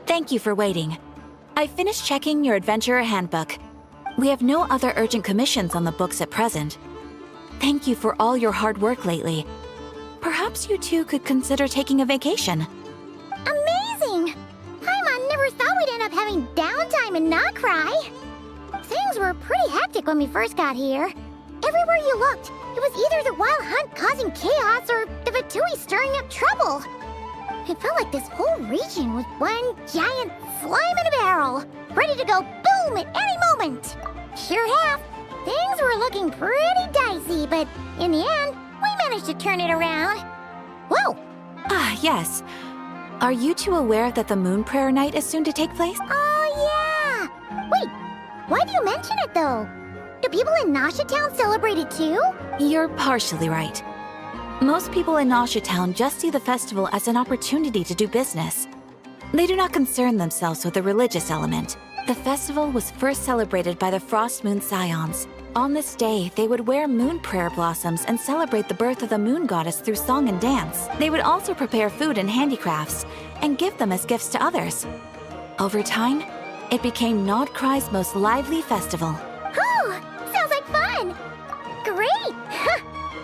Thank you for waiting. I finished checking your adventurer handbook. We have no other urgent commissions on the books at present. Thank you for all your hard work lately. Perhaps you two could consider taking a vacation. Amazing! Paimon never thought we'd end up having downtime in Nocturne. Things were pretty hectic when we first got here. Everywhere you looked, it was either the Wild Hunt causing chaos or the Fatui stirring up trouble. It felt like this whole region was one giant slime in a barrel, ready to go boom at any moment. Sure have. Things were looking pretty dicey, but in the end, we managed to turn it around. Whoa! Ah, yes. Are you two aware that the Moon Prayer Night is soon to take place? Oh, yeah! Wait, why do you mention it, though? Do people in Nasha Town celebrate it, too? You're partially right. Most people in Nasha Town just see the festival as an opportunity to do business. They do not concern themselves with the religious element. The festival was first celebrated by the Frost Moon Scions. On this day, they would wear moon prayer blossoms and celebrate the birth of the moon goddess through song and dance. They would also prepare food and handicrafts and give them as gifts to others. Over time, it became Nocturne's most lively festival. Oh, sounds like fun! Great!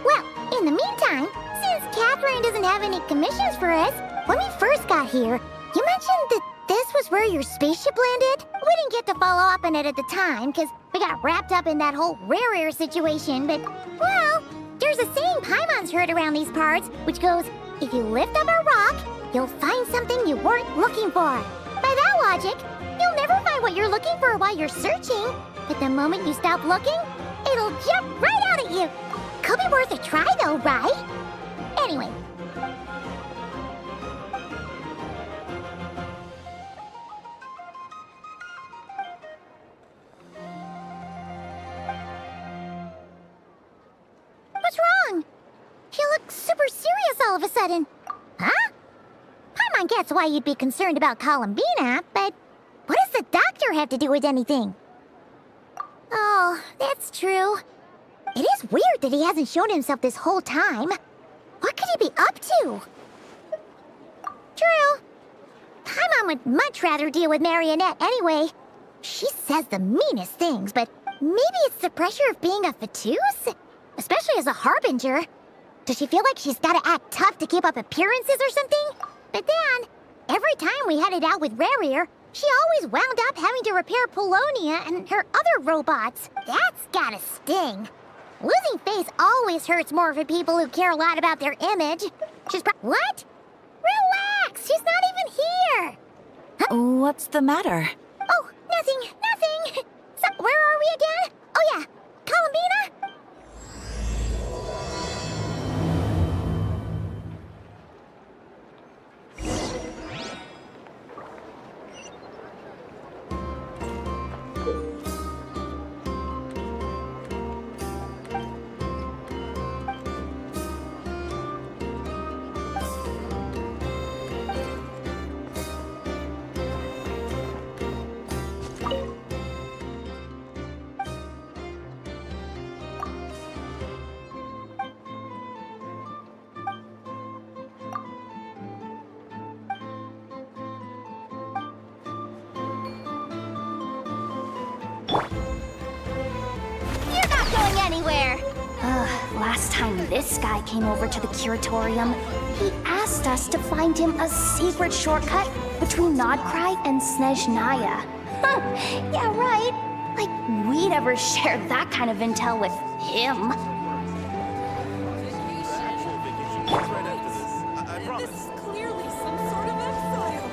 Well, in the meantime, since Catherine doesn't have any commissions for us, when we first got here, you mentioned that this was where your spaceship landed? We didn't get to follow up on it at the time, because we got wrapped up in that whole rare air situation, but, well, there's a saying Paimon's heard around these parts, which goes, if you lift up a rock, you'll find something you weren't looking for. By that logic, you'll never find what you're looking for while you're searching, but the moment you stop looking, it'll jump right out at you. Could be worth a try though, right? Anyway. What's wrong? You look super serious all of a sudden. Huh? Paimon gets why you'd be concerned about Columbina, but what does the doctor have to do with anything? Oh, that's true. It is weird that he hasn't shown himself this whole time. What could he be up to? True. Paimon would much rather deal with Marionette anyway. She says the meanest things, but maybe it's the pressure of being a Fatuse? Especially as a Harbinger. Does she feel like she's gotta act tough to keep up appearances or something? But then, every time we headed out with Rarier, she always wound up having to repair Polonia and her other robots. That's gotta sting. Losing face always hurts more for people who care a lot about their image. What? Relax! She's not even here! Huh? What's the matter? Oh, nothing. So, where are we again? Oh yeah, Columbina? Anywhere. Last time this guy came over to the curatorium, he asked us to find him a secret shortcut between Nodcry and Snezhnaya. Yeah, right. Like we'd ever share that kind of intel with him. This is clearly some sort of exile.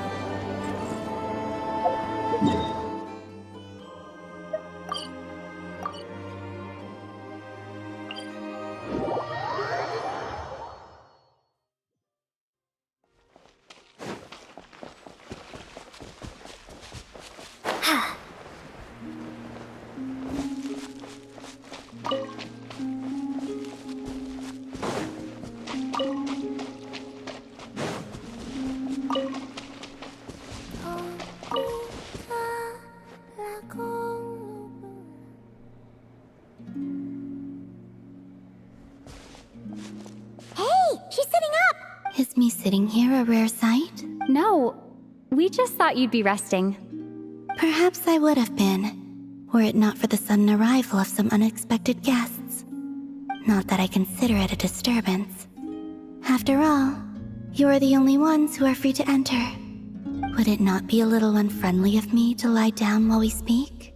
Is me sitting here a rare sight? No, we just thought you'd be resting. Perhaps I would have been, were it not for the sudden arrival of some unexpected guests. Not that I consider it a disturbance. After all, you are the only ones who are free to enter. Would it not be a little unfriendly of me to lie down while we speak?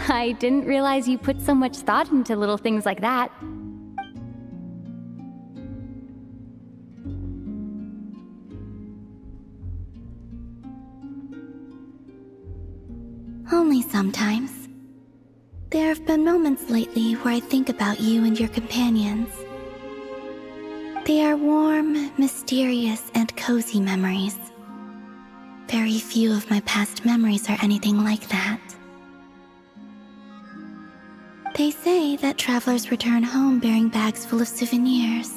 I didn't realize you put so much thought into little things like that. Only sometimes. There have been moments lately where I think about you and your companions. They are warm, mysterious, and cozy memories. Very few of my past memories are anything like that. They say that travelers return home bearing bags full of souvenirs.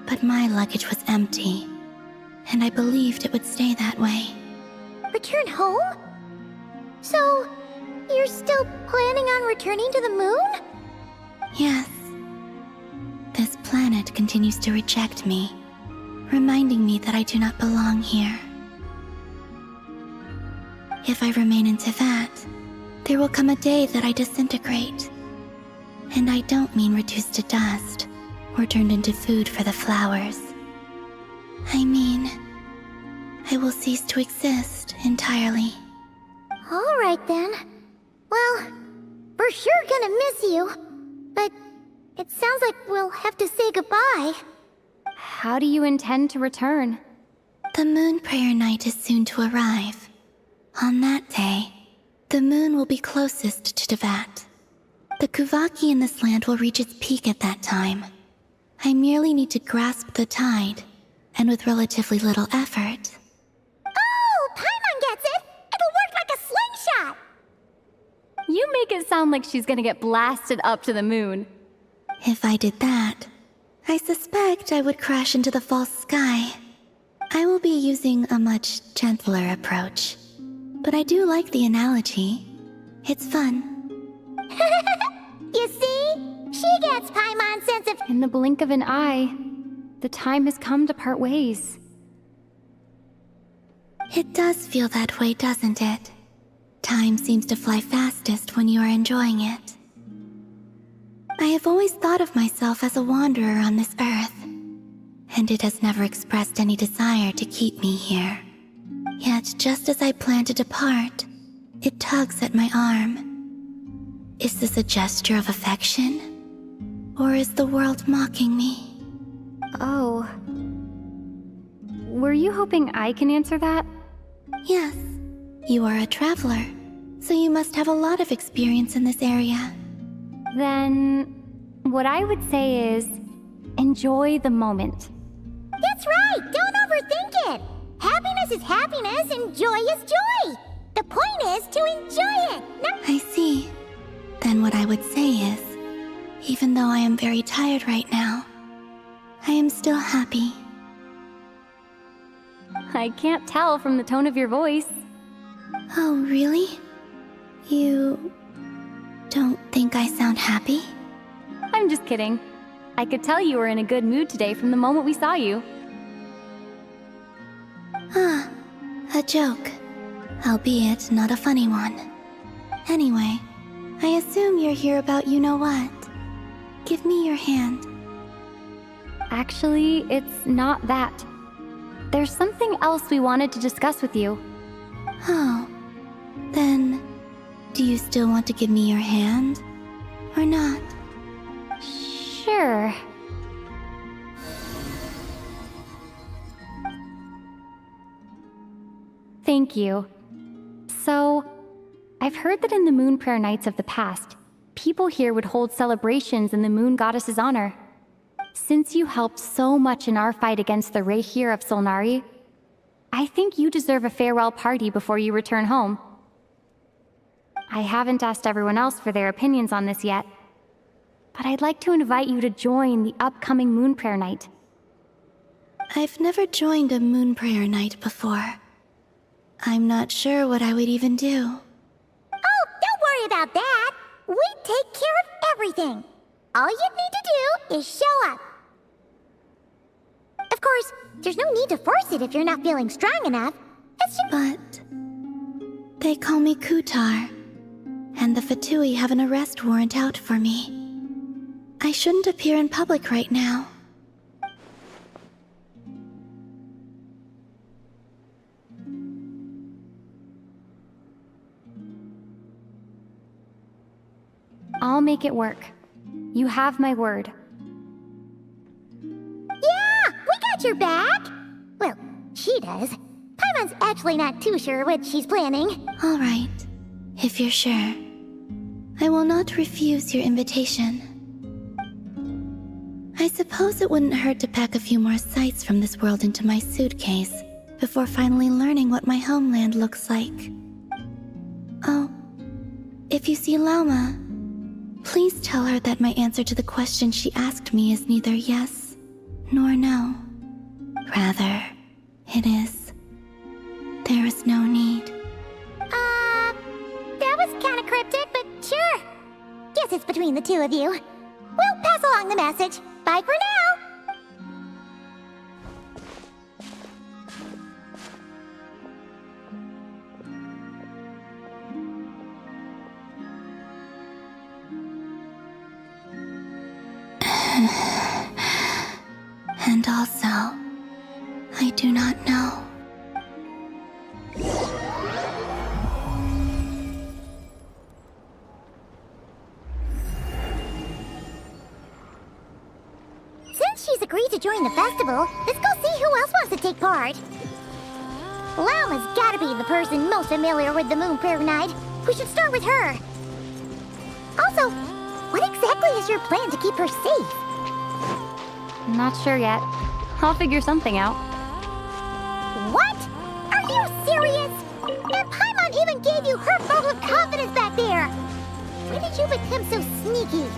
But my luggage was empty, and I believed it would stay that way. Return home? So, you're still planning on returning to the moon? Yes. This planet continues to reject me, reminding me that I do not belong here. If I remain into that, there will come a day that I disintegrate. And I don't mean reduced to dust, or turned into food for the flowers. I mean, I will cease to exist entirely. Alright then. Well, we're sure gonna miss you. But it sounds like we'll have to say goodbye. How do you intend to return? The moon prayer night is soon to arrive. On that day, the moon will be closest to Devat. The Kuvaki in this land will reach its peak at that time. I merely need to grasp the tide, and with relatively little effort. Oh, Paimon gets it! It'll work like a slingshot! You make it sound like she's gonna get blasted up to the moon. If I did that, I suspect I would crash into the false sky. I will be using a much gentler approach. But I do like the analogy. It's fun. You see? She gets Paimon's sense of... In the blink of an eye, the time has come to part ways. It does feel that way, doesn't it? Time seems to fly fastest when you are enjoying it. I have always thought of myself as a wanderer on this earth, and it has never expressed any desire to keep me here. Yet, just as I plan to depart, it tugs at my arm. Is this a gesture of affection? Or is the world mocking me? Oh. Were you hoping I can answer that? Yes. You are a traveler, so you must have a lot of experience in this area. Then, what I would say is, enjoy the moment. That's right! Don't overthink it! Happiness is happiness and joy is joy! The point is to enjoy it! I see. Then what I would say is, even though I am very tired right now, I am still happy. I can't tell from the tone of your voice. Oh, really? You don't think I sound happy? I'm just kidding. I could tell you were in a good mood today from the moment we saw you. Ah, a joke. Albeit not a funny one. Anyway, I assume you're here about you-know-what. Give me your hand. Actually, it's not that. There's something else we wanted to discuss with you. Oh, then, do you still want to give me your hand? Or not? Sure. Thank you. So, I've heard that in the moon prayer nights of the past, people here would hold celebrations in the moon goddess's honor. Since you helped so much in our fight against the Rehir of Solnari, I think you deserve a farewell party before you return home. I haven't asked everyone else for their opinions on this yet, but I'd like to invite you to join the upcoming moon prayer night. I've never joined a moon prayer night before. I'm not sure what I would even do. Oh, don't worry about that! We take care of everything! All you need to do is show up. Of course, there's no need to force it if you're not feeling strong enough. It's just... But they call me Kutar, and the Fatui have an arrest warrant out for me. I shouldn't appear in public right now. I'll make it work. You have my word. Yeah, we got your back! Well, she does. Paimon's actually not too sure what she's planning. All right, if you're sure. I will not refuse your invitation. I suppose it wouldn't hurt to pack a few more sights from this world into my suitcase before finally learning what my homeland looks like. Oh, if you see Lauma, please tell her that my answer to the question she asked me is neither yes nor no. Rather, it is, there is no need. That was kinda cryptic, but sure. Guess it's between the two of you. We'll pass along the message. Bye for now! And also, I do not know. Since she's agreed to join the festival, let's go see who else wants to take part. Lauma's gotta be the person most familiar with the Moon Prayer Night. We should start with her. Also, what exactly is your plan to keep her safe? Not sure yet. I'll figure something out. What? Are you serious? And Paimon even gave you her vote of confidence back there! When did you become so sneaky?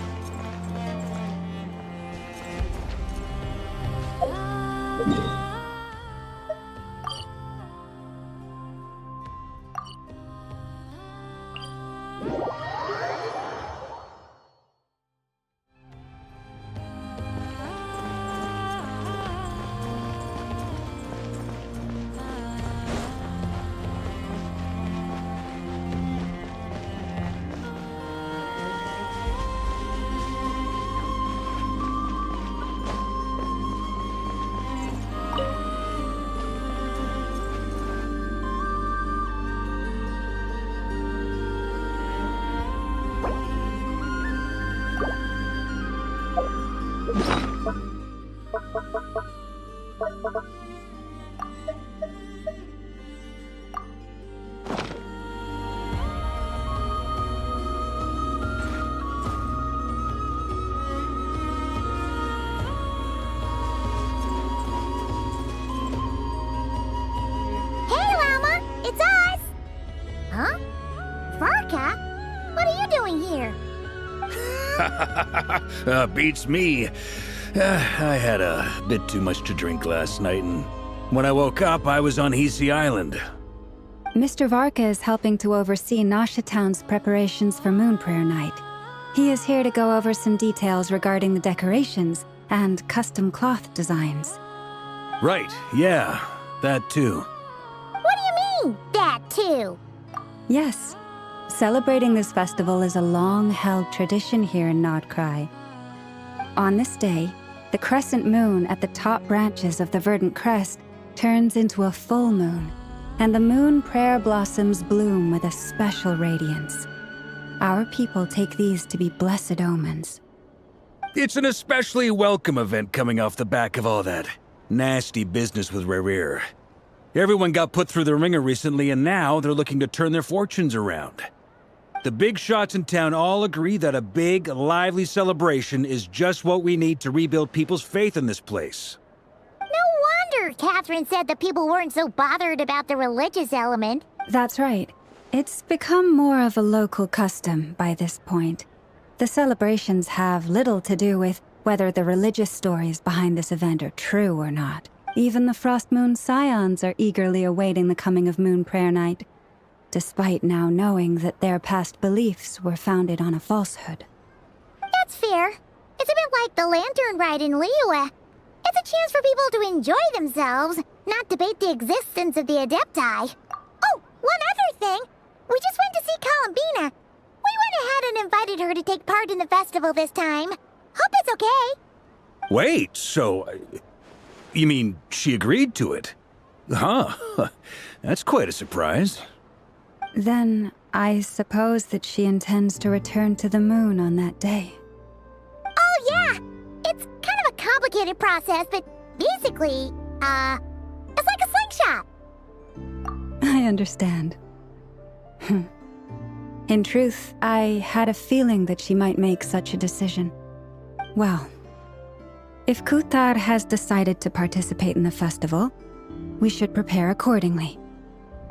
Hey, Lauma! It's us! Huh? Varka? What are you doing here? Beats me. I had a bit too much to drink last night, and when I woke up, I was on Hisi Island. Mr. Varka is helping to oversee Nasha Town's preparations for Moon Prayer Night. He is here to go over some details regarding the decorations and custom cloth designs. Right, yeah, that too. What do you mean, that too? Yes, celebrating this festival is a long-held tradition here in Nocturne. On this day, the crescent moon at the top branches of the verdant crest turns into a full moon, and the moon prayer blossoms bloom with a special radiance. Our people take these to be blessed omens. It's an especially welcome event coming off the back of all that nasty business with Rare. Everyone got put through the ringer recently, and now they're looking to turn their fortunes around. The big shots in town all agree that a big, lively celebration is just what we need to rebuild people's faith in this place. No wonder Catherine said that people weren't so bothered about the religious element. That's right. It's become more of a local custom by this point. The celebrations have little to do with whether the religious stories behind this event are true or not. Even the Frost Moon Scions are eagerly awaiting the coming of Moon Prayer Night, despite now knowing that their past beliefs were founded on a falsehood. That's fair. It's a bit like the lantern ride in Liyue. It's a chance for people to enjoy themselves, not debate the existence of the Adepti. Oh, one other thing. We just went to see Columbina. We went ahead and invited her to take part in the festival this time. Hope it's okay. Wait, so... you mean she agreed to it? Huh. That's quite a surprise. Then I suppose that she intends to return to the moon on that day. Oh, yeah. It's kind of a complicated process, but basically, it's like a slingshot. I understand. In truth, I had a feeling that she might make such a decision. Well, if Kuthar has decided to participate in the festival, we should prepare accordingly.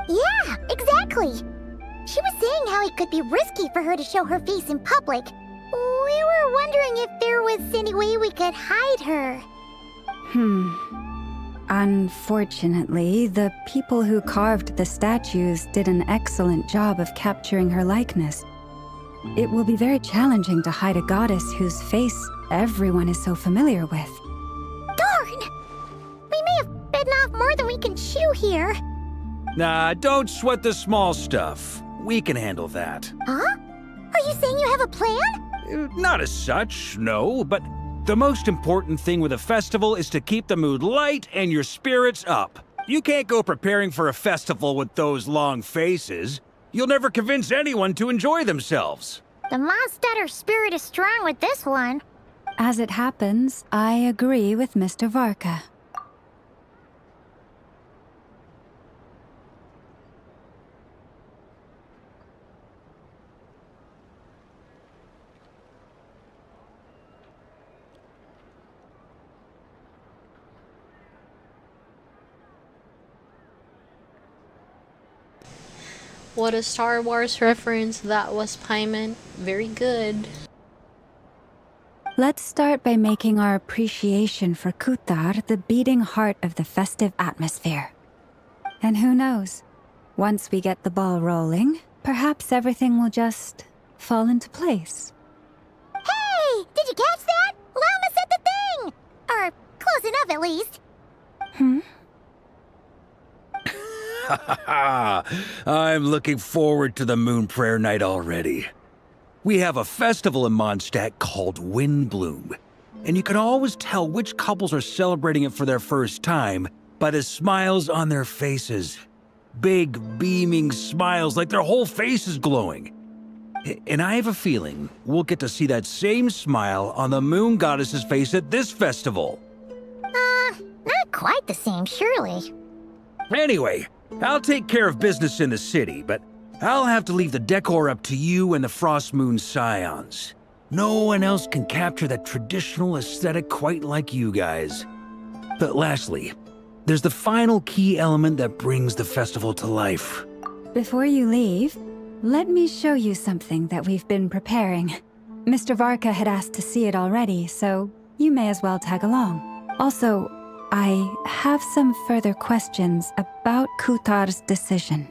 Yeah, exactly. She was saying how it could be risky for her to show her face in public. We were wondering if there was any way we could hide her. Unfortunately, the people who carved the statues did an excellent job of capturing her likeness. It will be very challenging to hide a goddess whose face everyone is so familiar with. Darn! We may have bitten off more than we can chew here. Nah, don't sweat the small stuff. We can handle that. Huh? Are you saying you have a plan? Not as such, no, but the most important thing with a festival is to keep the mood light and your spirits up. You can't go preparing for a festival with those long faces. You'll never convince anyone to enjoy themselves. The Mondstadter spirit is strong with this one. As it happens, I agree with Mr. Varka. What a Star Wars reference that was, Paimon. Very good. Let's start by making our appreciation for Kuthar the beating heart of the festive atmosphere. And who knows? Once we get the ball rolling, perhaps everything will just fall into place. Hey! Did you catch that? Llama said the thing! Or close enough, at least. I'm looking forward to the Moon Prayer Night already. We have a festival in Mondstadt called Windbloom, and you can always tell which couples are celebrating it for their first time by the smiles on their faces. Big, beaming smiles like their whole face is glowing. And I have a feeling we'll get to see that same smile on the Moon Goddess's face at this festival. Not quite the same, surely. Anyway, I'll take care of business in the city, but I'll have to leave the decor up to you and the Frost Moon Scions. No one else can capture that traditional aesthetic quite like you guys. But lastly, there's the final key element that brings the festival to life. Before you leave, let me show you something that we've been preparing. Mr. Varka had asked to see it already, so you may as well tag along. Also, I have some further questions about Kuthar's decision.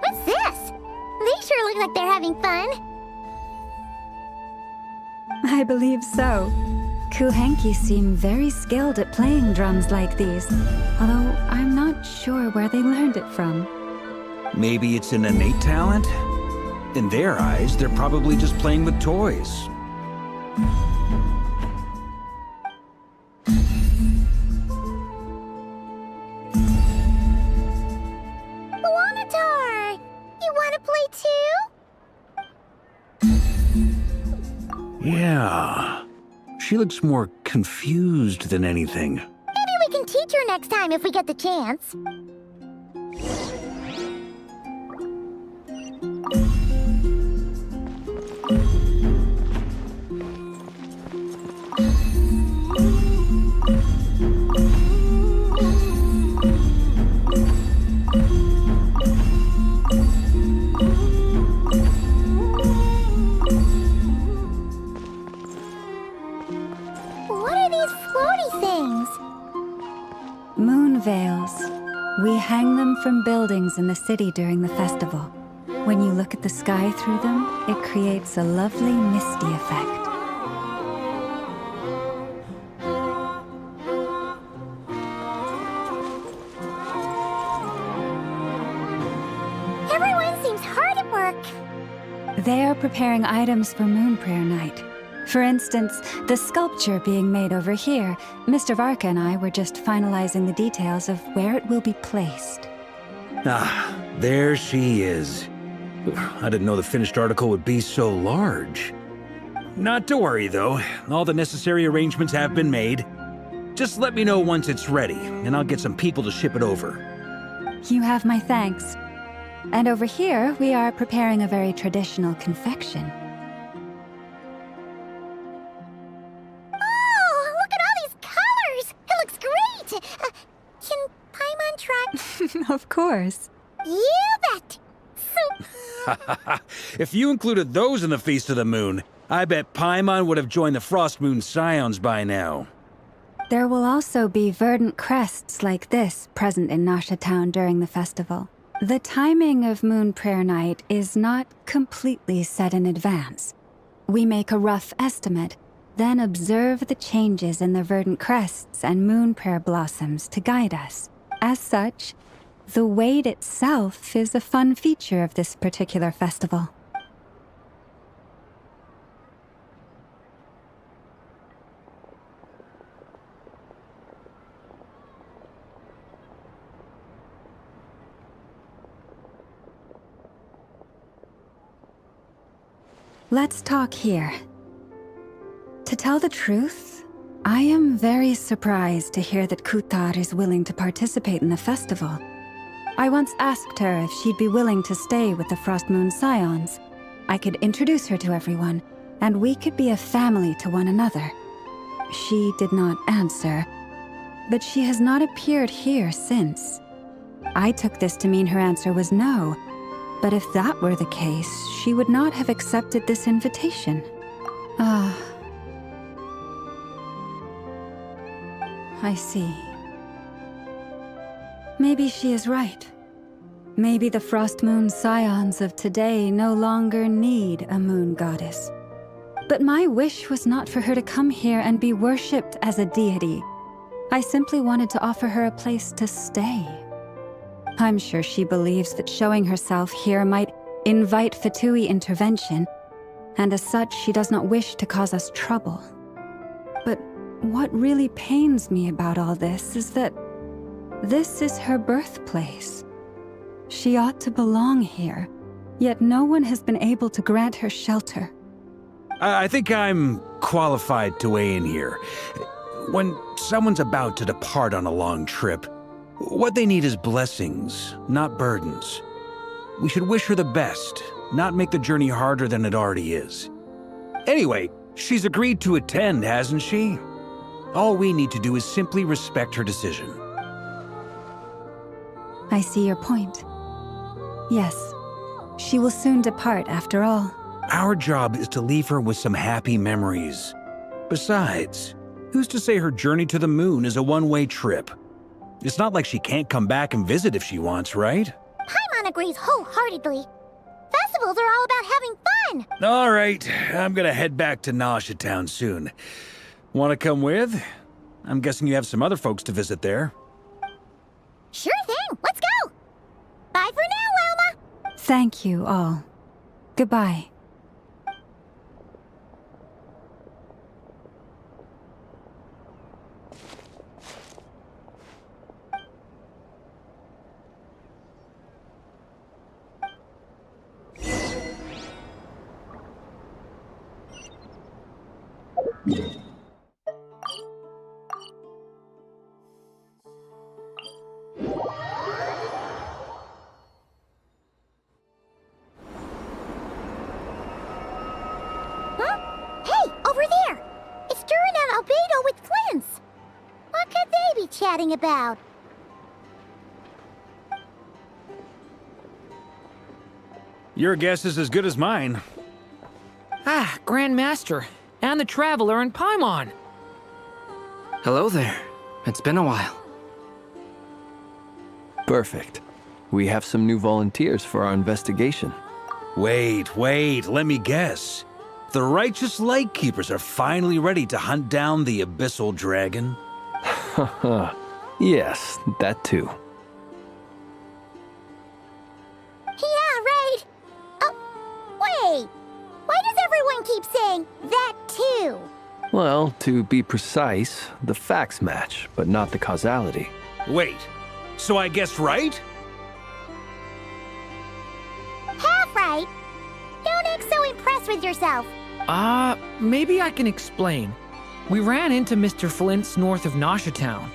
What's this? They sure look like they're having fun. I believe so. Kuhenki seem very skilled at playing drums like these, although I'm not sure where they learned it from. Maybe it's an innate talent? In their eyes, they're probably just playing with toys. Wanatar! You want to play too? Yeah. She looks more confused than anything. Maybe we can teach her next time if we get the chance. What are these floating from buildings in the city during the festival. When you look at the sky through them, it creates a lovely misty effect. Everyone seems hard at work. They are preparing items for Moon Prayer Night. For instance, the sculpture being made over here, Mr. Varka and I were just finalizing the details of where it will be placed. Ah, there she is. I didn't know the finished article would be so large. Not to worry, though. All the necessary arrangements have been made. Just let me know once it's ready, and I'll get some people to ship it over. You have my thanks. And over here, we are preparing a very traditional confection. Oh, look at all these colors! It looks great! Can Paimon try? Of course. You bet! So, If you included those in the Feast of the Moon, I bet Paimon would have joined the Frost Moon Scions by now. There will also be verdant crests like this present in Nasha Town during the festival. The timing of Moon Prayer Night is not completely set in advance. We make a rough estimate, then observe the changes in the verdant crests and moon prayer blossoms to guide us. As such, the wait itself is a fun feature of this particular festival. Let's talk here. To tell the truth, I am very surprised to hear that Kutar is willing to participate in the festival. I once asked her if she'd be willing to stay with the Frost Moon Scions. I could introduce her to everyone, and we could be a family to one another. She did not answer, but she has not appeared here since. I took this to mean her answer was no, but if that were the case, she would not have accepted this invitation. Ah. I see. Maybe she is right. Maybe the Frost Moon Scions of today no longer need a moon goddess. But my wish was not for her to come here and be worshipped as a deity. I simply wanted to offer her a place to stay. I'm sure she believes that showing herself here might invite Fatui intervention, and as such she does not wish to cause us trouble. But what really pains me about all this is that this is her birthplace. She ought to belong here, yet no one has been able to grant her shelter. I think I'm qualified to weigh in here. When someone's about to depart on a long trip, what they need is blessings, not burdens. We should wish her the best, not make the journey harder than it already is. Anyway, she's agreed to attend, hasn't she? All we need to do is simply respect her decision. I see your point. Yes, she will soon depart after all. Our job is to leave her with some happy memories. Besides, who's to say her journey to the moon is a one-way trip? It's not like she can't come back and visit if she wants, right? Paimon agrees wholeheartedly. Festivals are all about having fun! All right, I'm gonna head back to Nasha Town soon. Want to come with? I'm guessing you have some other folks to visit there. Sure thing, let's go! Bye for now, Wilma! Thank you all. Goodbye. Chatting about? Your guess is as good as mine. Ah, Grand Master, and the Traveler and Paimon. Hello there. It's been a while. Perfect. We have some new volunteers for our investigation. Wait, let me guess. The righteous Lightkeepers are finally ready to hunt down the Abyssal Dragon? Yes, that too. Yeah, right. Oh, wait. Why does everyone keep saying that too? Well, to be precise, the facts match, but not the causality. Wait, so I guessed right? Half right. Don't act so impressed with yourself. Maybe I can explain. We ran into Mr. Flint's north of Town.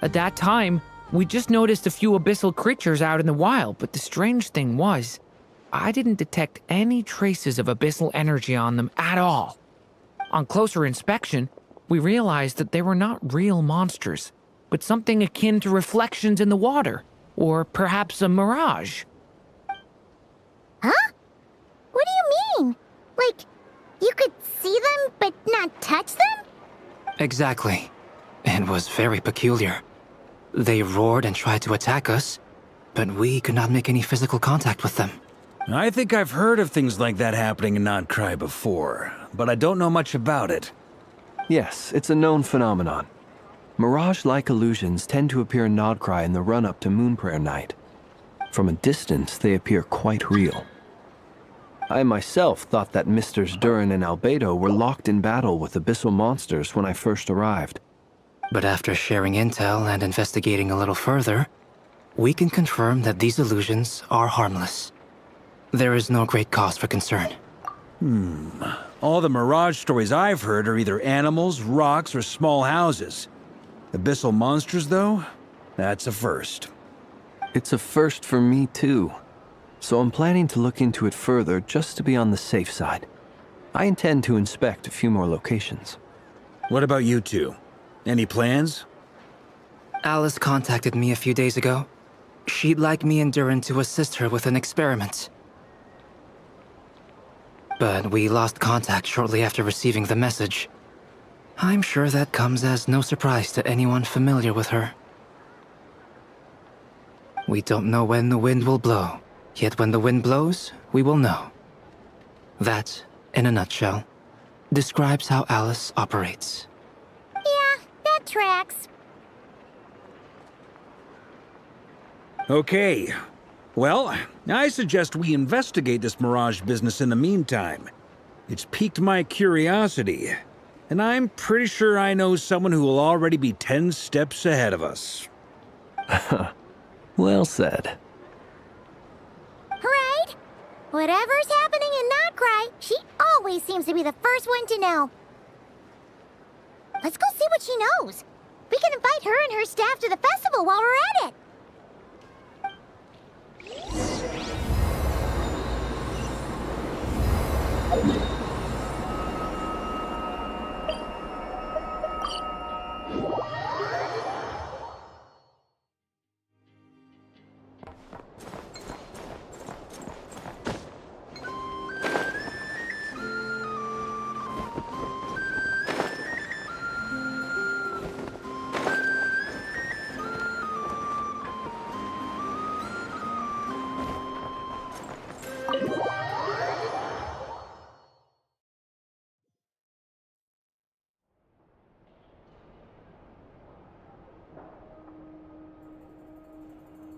At that time, we just noticed a few abyssal creatures out in the wild, but the strange thing was, I didn't detect any traces of abyssal energy on them at all. On closer inspection, we realized that they were not real monsters, but something akin to reflections in the water, or perhaps a mirage. Huh? What do you mean? Like, you could see them but not touch them? Exactly. It was very peculiar. They roared and tried to attack us, but we could not make any physical contact with them. I think I've heard of things like that happening in Nocturne before, but I don't know much about it. Yes, it's a known phenomenon. Mirage-like illusions tend to appear in Nocturne in the run-up to Moonprayer Night. From a distance, they appear quite real. I myself thought that Misters Durin and Albedo were locked in battle with abyssal monsters when I first arrived. But after sharing intel and investigating a little further, we can confirm that these illusions are harmless. There is no great cause for concern. All the Mirage stories I've heard are either animals, rocks, or small houses. Abyssal monsters, though? That's a first. It's a first for me, too. So I'm planning to look into it further just to be on the safe side. I intend to inspect a few more locations. What about you two? Any plans? Alice contacted me a few days ago. She'd like me and Durin to assist her with an experiment. But we lost contact shortly after receiving the message. I'm sure that comes as no surprise to anyone familiar with her. We don't know when the wind will blow, yet when the wind blows, we will know. That, in a nutshell, describes how Alice operates. Yeah, that tracks. Okay. Well, I suggest we investigate this Mirage business in the meantime. It's piqued my curiosity, and I'm pretty sure I know someone who will already be 10 steps ahead of us. Well said. Right? Whatever's happening in Nocturne, she always seems to be the first one to know. Let's go see what she knows. We can invite her and her staff to the festival while we're at it.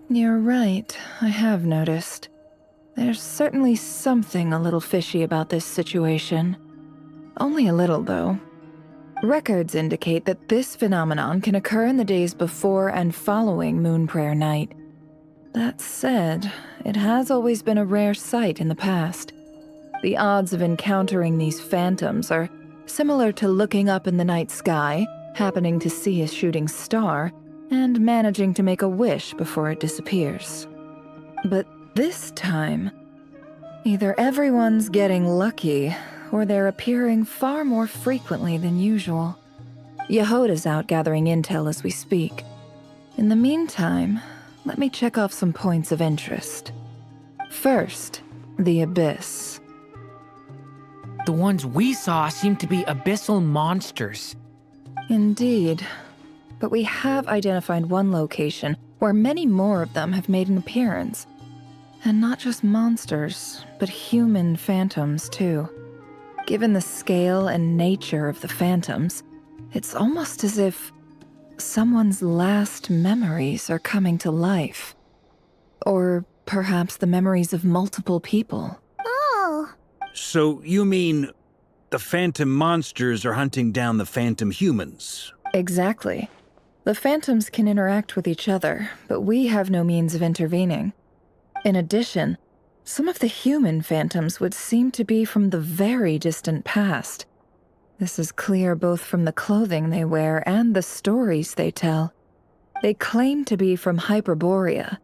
You're right, I have noticed. There's certainly something a little fishy about this situation. Only a little, though. Records indicate that this phenomenon can occur in the days before and following Moonprayer Night. That said, it has always been a rare sight in the past. The odds of encountering these phantoms are similar to looking up in the night sky, happening to see a shooting star, and managing to make a wish before it disappears. But this time, either everyone's getting lucky, or they're appearing far more frequently than usual. Jahoda's out gathering intel as we speak. In the meantime, let me check off some points of interest. First, the Abyss. The ones we saw seem to be abyssal monsters. Indeed. But we have identified one location where many more of them have made an appearance. And not just monsters, but human phantoms, too. Given the scale and nature of the phantoms, it's almost as if someone's last memories are coming to life. Or perhaps the memories of multiple people. Oh. So you mean the phantom monsters are hunting down the phantom humans? Exactly. The phantoms can interact with each other, but we have no means of intervening. In addition, some of the human phantoms would seem to be from the very distant past. This is clear both from the clothing they wear and the stories they tell. They claim to be from Hyperborea,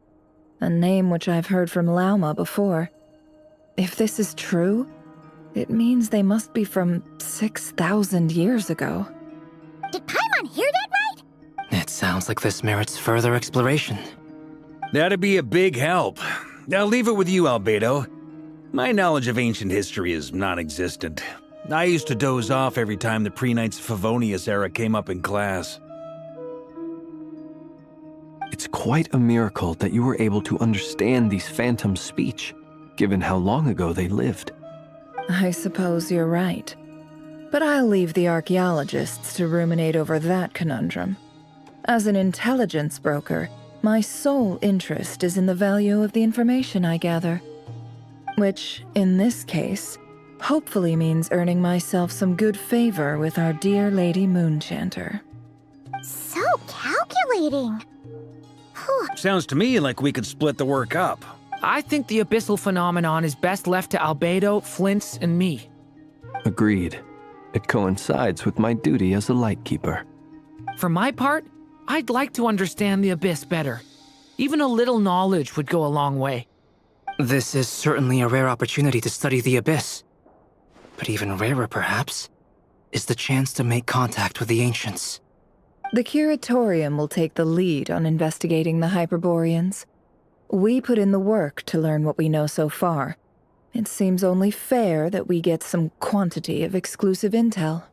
a name which I've heard from Lauma before. If this is true, it means they must be from 6,000 years ago. Did Paimon hear that right? It sounds like this merits further exploration. That'd be a big help. I'll leave it with you, Albedo. My knowledge of ancient history is non-existent. I used to doze off every time the pre-Knights Favonius era came up in class. It's quite a miracle that you were able to understand these phantoms' speech, given how long ago they lived. I suppose you're right. But I'll leave the archaeologists to ruminate over that conundrum. As an intelligence broker, my sole interest is in the value of the information I gather. Which, in this case, hopefully means earning myself some good favor with our dear Lady Moonchanter. So calculating. Whew. Sounds to me like we could split the work up. I think the abyssal phenomenon is best left to Albedo, Flint's, and me. Agreed. It coincides with my duty as a lightkeeper. For my part, I'd like to understand the abyss better. Even a little knowledge would go a long way. This is certainly a rare opportunity to study the abyss. But even rarer, perhaps, is the chance to make contact with the ancients. The Curatorium will take the lead on investigating the Hyperboreans. We put in the work to learn what we know so far. It seems only fair that we get some quantity of exclusive intel.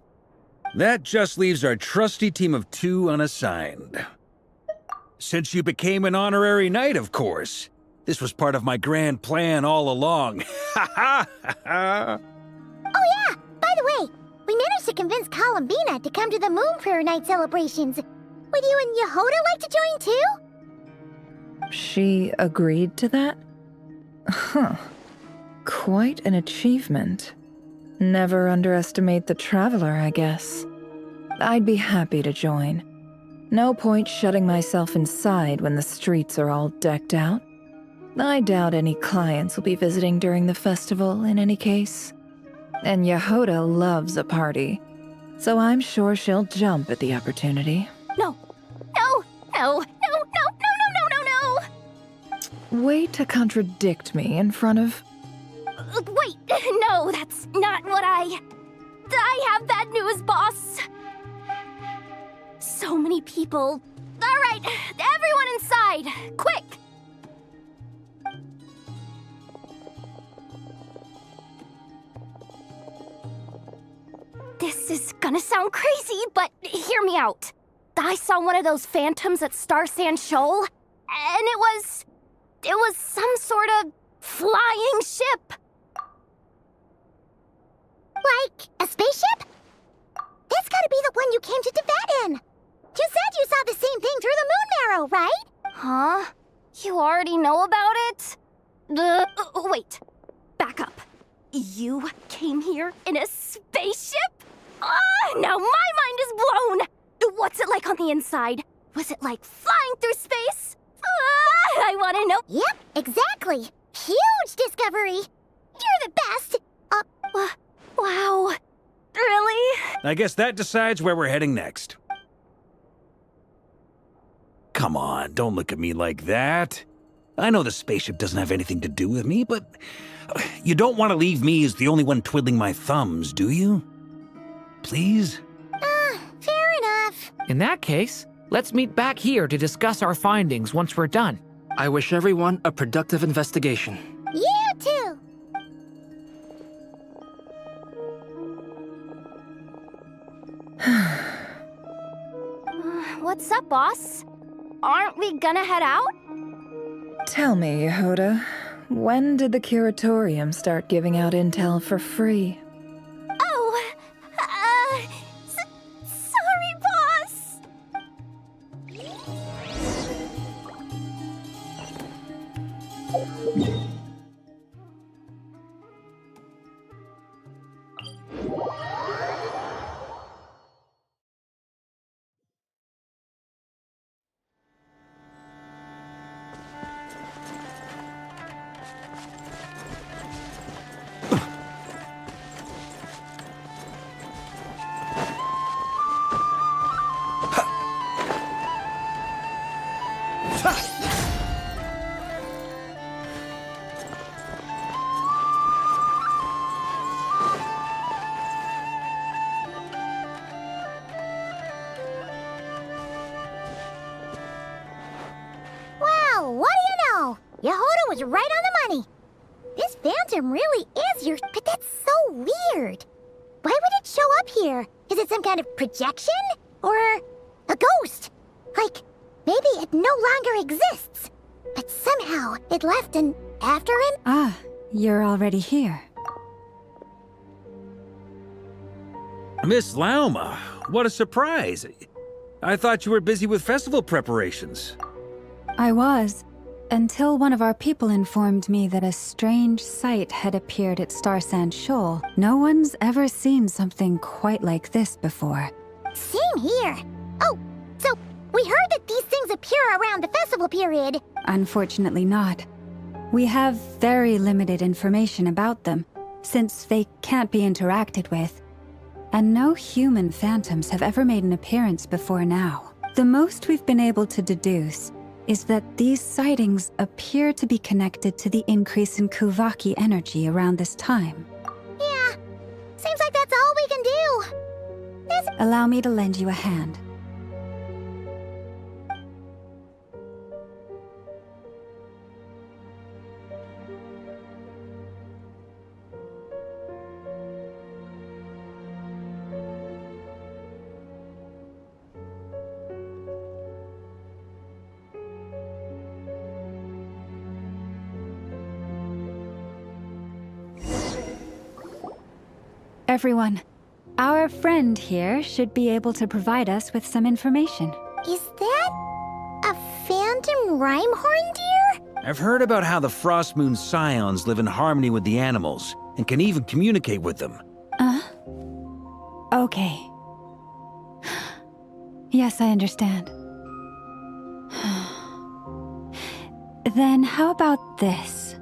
That just leaves our trusty team of 2 unassigned. Since you became an honorary knight, of course. This was part of my grand plan all along. Ha ha ha! Oh yeah, by the way, we managed to convince Columbina to come to the Moon Prayer Night celebrations. Would you and Jahoda like to join too? She agreed to that? Huh. Quite an achievement. Never underestimate the traveler, I guess. I'd be happy to join. No point shutting myself inside when the streets are all decked out. I doubt any clients will be visiting during the festival in any case. And Jahoda loves a party, so I'm sure she'll jump at the opportunity. No, no, no, no, no, no, no, no, no, no! Way to contradict me in front of... Wait, no, that's not what I have bad news, boss. So many people. All right, everyone inside, quick! This is gonna sound crazy, but hear me out. I saw one of those phantoms at Star Sand Shoal, and it was some sort of flying ship. Like a spaceship? That's gotta be the one you came to Tibet in. You said you saw the same thing through the moon marrow, right? Huh? You already know about it? Wait. Back up. You came here in a spaceship? Now my mind is blown! What's it like on the inside? Was it like flying through space? I wanna know. Yep, exactly. Huge discovery. You're the best. Wow. Really? I guess that decides where we're heading next. Come on, don't look at me like that. I know the spaceship doesn't have anything to do with me, but you don't want to leave me as the only one twiddling my thumbs, do you? Please? Fair enough. In that case, let's meet back here to discuss our findings once we're done. I wish everyone a productive investigation. You too. What's up, boss? aren't we gonna head out? Tell me, Jahoda, when did the curatorium start giving out intel for free? Oh, sorry, boss. Well, what do you know? Jahoda was right on the money. This phantom really is yours, but that's so weird. Why would it show up here? Is it some kind of projection? Or a ghost? Like, maybe it no longer exists. But somehow it left and after him? Ah, you're already here. Miss Lauma, what a surprise. I thought you were busy with festival preparations. I was, until one of our people informed me that a strange sight had appeared at Starsand Shoal. No one's ever seen something quite like this before. Same here. Oh, so we heard that these things appear around the festival period. Unfortunately not. We have very limited information about them, since they can't be interacted with. And no human phantoms have ever made an appearance before now. The most we've been able to deduce is that these sightings appear to be connected to the increase in Kuvaki energy around this time. Yeah, seems like that's all we can do. Allow me to lend you a hand. Everyone, our friend here should be able to provide us with some information. Is that a phantom rhymehorn deer? I've heard about how the Frostmoon scions live in harmony with the animals and can even communicate with them. Okay. Yes, I understand. Then how about this?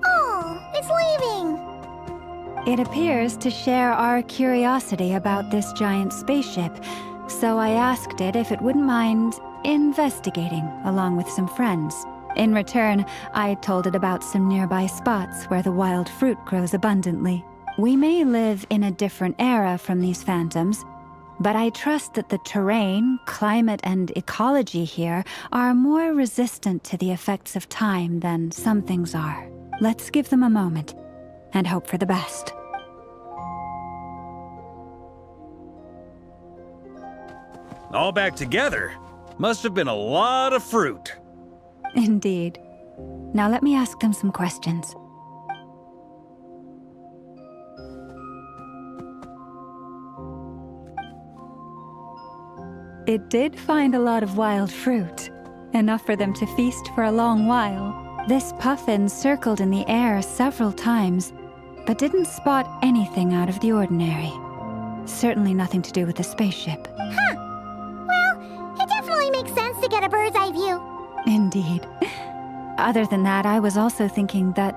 Oh, it's leaving. It appears to share our curiosity about this giant spaceship, so I asked it if it wouldn't mind investigating along with some friends. In return, I told it about some nearby spots where the wild fruit grows abundantly. We may live in a different era from these phantoms, but I trust that the terrain, climate, and ecology here are more resistant to the effects of time than some things are. Let's give them a moment and hope for the best. All back together? Must have been a lot of fruit. Indeed. Now let me ask them some questions. It did find a lot of wild fruit, enough for them to feast for a long while. This puffin circled in the air several times, but didn't spot anything out of the ordinary. Certainly nothing to do with the spaceship. Huh. Well, it definitely makes sense to get a bird's eye view. Indeed. Other than that, I was also thinking that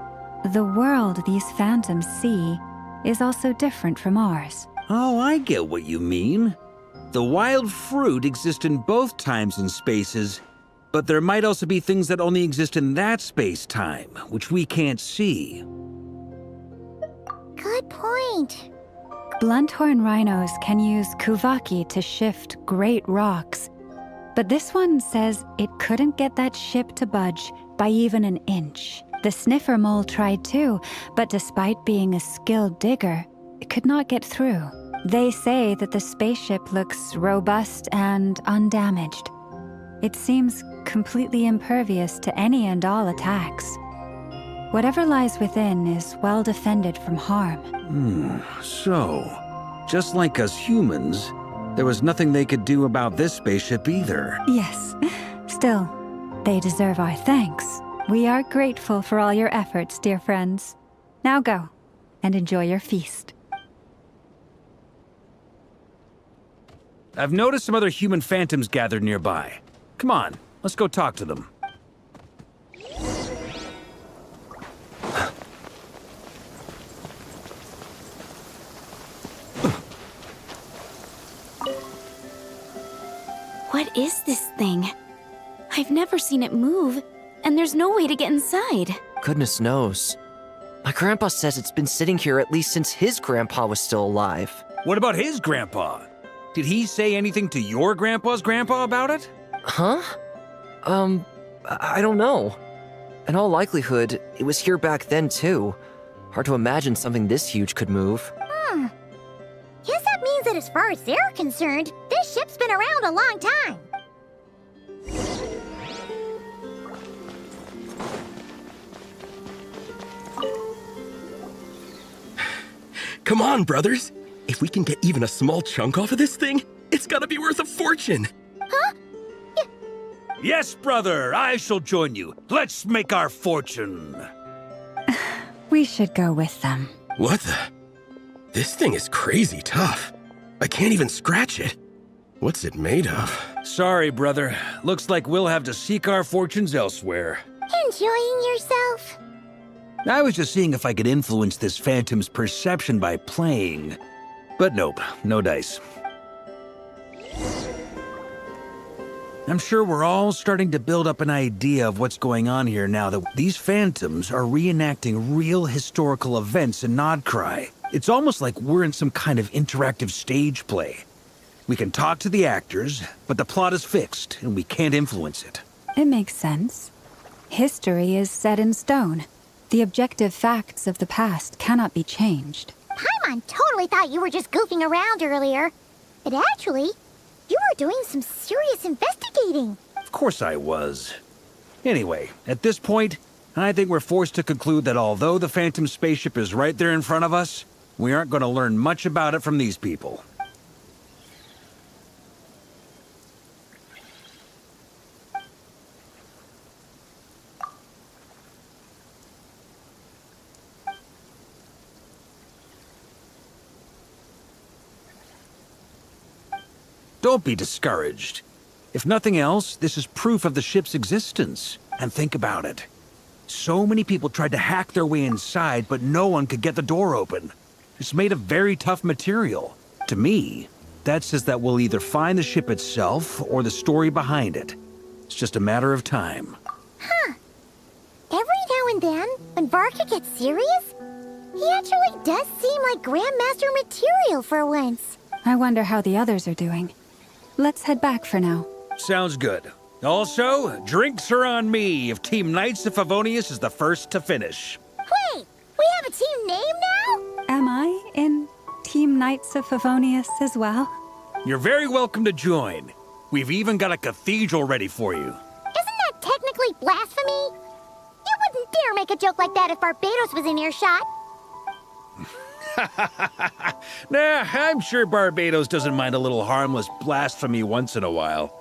the world these phantoms see is also different from ours. Oh, I get what you mean. The wild fruit exist in both times and spaces, but there might also be things that only exist in that space-time, which we can't see. Good point. Blunthorn rhinos can use Kuvaki to shift great rocks, but this one says it couldn't get that ship to budge by even an inch. The sniffer mole tried too, but despite being a skilled digger, it could not get through. They say that the spaceship looks robust and undamaged. It seems completely impervious to any and all attacks. Whatever lies within is well defended from harm. So, just like us humans, there was nothing they could do about this spaceship either. Yes. Still, they deserve our thanks. We are grateful for all your efforts, dear friends. Now go, and enjoy your feast. I've noticed some other human phantoms gathered nearby. Come on, let's go talk to them. What is this thing? I've never seen it move, and there's no way to get inside. Goodness knows. My grandpa says it's been sitting here at least since his grandpa was still alive. What about his grandpa? Did he say anything to your grandpa's grandpa about it? Huh? I don't know. In all likelihood, it was here back then too. Hard to imagine something this huge could move. Guess that means that as far as they're concerned, this ship's been around a long time. Come on, brothers. If we can get even a small chunk off of this thing, it's gotta be worth a fortune. Huh? Yes, brother, I shall join you. Let's make our fortune. We should go with them. What the? This thing is crazy tough. I can't even scratch it. What's it made of? Sorry, brother. Looks like we'll have to seek our fortunes elsewhere. Enjoying yourself? I was just seeing if I could influence this phantom's perception by playing. But nope, no dice. I'm sure we're all starting to build up an idea of what's going on here now that these phantoms are reenacting real historical events in Nodcry. It's almost like we're in some kind of interactive stage play. We can talk to the actors, but the plot is fixed, and we can't influence it. It makes sense. History is set in stone. The objective facts of the past cannot be changed. Paimon totally thought you were just goofing around earlier. But actually, you were doing some serious investigating. Of course I was. Anyway, at this point, I think we're forced to conclude that although the Phantom spaceship is right there in front of us, we aren't going to learn much about it from these people. Don't be discouraged. If nothing else, this is proof of the ship's existence. And think about it. So many people tried to hack their way inside, but no one could get the door open. It's made of very tough material. To me, that says that we'll either find the ship itself or the story behind it. It's just a matter of time. Huh. Every now and then, when Varka gets serious, he actually does seem like Grandmaster material for once. I wonder how the others are doing. Let's head back for now. Sounds good. Also, drinks are on me if Team Knights of Favonius is the first to finish. Wait, we have a team name now? Am I in Team Knights of Favonius as well? You're very welcome to join. We've even got a cathedral ready for you. Isn't that technically blasphemy? You wouldn't dare make a joke like that if Barbados was in earshot. Nah, I'm sure Barbados doesn't mind a little harmless blasphemy once in a while.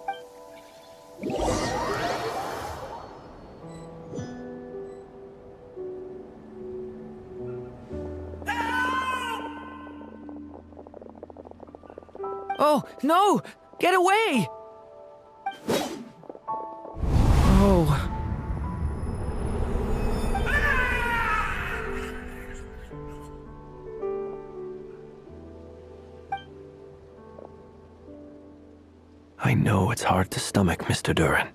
Oh, no! Get away! Oh. I know it's hard to stomach, Mr. Duran.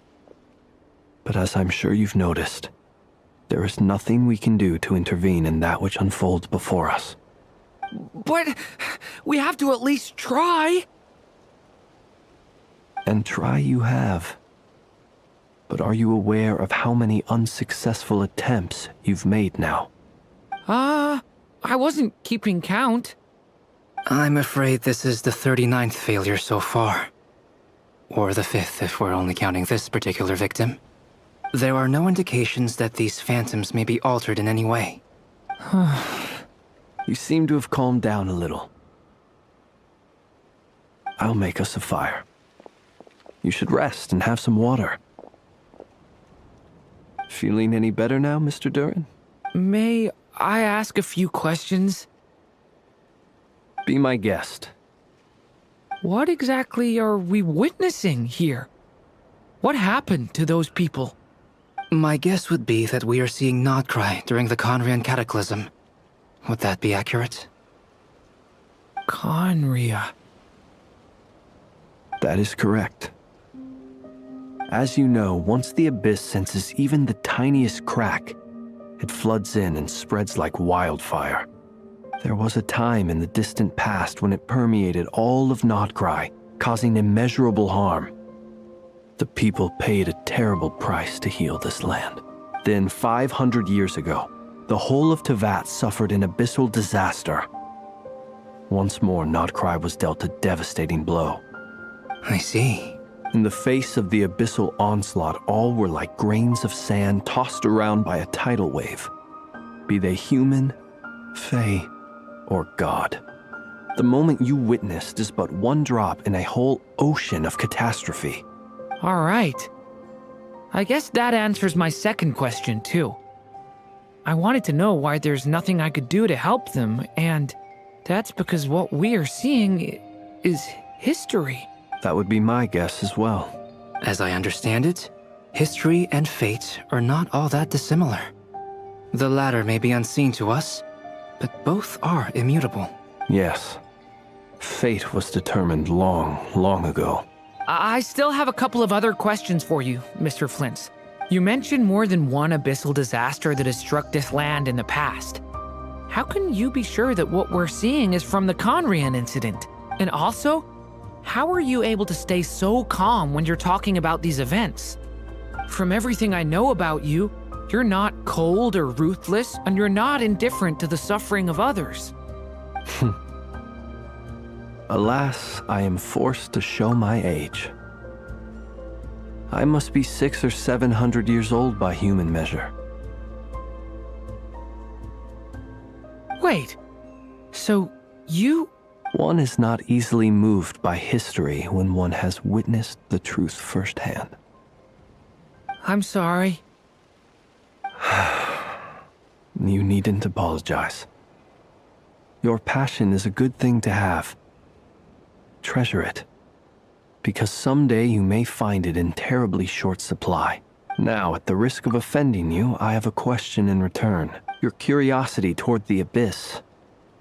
But as I'm sure you've noticed, there is nothing we can do to intervene in that which unfolds before us. But we have to at least try. And try you have. but are you aware of how many unsuccessful attempts you've made now? I wasn't keeping count. I'm afraid this is the 39th failure so far. Or the 5th if we're only counting this particular victim. There are no indications that these phantoms may be altered in any way. You seem to have calmed down a little. I'll make us a fire. You should rest and have some water. Feeling any better now, Mr. Durin? May I ask a few questions? Be my guest. What exactly are we witnessing here? What happened to those people? My guess would be that we are seeing Nodcry during the Conrian Cataclysm. Would that be accurate? Conria. That is correct. As you know, once the Abyss senses even the tiniest crack, it floods in and spreads like wildfire. There was a time in the distant past when it permeated all of Nodcry, causing immeasurable harm. The people paid a terrible price to heal this land. Then 500 years ago, the whole of Teyvat suffered an abyssal disaster. Once more, Nodcry was dealt a devastating blow. I see. In the face of the abyssal onslaught, all were like grains of sand tossed around by a tidal wave. Be they human, fae, or god. The moment you witnessed is but one drop in a whole ocean of catastrophe. All right. I guess that answers my second question, too. I wanted to know why there's nothing I could do to help them, and that's because what we are seeing is history. That would be my guess as well. As I understand it, history and fate are not all that dissimilar. The latter may be unseen to us, but both are immutable. Yes. Fate was determined long, long ago. I still have a couple of other questions for you, Mr. Flint's. You mentioned more than one abyssal disaster that has struck this land in the past. How can you be sure that what we're seeing is from the Conrian incident? And also, how are you able to stay so calm when you're talking about these events? From everything I know about you, you're not cold or ruthless, and you're not indifferent to the suffering of others. Alas, I am forced to show my age. I must be 600 or 700 years old by human measure. Wait, so you... One is not easily moved by history when one has witnessed the truth firsthand. I'm sorry. You needn't apologize. Your passion is a good thing to have. Treasure it, because someday you may find it in terribly short supply. Now, at the risk of offending you, I have a question in return. Your curiosity toward the Abyss,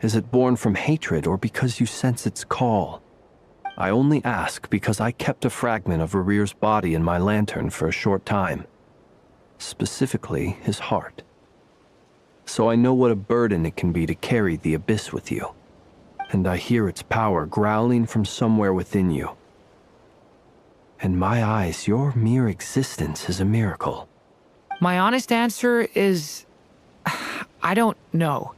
is it born from hatred or because you sense its call? I only ask because I kept a fragment of Rerir's body in my lantern for a short time. Specifically, his heart. So I know what a burden it can be to carry the Abyss with you. And I hear its power growling from somewhere within you. In my eyes, your mere existence is a miracle. My honest answer is... I don't know.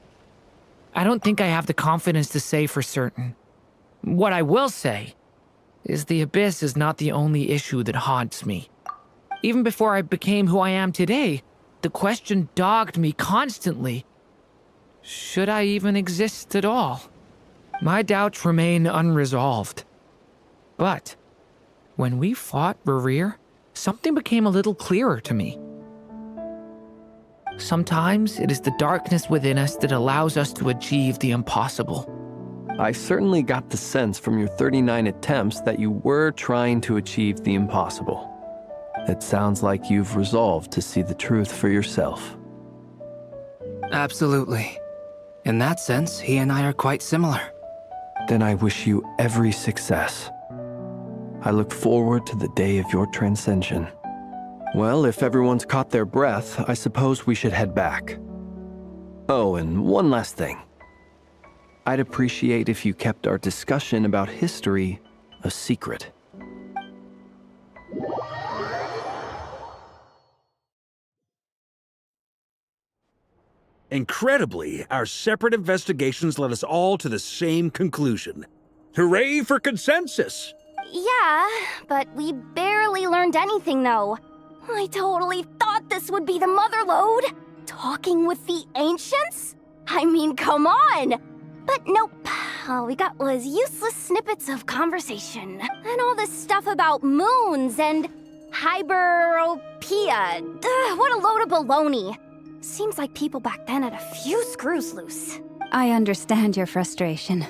I don't think I have the confidence to say for certain. What I will say is the Abyss is not the only issue that haunts me. Even before I became who I am today, the question dogged me constantly. Should I even exist at all? My doubts remain unresolved. But when we fought Rerir, something became a little clearer to me. Sometimes it is the darkness within us that allows us to achieve the impossible. I certainly got the sense from your 39 attempts that you were trying to achieve the impossible. It sounds like you've resolved to see the truth for yourself. Absolutely. In that sense, he and I are quite similar. Then I wish you every success. I look forward to the day of your transcension. Well, if everyone's caught their breath, I suppose we should head back. Oh, and one last thing. I'd appreciate if you kept our discussion about history a secret. Incredibly, our separate investigations led us all to the same conclusion. Hooray for consensus! Yeah, but we barely learned anything though. I totally thought this would be the mother lode. Talking with the ancients? I mean, come on! But nope. All we got was useless snippets of conversation. And all this stuff about moons and hyperopia. What a load of baloney. Seems like people back then had a few screws loose. I understand your frustration.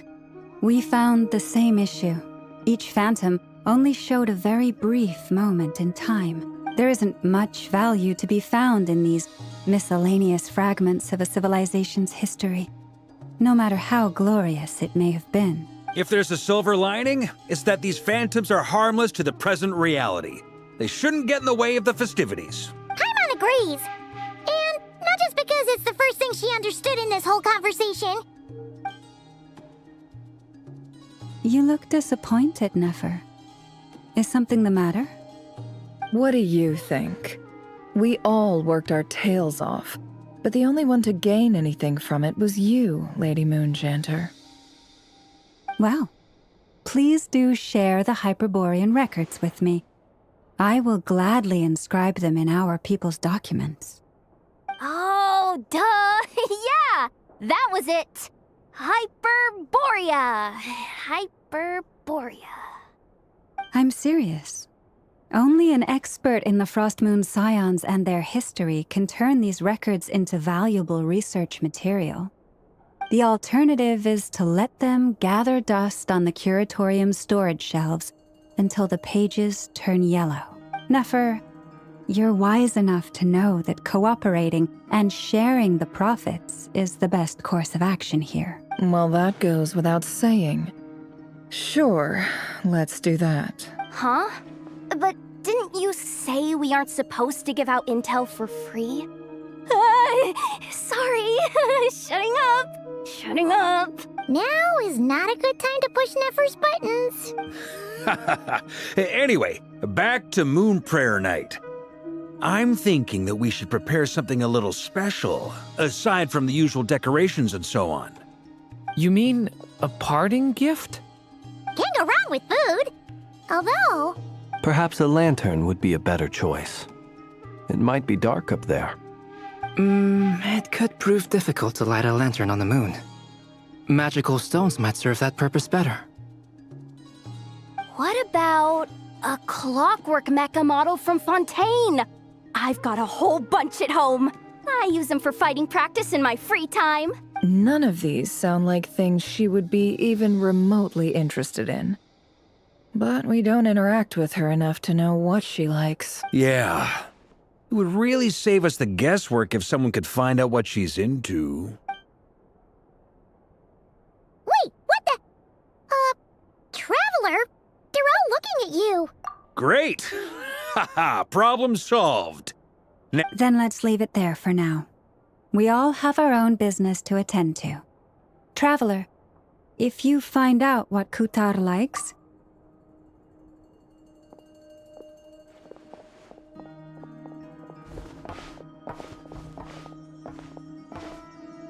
We found the same issue. Each phantom only showed a very brief moment in time. There isn't much value to be found in these miscellaneous fragments of a civilization's history, no matter how glorious it may have been. If there's a silver lining, it's that these phantoms are harmless to the present reality. They shouldn't get in the way of the festivities. Paimon agrees. And not just because it's the first thing she understood in this whole conversation. You look disappointed, Nefer. Is something the matter? What do you think? We all worked our tails off, but the only one to gain anything from it was you, Lady Moonjanter. Well, please do share the Hyperborean records with me. I will gladly inscribe them in our people's documents. Oh, duh! Yeah! That was it! Hyperborea! Hyperborea. I'm serious. Only an expert in the Frost Moon Scions and their history can turn these records into valuable research material. The alternative is to let them gather dust on the Curatorium's storage shelves until the pages turn yellow. Nefer, you're wise enough to know that cooperating and sharing the profits is the best course of action here. Well, that goes without saying. Sure, let's do that. Huh? But didn't you say we aren't supposed to give out intel for free? Sorry. Shutting up. Shutting up. Now is not a good time to push Nefer's buttons. Anyway, back to Moon Prayer Night. I'm thinking that we should prepare something a little special, aside from the usual decorations and so on. You mean a parting gift? Can't go wrong with food. Although... Perhaps a lantern would be a better choice. It might be dark up there. It could prove difficult to light a lantern on the moon. Magical stones might serve that purpose better. What about a clockwork mecha model from Fontaine? I've got a whole bunch at home. I use them for fighting practice in my free time. None of these sound like things she would be even remotely interested in. But we don't interact with her enough to know what she likes. Yeah. It would really save us the guesswork if someone could find out what she's into. Wait, what the... Traveler? They're all looking at you. Great! Haha, problem solved. Then let's leave it there for now. We all have our own business to attend to. Traveler, if you find out what Kutar likes...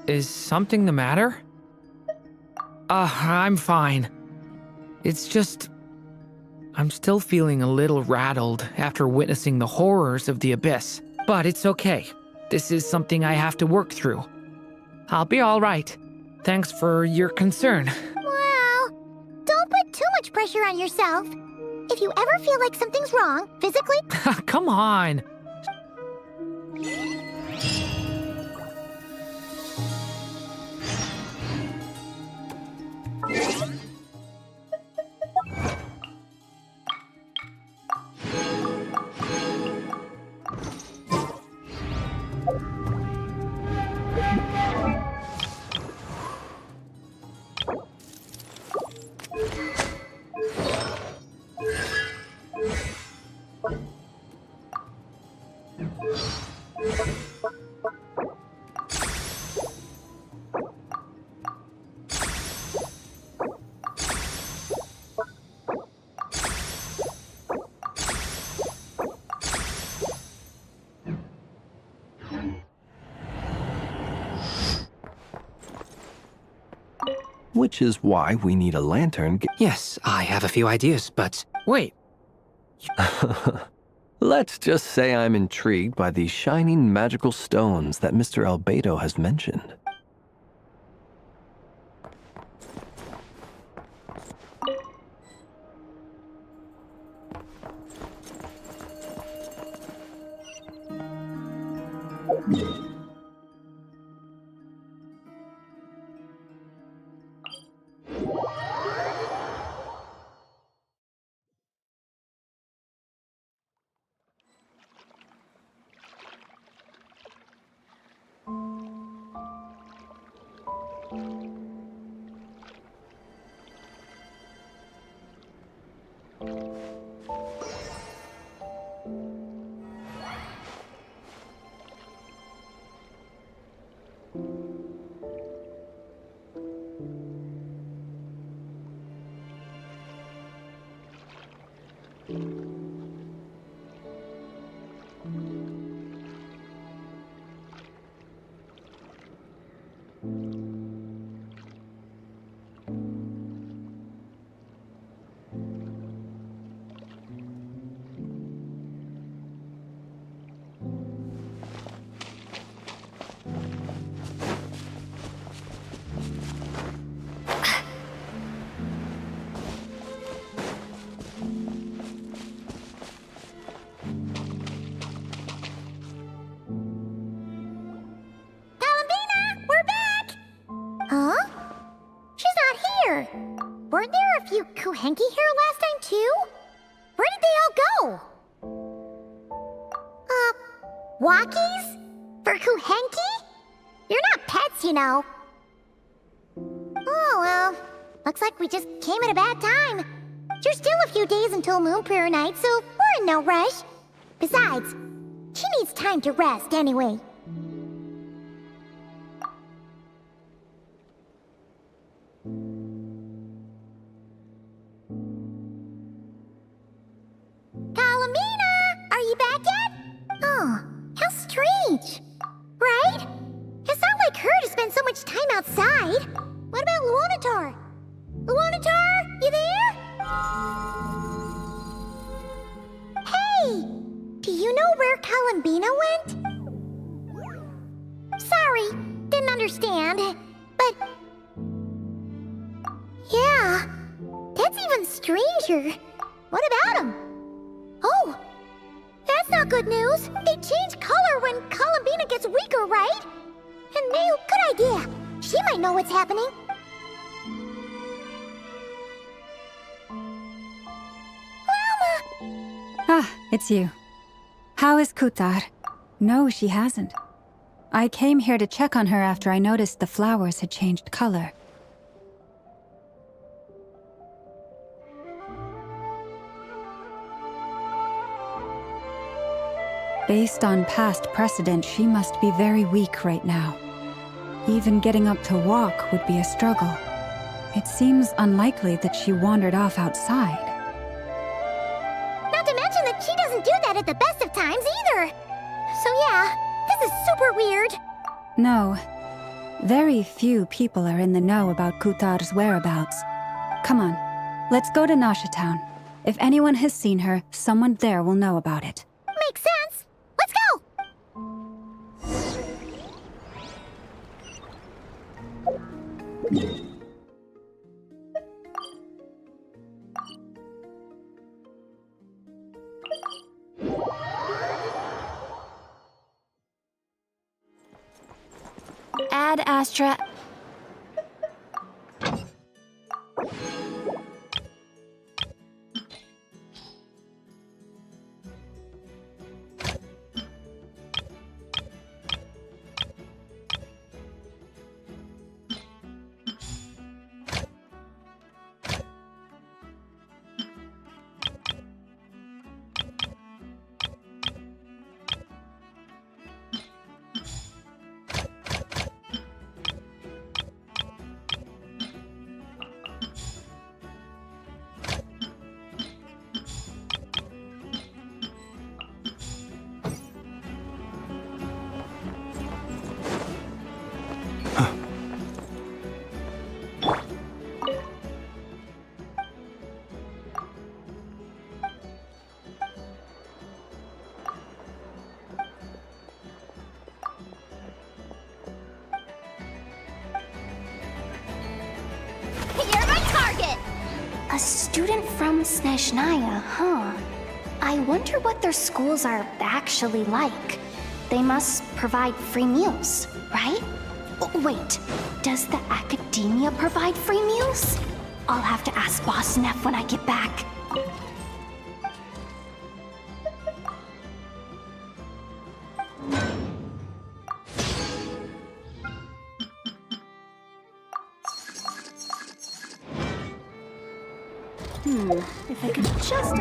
Is something the matter? I'm fine. It's just... I'm still feeling a little rattled after witnessing the horrors of the Abyss. But it's okay. This is something I have to work through. I'll be all right. Thanks for your concern. Well, don't put too much pressure on yourself. If you ever feel like something's wrong, physically... Come on. which is why we need a lantern. Yes, I have a few ideas, but... Wait, Let's just say I'm intrigued by these shining magical stones that Mr. Albedo has mentioned. Weren't there a few Kuhenki here last time, too? Where did they all go? Walkies? For Kuhenki? You're not pets, you know. Oh, well. Looks like we just came at a bad time. There's still a few days until Moon Prayer Night, so we're in no rush. Besides, she needs time to rest anyway. Outside? What about Luonatar? Luonatar, you there? Hey! Do you know where Columbina went? Sorry, didn't understand, but... Yeah, that's even stranger. What about him? Oh, that's not good news. They change color when Columbina gets weaker, right? And Nail, good idea. She might know what's happening. Ah, it's you. How is Kutar? No, she hasn't. I came here to check on her after I noticed the flowers had changed color. Based on past precedent, she must be very weak right now. Even getting up to walk would be a struggle. It seems unlikely that she wandered off outside. Not to mention that she doesn't do that at the best of times either. So yeah, this is super weird. No. Very few people are in the know about Kutar's whereabouts. Come on, let's go to Nasha Town. If anyone has seen her, someone there will know about it. Makes sense. Let's go! Ad Astra. student from Snezhnaya, huh? I wonder what their schools are actually like. They must provide free meals, right? Wait, does the academia provide free meals? I'll have to ask Boss Neff when I get back. If I could just...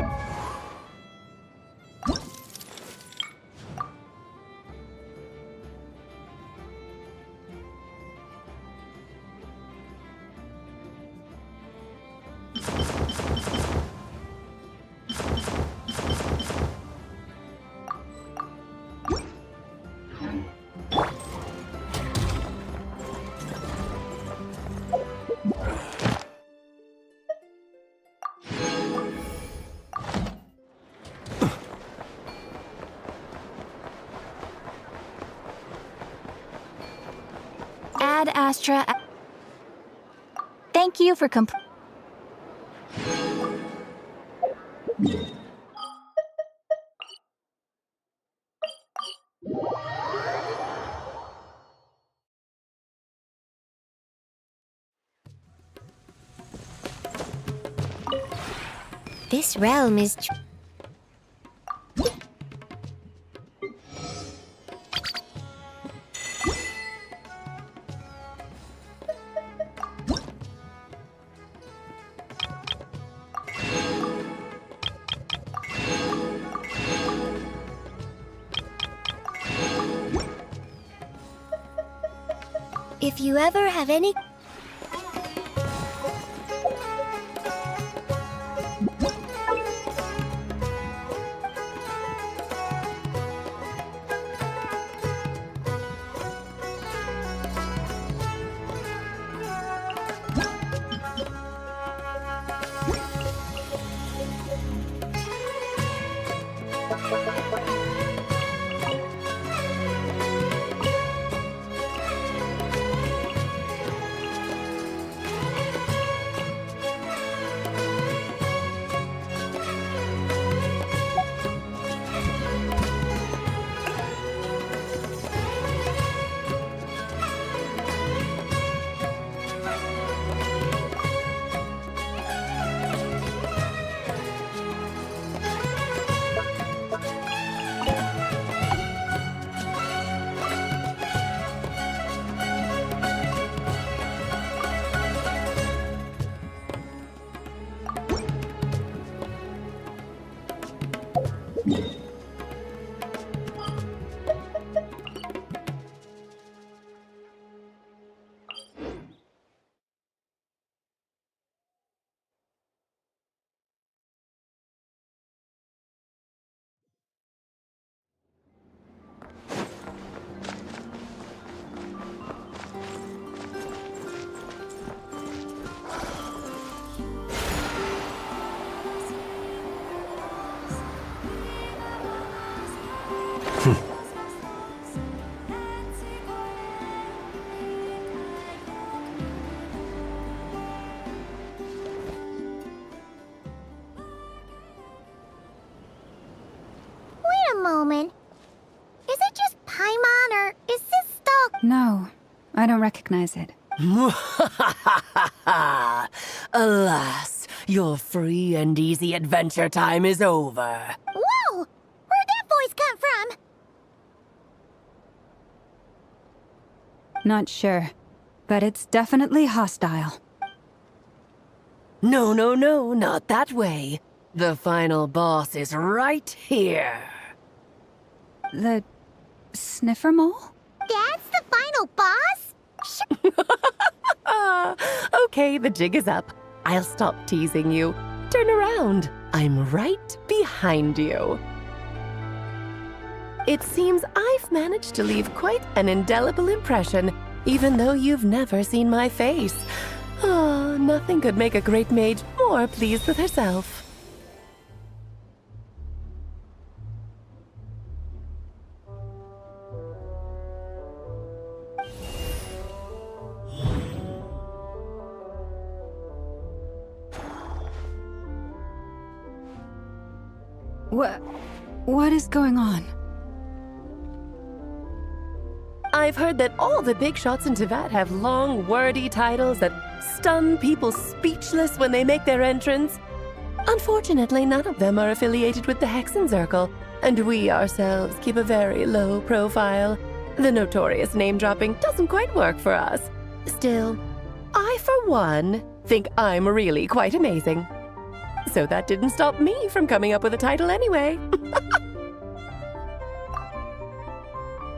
Ad Astra. Thank you for This realm is... If you ever have any... moment. Is it just Paimon, or is this still... No, I don't recognize it. Alas, your free and easy adventure time is over. Whoa! Where'd that voice come from? Not sure, but it's definitely hostile. No, not that way. The final boss is right here. The sniffer mole? That's the final boss? Okay, the jig is up. I'll stop teasing you. Turn around. I'm right behind you. It seems I've managed to leave quite an indelible impression, even though you've never seen my face. Oh, nothing could make a great mage more pleased with herself. What is going on? I've heard that all the big shots in Tevat have long, wordy titles that stun people speechless when they make their entrance. Unfortunately, none of them are affiliated with the Hexenzirkel, and we ourselves keep a very low profile. The notorious name-dropping doesn't quite work for us. Still, I, for one, think I'm really quite amazing. So that didn't stop me from coming up with a title anyway.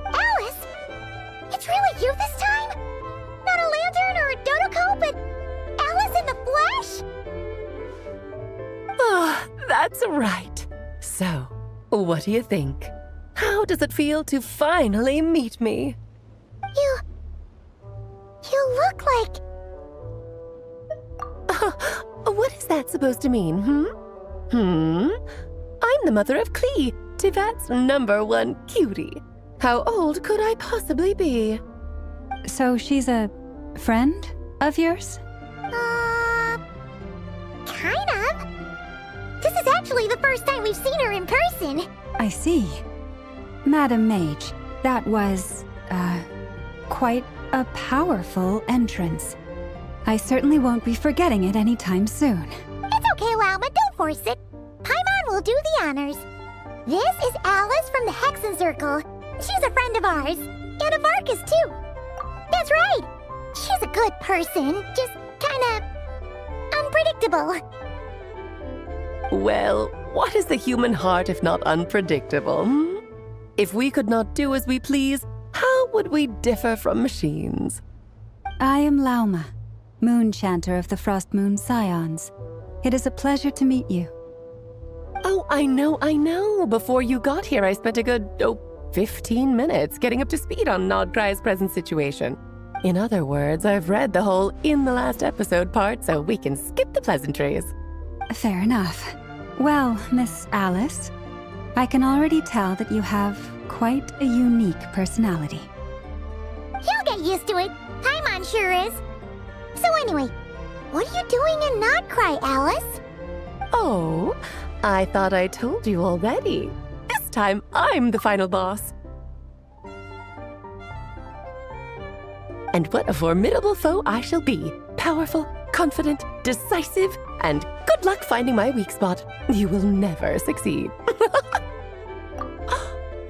Alice! It's really you this time? Not a lantern or a Dodoko, but Alice in the flesh? Oh, that's right. So, what do you think? How does it feel to finally meet me? You look like... What is that supposed to mean, I'm the mother of Klee, Tevat's #1 cutie. How old could I possibly be? So she's a friend of yours? Kind of. This is actually the first time we've seen her in person. I see. Madam Mage, that was, quite a powerful entrance. I certainly won't be forgetting it anytime soon. It's okay, Lauma, don't force it. Paimon will do the honors. This is Alice from the Hexenzirkel. She's a friend of ours. And of Arcus, too. That's right. She's a good person, just kinda... unpredictable. Well, what is the human heart if not unpredictable, If we could not do as we please, how would we differ from machines? I am Lauma, Moon Chanter of the Frost Moon Scions. It is a pleasure to meet you. Oh, I know. Before you got here, I spent a good, 15 minutes getting up to speed on Nodcry's present situation. In other words, I've read the whole in the last episode part, so we can skip the pleasantries. Fair enough. Well, Miss Alice, I can already tell that you have quite a unique personality. He'll get used to it. Paimon sure is. So anyway, what are you doing in Nodcry, Alice? Oh, I thought I told you already. This time, I'm the final boss. And what a formidable foe I shall be. Powerful, confident, decisive, and good luck finding my weak spot. You will never succeed.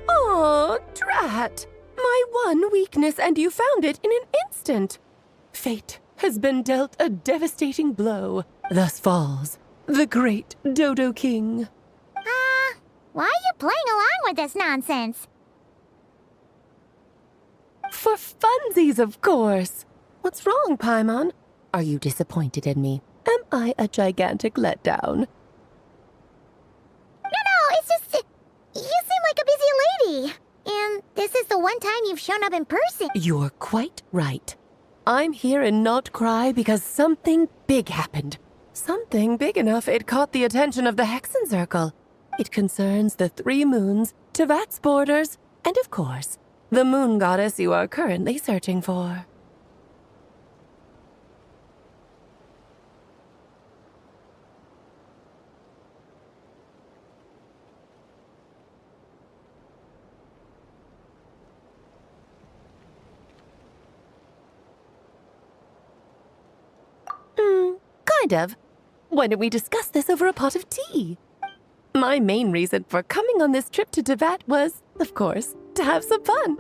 Oh, drat. My one weakness, and you found it in an instant. Fate has been dealt a devastating blow. Thus falls the great Dodo King. Why are you playing along with this nonsense? For funsies, of course. What's wrong, Paimon? Are you disappointed in me? Am I a gigantic letdown? No, it's just... you seem like a busy lady. And this is the one time you've shown up in person. You're quite right. I'm here in Nocturne because something big happened. Something big enough it caught the attention of the Hexenzirkel. It concerns the 3 moons, Tevat's borders, and of course, the moon goddess you are currently searching for. Kind of. Why don't we discuss this over a pot of tea? My main reason for coming on this trip to Tevat was, of course, to have some fun.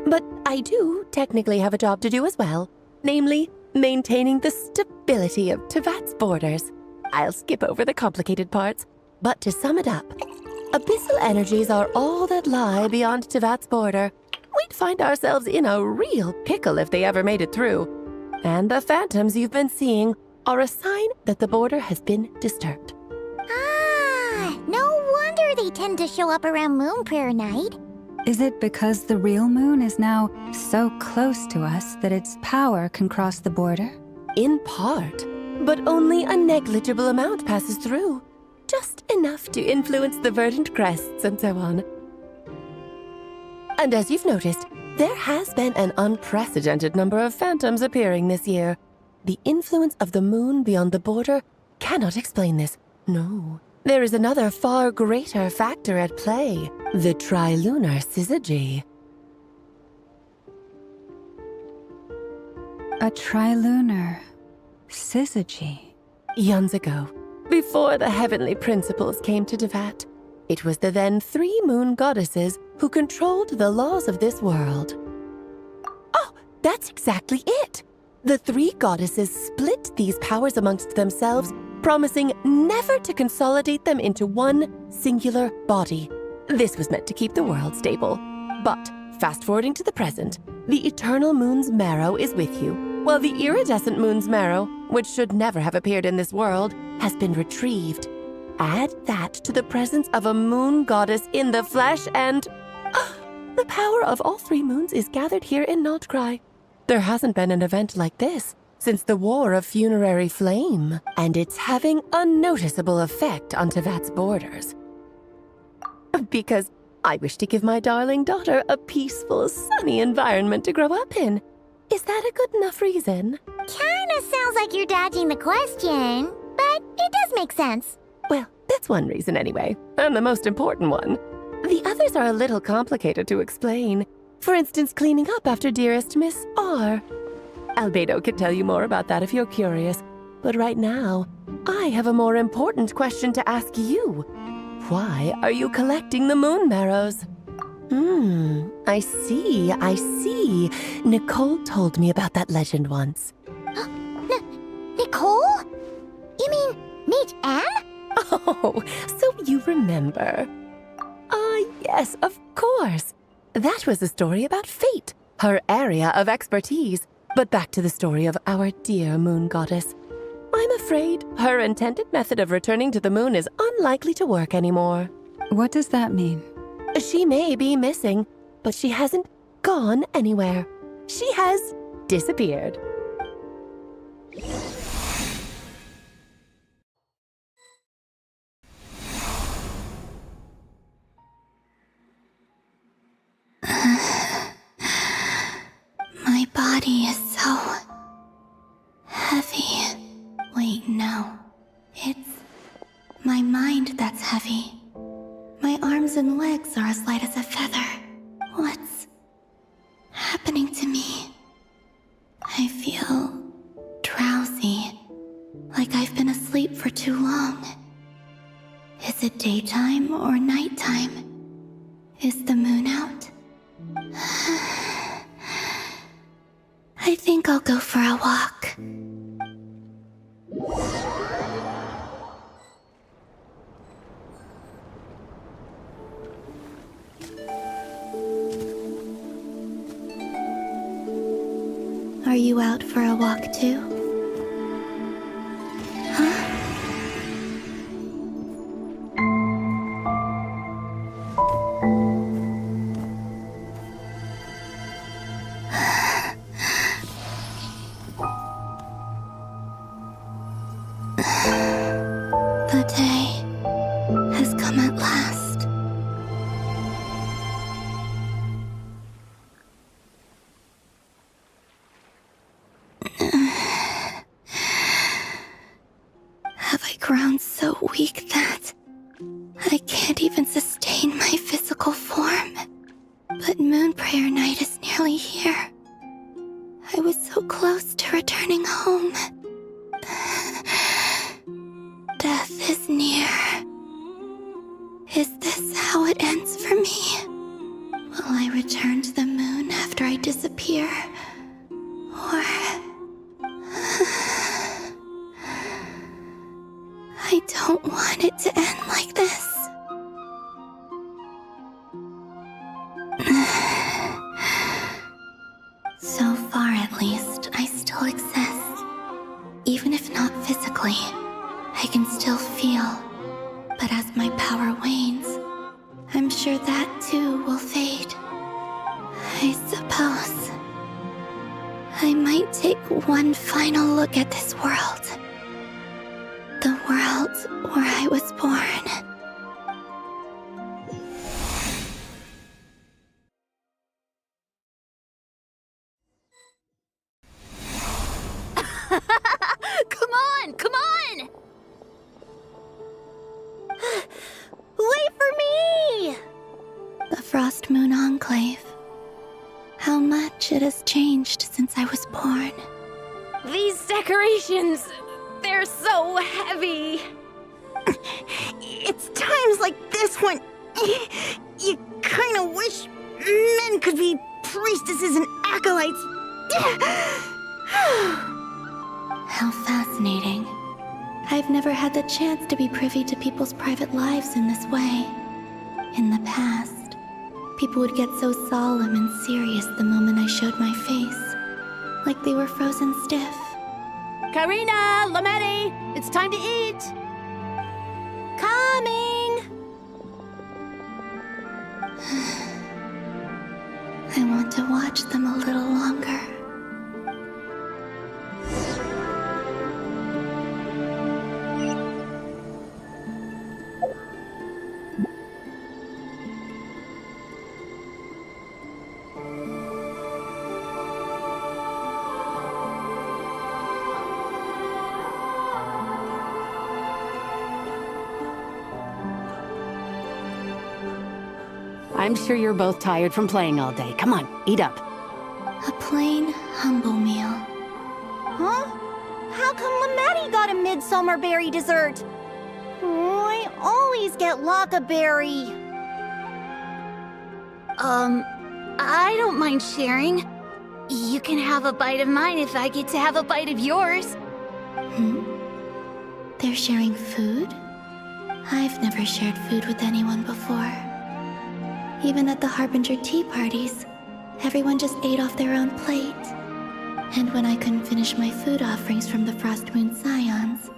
But I do technically have a job to do as well, namely, maintaining the stability of Tevat's borders. I'll skip over the complicated parts, but to sum it up, abyssal energies are all that lie beyond Tevat's border. We'd find ourselves in a real pickle if they ever made it through. And the phantoms you've been seeing are a sign that the border has been disturbed. No wonder they tend to show up around Moon Prayer Night. Is it because the real moon is now so close to us that its power can cross the border? In part, but only a negligible amount passes through. Just enough to influence the verdant crests and so on. And as you've noticed, there has been an unprecedented number of phantoms appearing this year. The influence of the moon beyond the border cannot explain this. No, there is another far greater factor at play, the trilunar syzygy. A trilunar syzygy. Eons ago, before the heavenly principles came to Devat, it was the then 3 moon goddesses who controlled the laws of this world. Oh, that's exactly it! The 3 goddesses split these powers amongst themselves, promising never to consolidate them into one singular body. This was meant to keep the world stable. But, fast-forwarding to the present, the eternal moon's marrow is with you, while the iridescent moon's marrow, which should never have appeared in this world, has been retrieved. Add that to the presence of a moon goddess in the flesh and... the power of all 3 moons is gathered here in Nocturne. There hasn't been an event like this since the War of Funerary Flame, and it's having a noticeable effect on Tevat's borders. Because I wish to give my darling daughter a peaceful, sunny environment to grow up in. Is that a good enough reason? Kinda sounds like you're dodging the question, but it does make sense. Well, that's one reason anyway, and the most important one. The others are a little complicated to explain. For instance, cleaning up after dearest Miss R. Albedo can tell you more about that if you're curious, but right now, I have a more important question to ask you. Why are you collecting the moon marrows? I see. Nicole told me about that legend once. Nicole? You mean Mage Anne? Oh, so you remember. Yes, of course. That was a story about fate, her area of expertise. But back to the story of our dear moon goddess. I'm afraid her intended method of returning to the moon is unlikely to work anymore. What does that mean? She may be missing, but she hasn't gone anywhere. She has disappeared. My body is so heavy. Wait, no. It's my mind that's heavy. My arms and legs are as light as a feather. What's happening to me? I feel drowsy, like I've been asleep for too long. Is it daytime or nighttime? Is the moon out? I think I'll go for a walk. Are you out for a walk too? Huh? The day has come at last. Have I grown so weak that I can't even sustain my physical form? But Moon Prayer Night is nearly here. I was so close to returning home. Death is near. Is this how it ends for me? Will I return to the moon after I disappear? Or... I don't want it to end like this. So far, at least, I still exist. Even if not physically, I can still feel. But as my power wanes, I'm sure that too will fade. I suppose I might take one final look at this world. The world where I was born. Come on! Come on! Frost Moon Enclave. How much it has changed since I was born. These decorations, they're so heavy. It's times like this when you kind of wish men could be priestesses and acolytes. How fascinating. I've never had the chance to be privy to people's private lives in this way. In the past, people would get so solemn and serious the moment I showed my face, like they were frozen stiff. Karina, Lametti, it's time to eat. Coming! I want to watch them a little longer. I'm sure you're both tired from playing all day. Come on, eat up. A plain, humble meal. Huh? How come Lametti got a midsummer berry dessert? Oh, I always get Lockaberry. I don't mind sharing. You can have a bite of mine if I get to have a bite of yours. They're sharing food? I've never shared food with anyone before. Even at the Harbinger tea parties, everyone just ate off their own plate. And when I couldn't finish my food offerings from the Frost Moon Scions,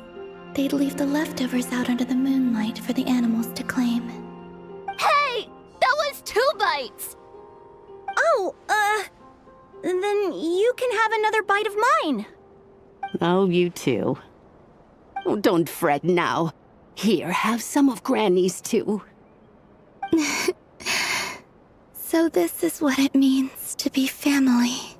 they'd leave the leftovers out under the moonlight for the animals to claim. Hey! That was 2 bites! Oh, then you can have another bite of mine. Oh, you too. Oh, don't fret now. Here, have some of Granny's too. So this is what it means to be family.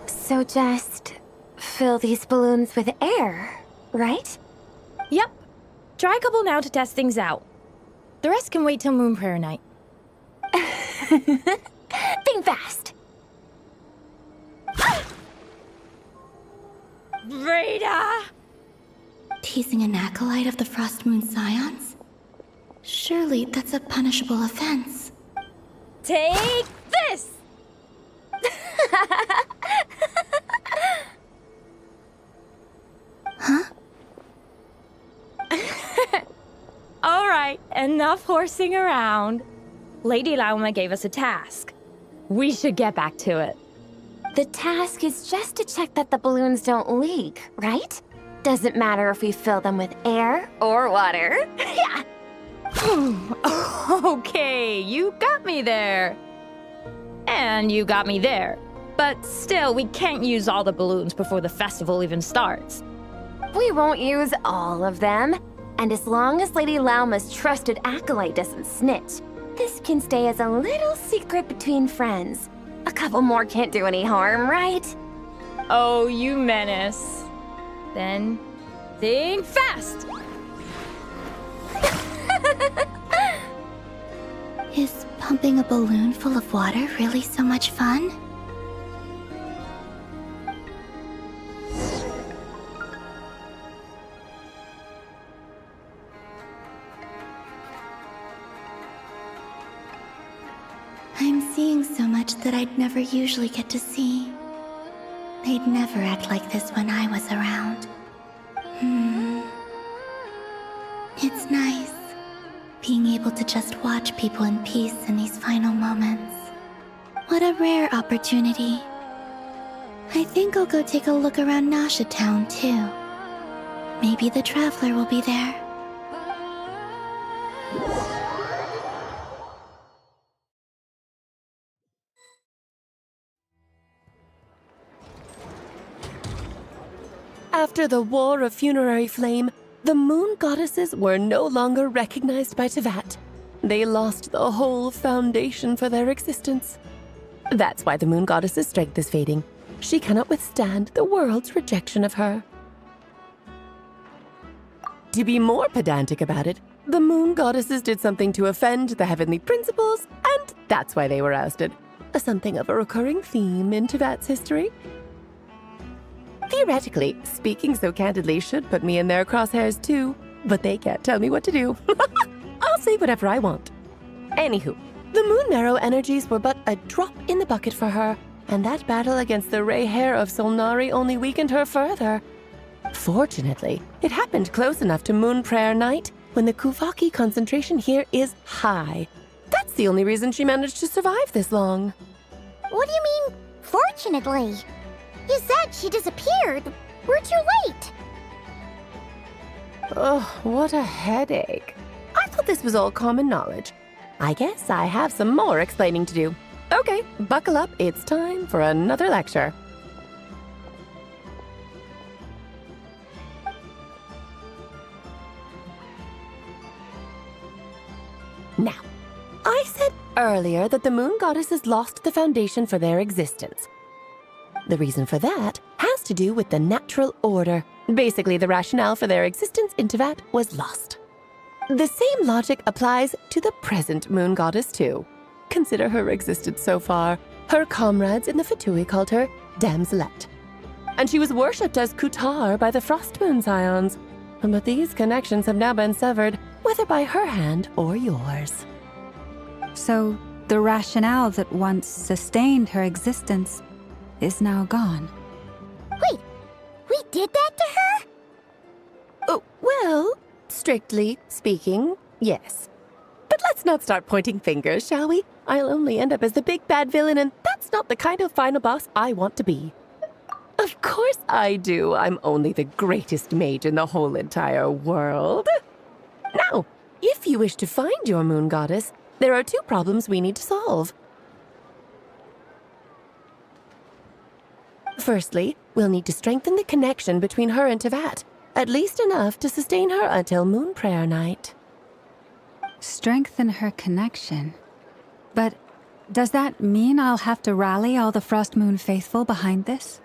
So just fill these balloons with air, right? Yep. Try a couple now to test things out. The rest can wait till Moon Prayer night. Think fast. Rita! Teasing an acolyte of the Frost Moon Scions? Surely that's a punishable offense. Take this! Huh? All right, enough horsing around. Lady Lauma gave us a task. We should get back to it. The task is just to check that the balloons don't leak, right? Doesn't matter if we fill them with air or water. Yeah. Okay, you got me there. And you got me there. But still, we can't use all the balloons before the festival even starts. We won't use all of them. And as long as Lady Lauma's trusted acolyte doesn't snitch, this can stay as a little secret between friends. A couple more can't do any harm, right? Oh, you menace. Then, think fast! Is pumping a balloon full of water really so much fun? I'm seeing so much that I'd never usually get to see. They'd never act like this when I was around. It's nice, being able to just watch people in peace in these final moments. What a rare opportunity. I think I'll go take a look around Nasha Town, too. Maybe the Traveler will be there. After the War of Funerary Flame, The moon goddesses were no longer recognized by Teyvat. They lost the whole foundation for their existence. That's why the moon goddess's strength is fading. She cannot withstand the world's rejection of her. To be more pedantic about it, the moon goddesses did something to offend the heavenly principles, and that's why they were ousted. Something of a recurring theme in Teyvat's history. Theoretically, speaking so candidly should put me in their crosshairs too, but they can't tell me what to do. I'll say whatever I want. Anywho, the moon marrow energies were but a drop in the bucket for her, and that battle against the Ray Hair of Solnari only weakened her further. Fortunately, it happened close enough to Moon Prayer Night when the Kuvaki concentration here is high. That's the only reason she managed to survive this long. What do you mean, fortunately? You said she disappeared. We're too late. Oh, what a headache. I thought this was all common knowledge. I guess I have some more explaining to do. Okay, buckle up. It's time for another lecture. Now, I said earlier that the moon goddesses lost the foundation for their existence. The reason for that has to do with the natural order. Basically, the rationale for their existence in Teyvat was lost. The same logic applies to the present moon goddess too. Consider her existence so far. Her comrades in the Fatui called her Damselette. And she was worshipped as Kutar by the Frost Moon Scions. But these connections have now been severed, whether by her hand or yours. So, the rationale that once sustained her existence is now gone. Wait, we did that to her? Oh, well, strictly speaking, yes. But let's not start pointing fingers, shall we? I'll only end up as the big bad villain, and that's not the kind of final boss I want to be. Of course I do. I'm only the greatest mage in the whole entire world. Now, if you wish to find your moon goddess, there are two problems we need to solve. Firstly, we'll need to strengthen the connection between her and Teyvat, at least enough to sustain her until Moon Prayer Night. Strengthen her connection? But does that mean I'll have to rally all the Frost Moon faithful behind this?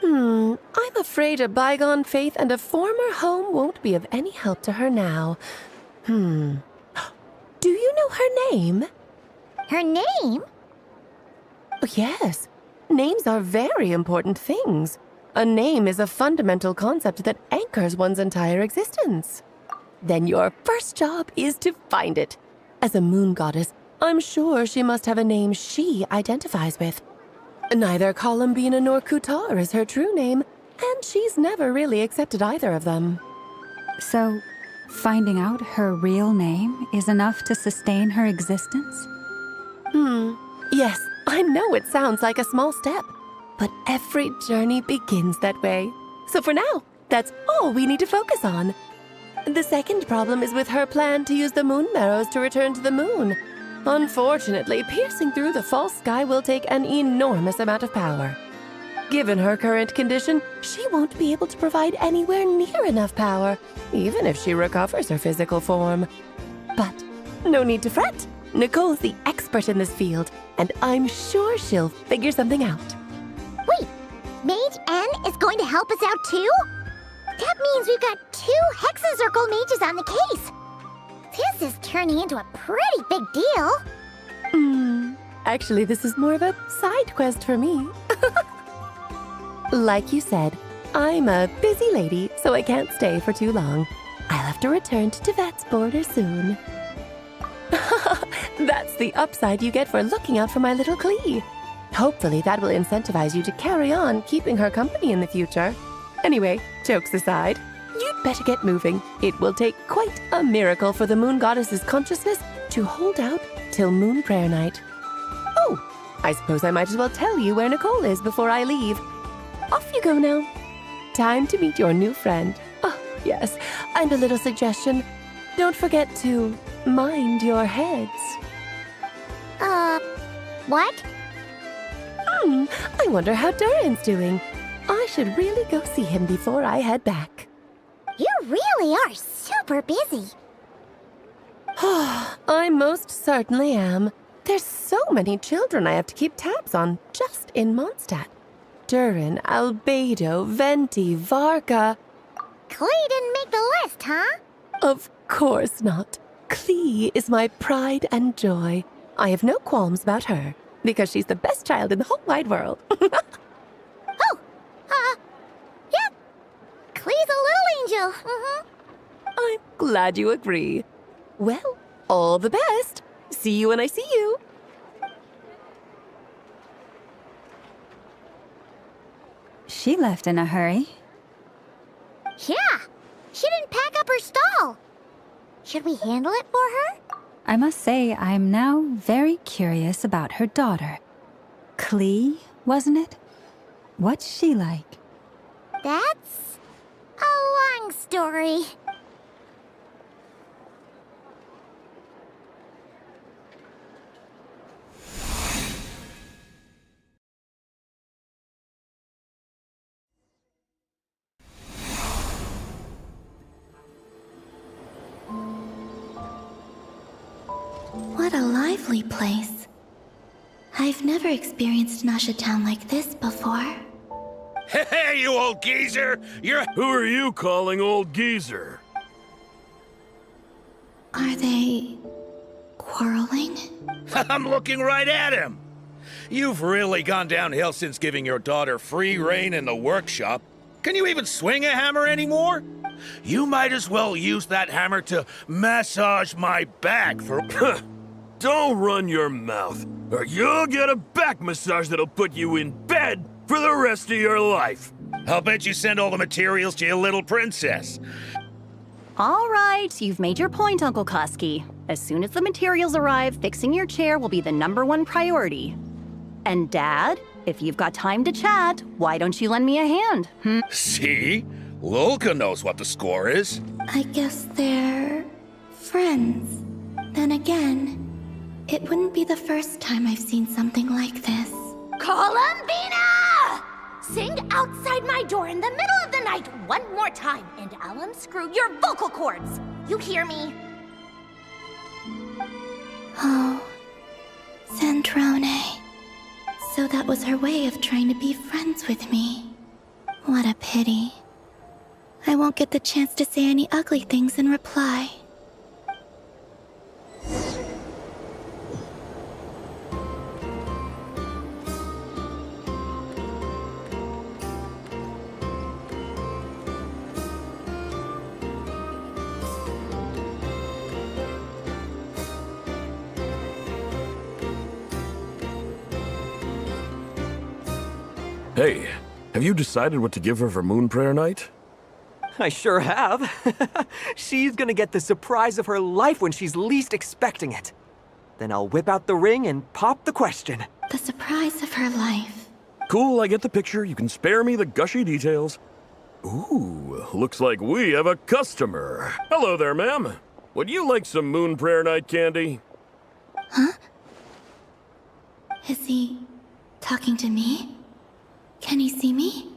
I'm afraid a bygone faith and a former home won't be of any help to her now. Do you know her name? Her name? Oh, yes. Names are very important things. A name is a fundamental concept that anchors one's entire existence. Then your first job is to find it. As a moon goddess, I'm sure she must have a name she identifies with. Neither Columbina nor Kutar is her true name, and she's never really accepted either of them. So, finding out her real name is enough to sustain her existence? Yes, I know it sounds like a small step, but every journey begins that way. So for now, that's all we need to focus on. The second problem is with her plan to use the moon marrows to return to the moon. Unfortunately, piercing through the false sky will take an enormous amount of power. Given her current condition, she won't be able to provide anywhere near enough power, even if she recovers her physical form. But no need to fret. Nicole's the expert in this field, and I'm sure she'll figure something out. Wait, Mage N is going to help us out too? That means we've got 2 Hexacircle mages on the case. This is turning into a pretty big deal. Actually, this is more of a side quest for me. Like you said, I'm a busy lady, so I can't stay for too long. I'll have to return to Teyvat's border soon. That's the upside you get for looking out for my little Klee. Hopefully that will incentivize you to carry on keeping her company in the future. Anyway, jokes aside, you'd better get moving. It will take quite a miracle for the moon goddess's consciousness to hold out till Moon Prayer Night. Oh, I suppose I might as well tell you where Nicole is before I leave. Off you go now. Time to meet your new friend. Oh, yes, and a little suggestion. Don't forget to mind your heads. What? I wonder how Durin's doing. I should really go see him before I head back. You really are super busy. I most certainly am. There's so many children I have to keep tabs on just in Mondstadt. Durin, Albedo, Venti, Varga. Klee didn't make the list, huh? Of course not. Klee is my pride and joy. I have no qualms about her, because she's the best child in the whole wide world. Yep. Klee's a little angel. I'm glad you agree. Well, all the best. See you when I see you. She left in a hurry. Yeah, she didn't pack up her stall. Should we handle it for her? I must say, I'm now very curious about her daughter. Klee, wasn't it? What's she like? That's a long story. What a lively place. I've never experienced Nasha Town like this before. Hey, you old geezer! Who are you calling old geezer? Are they quarreling? I'm looking right at him! You've really gone downhill since giving your daughter free rein in the workshop. Can you even swing a hammer anymore? You might as well use that hammer to massage my back for... Don't run your mouth, or you'll get a back massage that'll put you in bed for the rest of your life. I'll bet you send all the materials to your little princess. All right, you've made your point, Uncle Koski. As soon as the materials arrive, fixing your chair will be the #1 priority. And Dad, if you've got time to chat, why don't you lend me a hand? See? Lolka knows what the score is. I guess they're friends. Then again, it wouldn't be the first time I've seen something like this. Columbina! Sing outside my door in the middle of the night one more time, and I'll unscrew your vocal cords. You hear me? Oh, Zandrone. So that was her way of trying to be friends with me. What a pity. I won't get the chance to say any ugly things in reply. Hey, have you decided what to give her for Moon Prayer Night? I sure have. She's gonna get the surprise of her life when she's least expecting it. Then I'll whip out the ring and pop the question. The surprise of her life. Cool, I get the picture. You can spare me the gushy details. Ooh, looks like we have a customer. Hello there, ma'am. Would you like some Moon Prayer Night candy? Huh? Is he talking to me? Can he see me?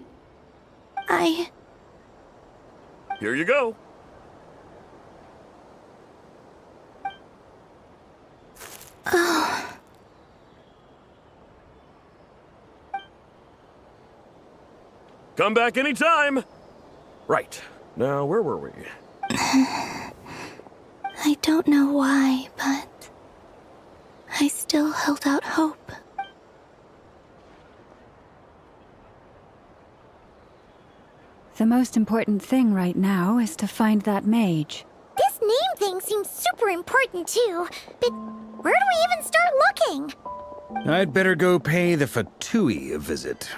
Here you go. Oh. Come back anytime. Right. Now, where were we? I don't know why, but I still held out hope. The most important thing right now is to find that mage. This name thing seems super important too, but where do we even start looking? I'd better go pay the Fatui a visit.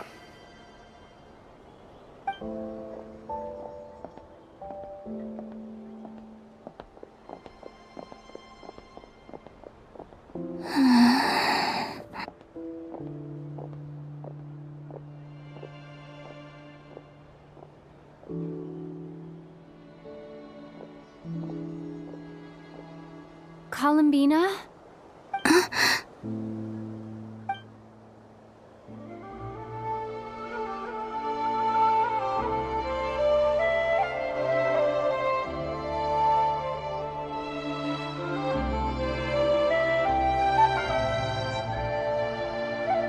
Columbina?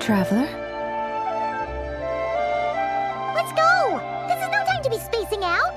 Traveler? Let's go! This is no time to be spacing out!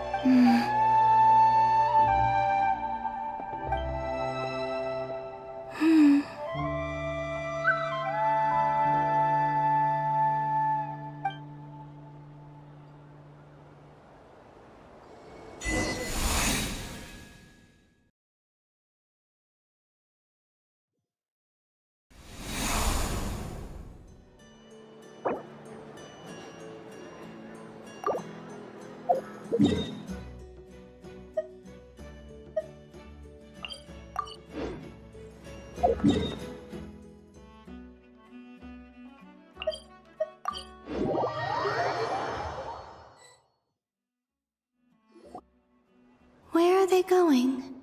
Where are they going?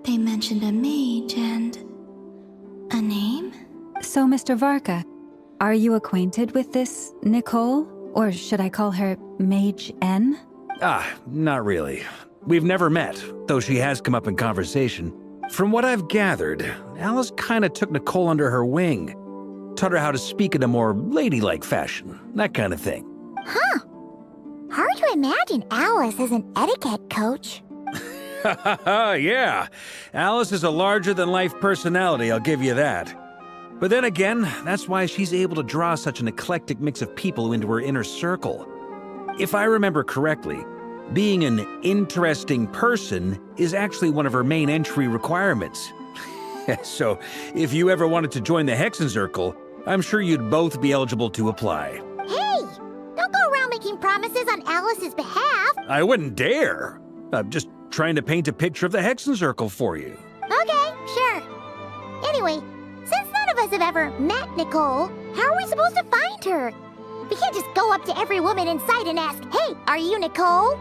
They mentioned a mage and... a name? So, Mr. Varka, are you acquainted with this Nicole? Or should I call her Mage N? Not really. We've never met, though she has come up in conversation. From what I've gathered, Alice kinda took Nicole under her wing. Taught her how to speak in a more ladylike fashion, that kind of thing. Huh. Hard to imagine Alice as an etiquette coach. Yeah, Alice is a larger-than-life personality, I'll give you that. But then again, that's why she's able to draw such an eclectic mix of people into her inner circle. If I remember correctly, being an interesting person is actually one of her main entry requirements. So, if you ever wanted to join the Hexenzirkel, I'm sure you'd both be eligible to apply. Hey! Don't go around making promises on Alice's behalf! I wouldn't dare. I'm just trying to paint a picture of the Hexenzirkel for you. Okay, sure. Anyway, since none of us have ever met Nicole, how are we supposed to find her? We can't just go up to every woman in sight and ask, "Hey, are you Nicole?"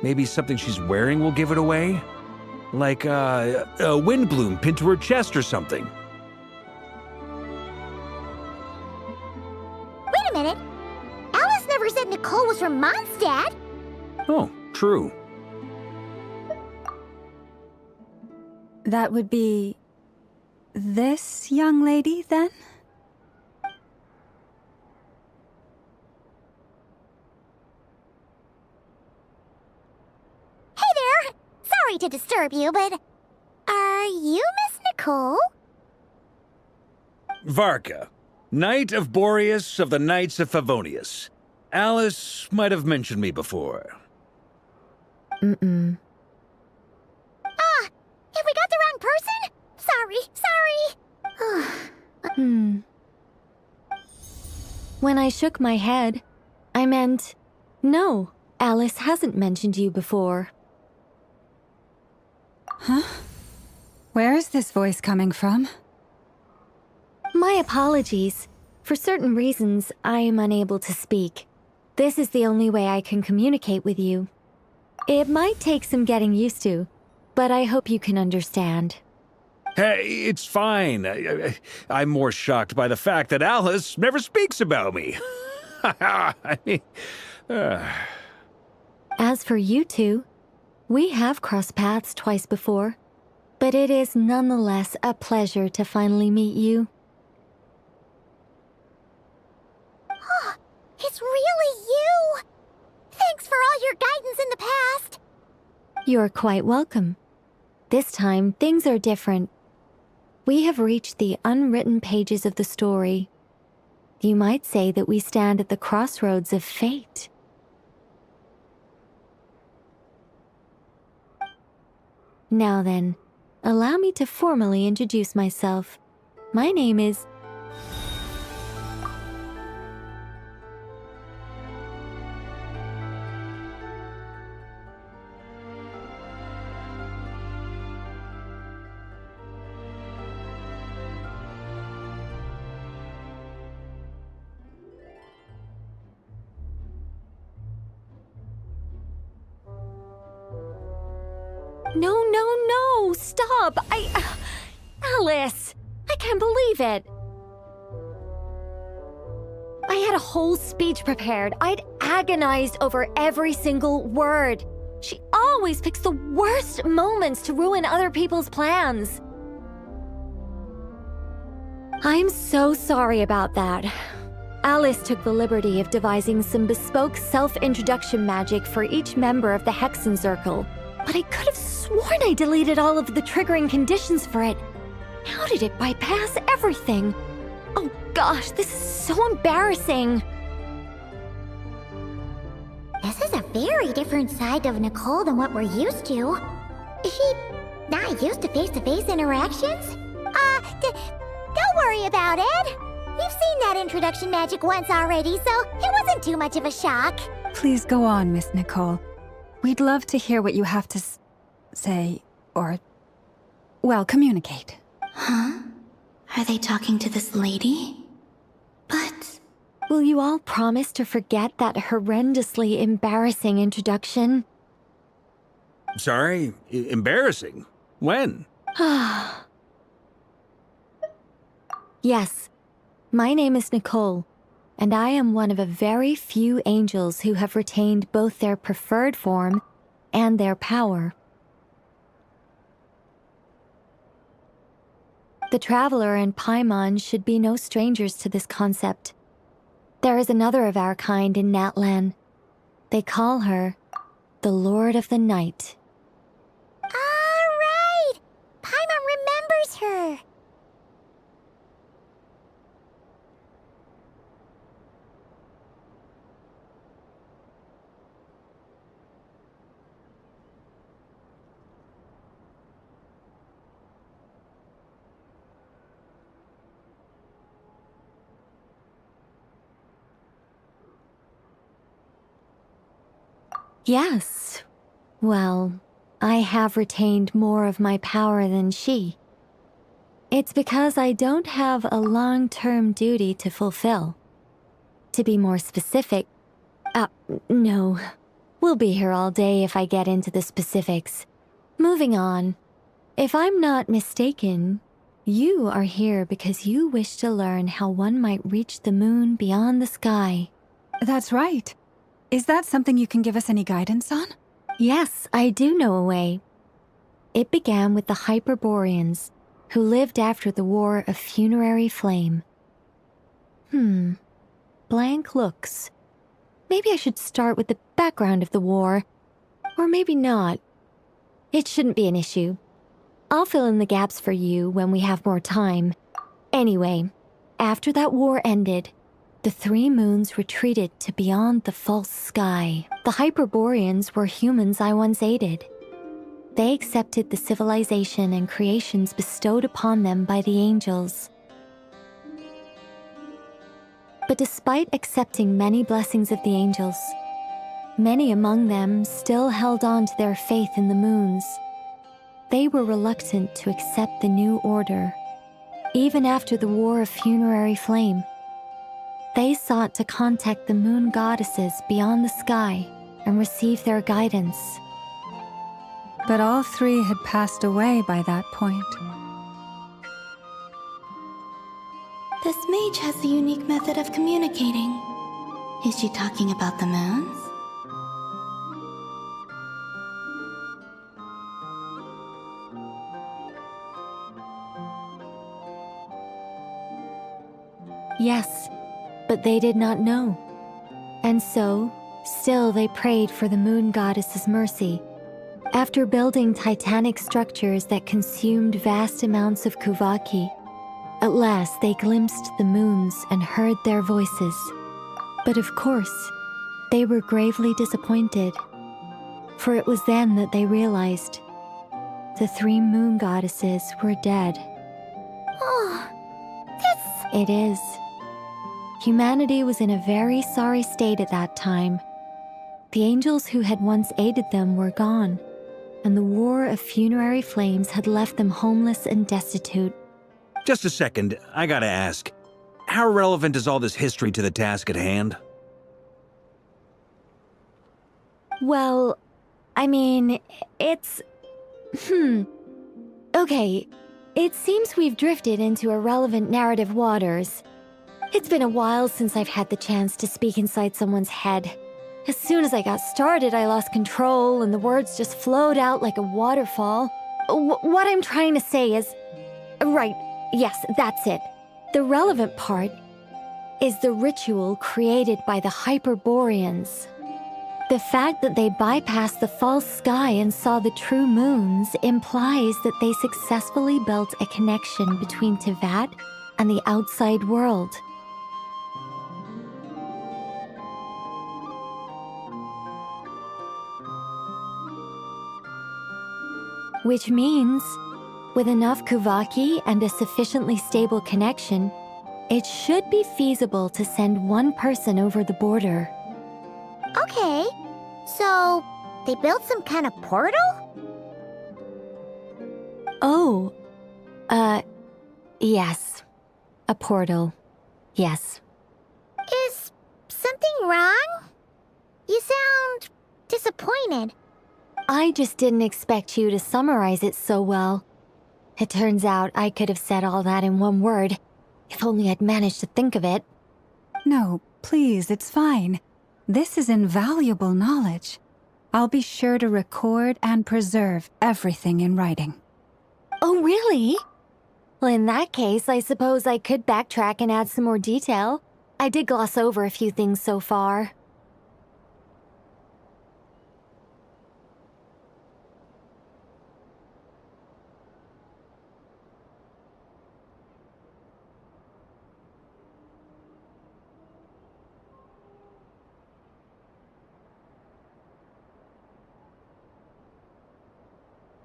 Maybe something she's wearing will give it away? Like a windbloom pinned to her chest or something. Wait a minute. Alice never said Nicole was from Mondstadt. Oh, true. That would be... this young lady, then? Hey there! Sorry to disturb you, but... are you Miss Nicole? Varka, Knight of Boreas of the Knights of Favonius. Alice might have mentioned me before. Have we got the wrong person? Sorry. When I shook my head, I meant, no, Alice hasn't mentioned you before. Huh? Where is this voice coming from? My apologies. For certain reasons, I am unable to speak. This is the only way I can communicate with you. It might take some getting used to, but I hope you can understand. Hey, it's fine. I'm more shocked by the fact that Alice never speaks about me. I mean, As for you two, we have crossed paths twice before, but it is nonetheless a pleasure to finally meet you. It's really you! Thanks for all your guidance in the past! You're quite welcome. This time, things are different. We have reached the unwritten pages of the story. You might say that we stand at the crossroads of fate. Now then, allow me to formally introduce myself. My name is... No, stop! Alice! I can't believe it! I had a whole speech prepared. I'd agonized over every single word. She always picks the worst moments to ruin other people's plans. I'm so sorry about that. Alice took the liberty of devising some bespoke self-introduction magic for each member of the Hexen Circle, but I could have sworn I deleted all of the triggering conditions for it. How did it bypass everything? Oh gosh, this is so embarrassing. This is a very different side of Nicole than what we're used to. Is she not used to face-to-face interactions? Don't worry about it. We've seen that introduction magic once already, so it wasn't too much of a shock. Please go on, Miss Nicole. We'd love to hear what you have to say, or, well, communicate. Huh? Are they talking to this lady? But... Will you all promise to forget that horrendously embarrassing introduction? Sorry? Embarrassing? When? Yes. My name is Nicole, and I am one of a very few angels who have retained both their preferred form and their power. The Traveler and Paimon should be no strangers to this concept. There is another of our kind in Natlan. They call her the Lord of the Night. All right! Paimon remembers her. Yes. Well, I have retained more of my power than she. It's because I don't have a long-term duty to fulfill. To be more specific, no. We'll be here all day if I get into the specifics. Moving on. If I'm not mistaken, you are here because you wish to learn how one might reach the moon beyond the sky. That's right. Is that something you can give us any guidance on? Yes, I do know a way. It began with the Hyperboreans, who lived after the War of Funerary Flame. Blank looks. Maybe I should start with the background of the war. Or maybe not. It shouldn't be an issue. I'll fill in the gaps for you when we have more time. Anyway, after that war ended, the three moons retreated to beyond the false sky. The Hyperboreans were humans I once aided. They accepted the civilization and creations bestowed upon them by the angels. But despite accepting many blessings of the angels, many among them still held on to their faith in the moons. They were reluctant to accept the new order, even after the War of Funerary Flame. They sought to contact the moon goddesses beyond the sky and receive their guidance. But all three had passed away by that point. This mage has a unique method of communicating. Is she talking about the moons? Yes, but they did not know. And so, still they prayed for the moon goddess's mercy. After building titanic structures that consumed vast amounts of Kuvaki, at last they glimpsed the moons and heard their voices. But of course, they were gravely disappointed, for it was then that they realized the three moon goddesses were dead. It is. Humanity was in a very sorry state at that time. The angels who had once aided them were gone, and the War of Funerary Flames had left them homeless and destitute. Just a second, I gotta ask. How relevant is all this history to the task at hand? Well, I mean, it's... Okay, it seems we've drifted into irrelevant narrative waters. It's been a while since I've had the chance to speak inside someone's head. As soon as I got started, I lost control and the words just flowed out like a waterfall. What I'm trying to say is... Right, yes, that's it. The relevant part is the ritual created by the Hyperboreans. The fact that they bypassed the false sky and saw the true moons implies that they successfully built a connection between Teyvat and the outside world. Which means, with enough Kuvaki and a sufficiently stable connection, it should be feasible to send one person over the border. Okay, so they built some kind of portal? Oh, yes. A portal. Yes. Is something wrong? You sound disappointed. I just didn't expect you to summarize it so well. It turns out I could have said all that in one word, if only I'd managed to think of it. No, please, it's fine. This is invaluable knowledge. I'll be sure to record and preserve everything in writing. Oh, really? Well, in that case, I suppose I could backtrack and add some more detail. I did gloss over a few things so far.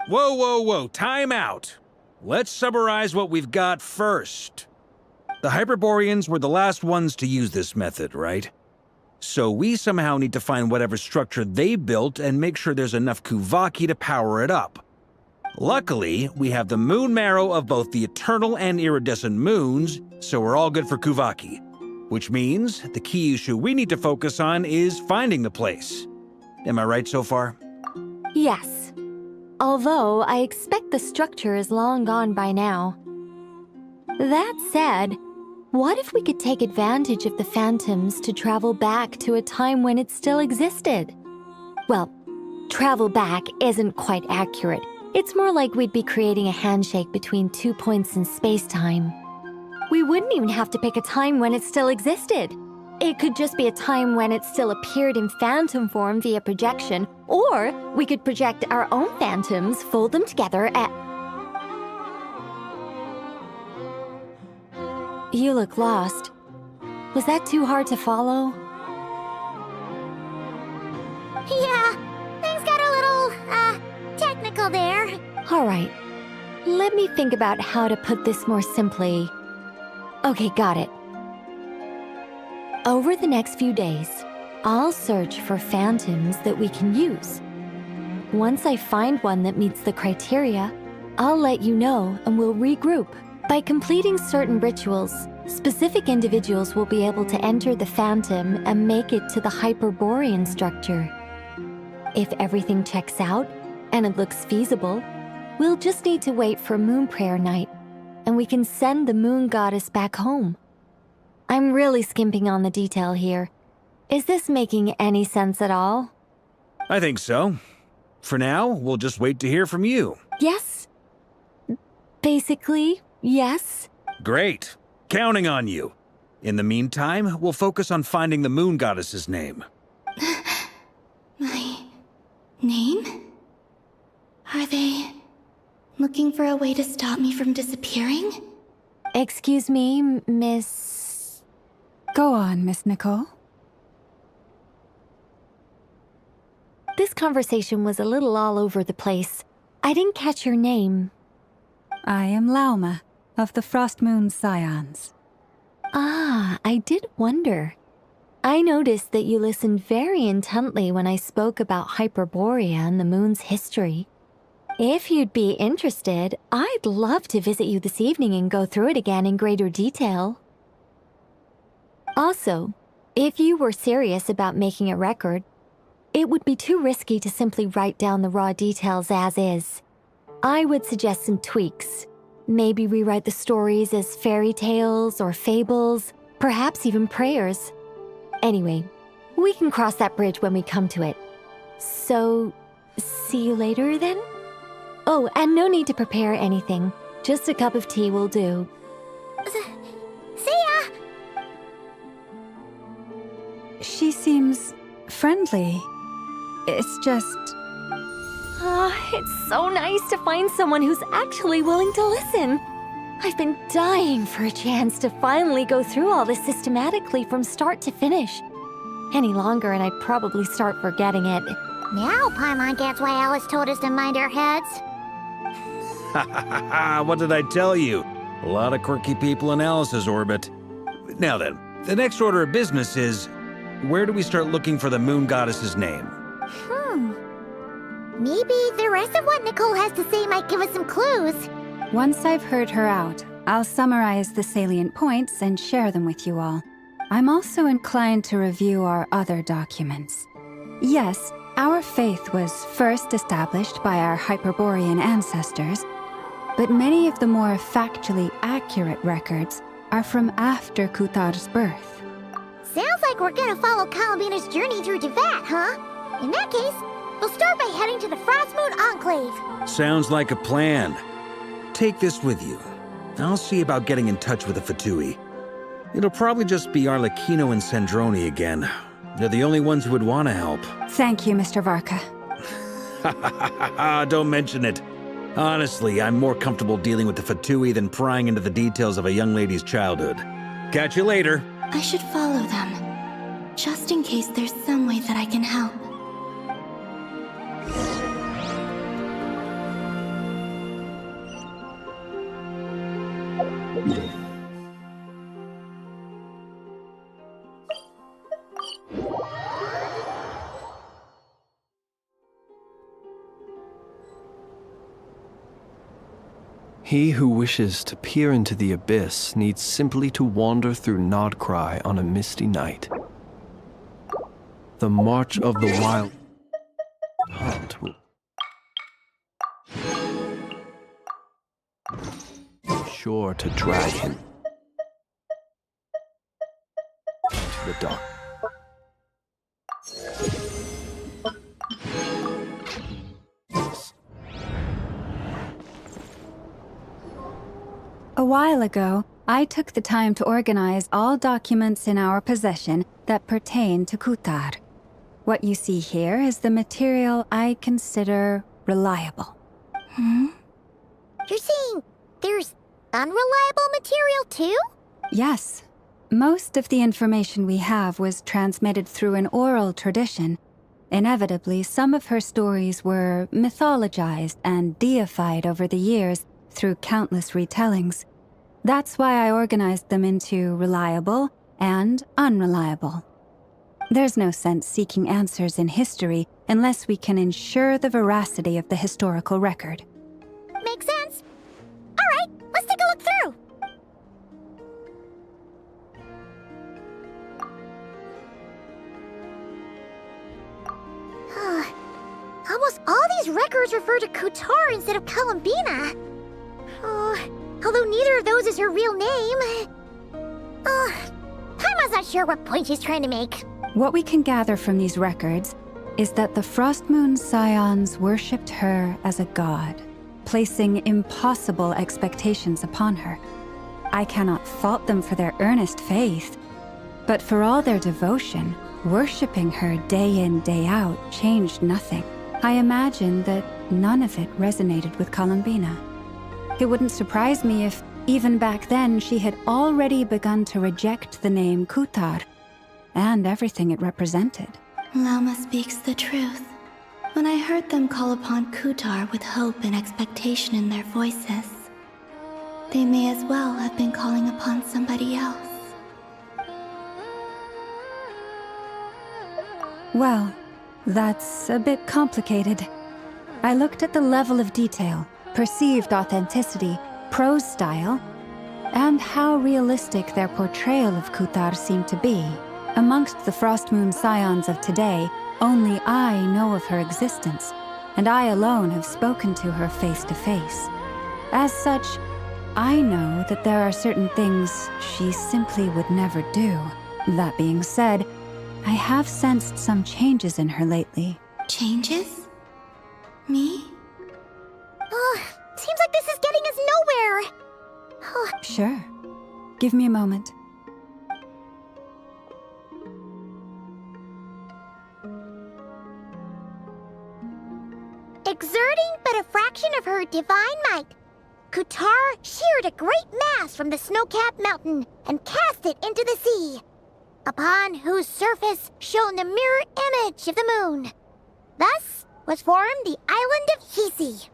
Whoa, whoa, whoa, time out. Let's summarize what we've got first. The Hyperboreans were the last ones to use this method, right? So we somehow need to find whatever structure they built and make sure there's enough Kuvaki to power it up. Luckily, we have the moon marrow of both the eternal and iridescent moons, so we're all good for Kuvaki. Which means the key issue we need to focus on is finding the place. Am I right so far? Yes. Although I expect the structure is long gone by now. That said, what if we could take advantage of the phantoms to travel back to a time when it still existed? Well, travel back isn't quite accurate. It's more like we'd be creating a handshake between 2 points in space-time. We wouldn't even have to pick a time when it still existed. It could just be a time when it still appeared in phantom form via projection, or we could project our own phantoms, fold them together, and... You look lost. Was that too hard to follow? Yeah, things got a little, technical there. All right. Let me think about how to put this more simply. Okay, got it. Over the next few days, I'll search for phantoms that we can use. Once I find one that meets the criteria, I'll let you know and we'll regroup. By completing certain rituals, specific individuals will be able to enter the phantom and make it to the Hyperborean structure. If everything checks out and it looks feasible, we'll just need to wait for Moon Prayer Night, and we can send the Moon Goddess back home. I'm really skimping on the detail here. Is this making any sense at all? I think so. For now, we'll just wait to hear from you. Yes. Basically, yes. Great. Counting on you. In the meantime, we'll focus on finding the Moon Goddess's name. My name? Are they looking for a way to stop me from disappearing? Excuse me, Miss... Go on, Miss Nicole. This conversation was a little all over the place. I didn't catch your name. I am Lauma, of the Frost Moon Scions. Ah, I did wonder. I noticed that you listened very intently when I spoke about Hyperborea and the moon's history. If you'd be interested, I'd love to visit you this evening and go through it again in greater detail. Also, if you were serious about making a record, it would be too risky to simply write down the raw details as is. I would suggest some tweaks. Maybe rewrite the stories as fairy tales or fables, perhaps even prayers. Anyway, we can cross that bridge when we come to it. So, see you later then? Oh, and no need to prepare anything. Just a cup of tea will do. seems friendly. It's just... It's so nice to find someone who's actually willing to listen. I've been dying for a chance to finally go through all this systematically from start to finish. Any longer and I'd probably start forgetting it. Now Paimon gets why Alice told us to mind our heads. What did I tell you? A lot of quirky people in Alice's orbit. Now then, the next order of business is, where do we start looking for the moon goddess's name? Maybe the rest of what Nicole has to say might give us some clues. Once I've heard her out, I'll summarize the salient points and share them with you all. I'm also inclined to review our other documents. Yes, our faith was first established by our Hyperborean ancestors, but many of the more factually accurate records are from after Kutar's birth. Sounds like we're gonna follow Columbina's journey through Devat, huh? In that case, we'll start by heading to the Frostmoon Enclave. Sounds like a plan. Take this with you. I'll see about getting in touch with the Fatui. It'll probably just be Arlecchino and Sandroni again. They're the only ones who would want to help. Thank you, Mr. Varka. Don't mention it. Honestly, I'm more comfortable dealing with the Fatui than prying into the details of a young lady's childhood. Catch you later. I should follow them, just in case there's some way that I can help. He who wishes to peer into the abyss needs simply to wander through Nodcry on a misty night. The march of the wild hunt will sure to drag him into the dark. A while ago, I took the time to organize all documents in our possession that pertain to Kutar. What you see here is the material I consider reliable. You're saying there's unreliable material too? Yes. Most of the information we have was transmitted through an oral tradition. Inevitably, some of her stories were mythologized and deified over the years through countless retellings. That's why I organized them into reliable and unreliable. There's no sense seeking answers in history unless we can ensure the veracity of the historical record. Makes sense. All right, let's take a look through. Almost all these records refer to Kutar instead of Columbina. Although neither of those is her real name. Paimon's not sure what point she's trying to make. What we can gather from these records is that the Frostmoon Scions worshipped her as a god, placing impossible expectations upon her. I cannot fault them for their earnest faith, but for all their devotion, worshipping her day in, day out changed nothing. I imagine that none of it resonated with Columbina. It wouldn't surprise me if, even back then, she had already begun to reject the name Kutar and everything it represented. Lama speaks the truth. When I heard them call upon Kutar with hope and expectation in their voices, they may as well have been calling upon somebody else. Well, that's a bit complicated. I looked at the level of detail, perceived authenticity, prose style, and how realistic their portrayal of Kutar seemed to be. Amongst the Frostmoon Scions of today, only I know of her existence, and I alone have spoken to her face to face. As such, I know that there are certain things she simply would never do. That being said, I have sensed some changes in her lately. Changes? Me? Seems like this is getting us nowhere. Sure. Give me a moment. Exerting but a fraction of her divine might, Kutar sheared a great mass from the snow-capped mountain and cast it into the sea, upon whose surface shone the mirror image of the moon. Thus was formed the island of Hisi.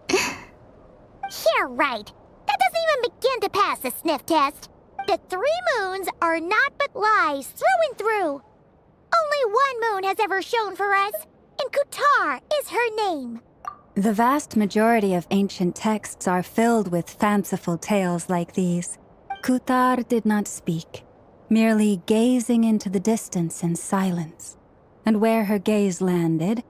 Yeah, right. That doesn't even begin to pass the sniff test. The 3 moons are naught but lies through and through. Only one moon has ever shone for us, and Kutar is her name. The vast majority of ancient texts are filled with fanciful tales like these. Kutar did not speak, merely gazing into the distance in silence. And where her gaze landed,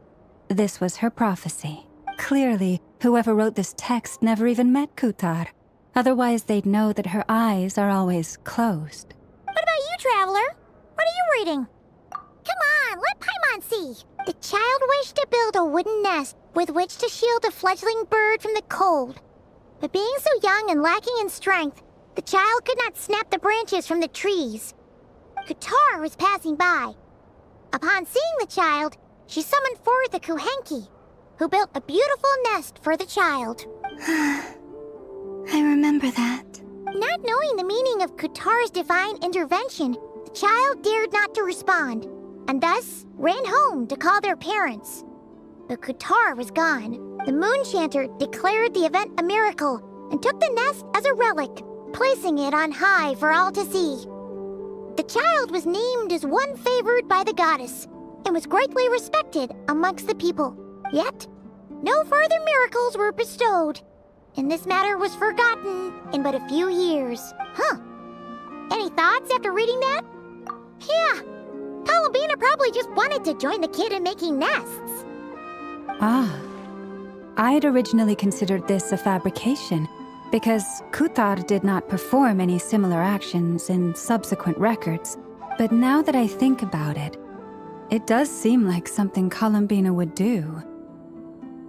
this was her prophecy. Clearly, whoever wrote this text never even met Kutar. Otherwise, they'd know that her eyes are always closed. What about you, Traveler? What are you reading? Come on, let Paimon see. The child wished to build a wooden nest with which to shield a fledgling bird from the cold. But being so young and lacking in strength, the child could not snap the branches from the trees. Kutar was passing by. Upon seeing the child, she summoned forth the Kuhenki, who built a beautiful nest for the child. I remember that. Not knowing the meaning of Kutar's divine intervention, the child dared not to respond, and thus ran home to call their parents. But Kutar was gone. The moon chanter declared the event a miracle and took the nest as a relic, placing it on high for all to see. The child was named as one favored by the goddess and was greatly respected amongst the people. Yet, no further miracles were bestowed, and this matter was forgotten in but a few years. Huh. Any thoughts after reading that? Yeah, Columbina probably just wanted to join the kid in making nests. Ah. I'd originally considered this a fabrication, because Kutar did not perform any similar actions in subsequent records. But now that I think about it, it does seem like something Columbina would do.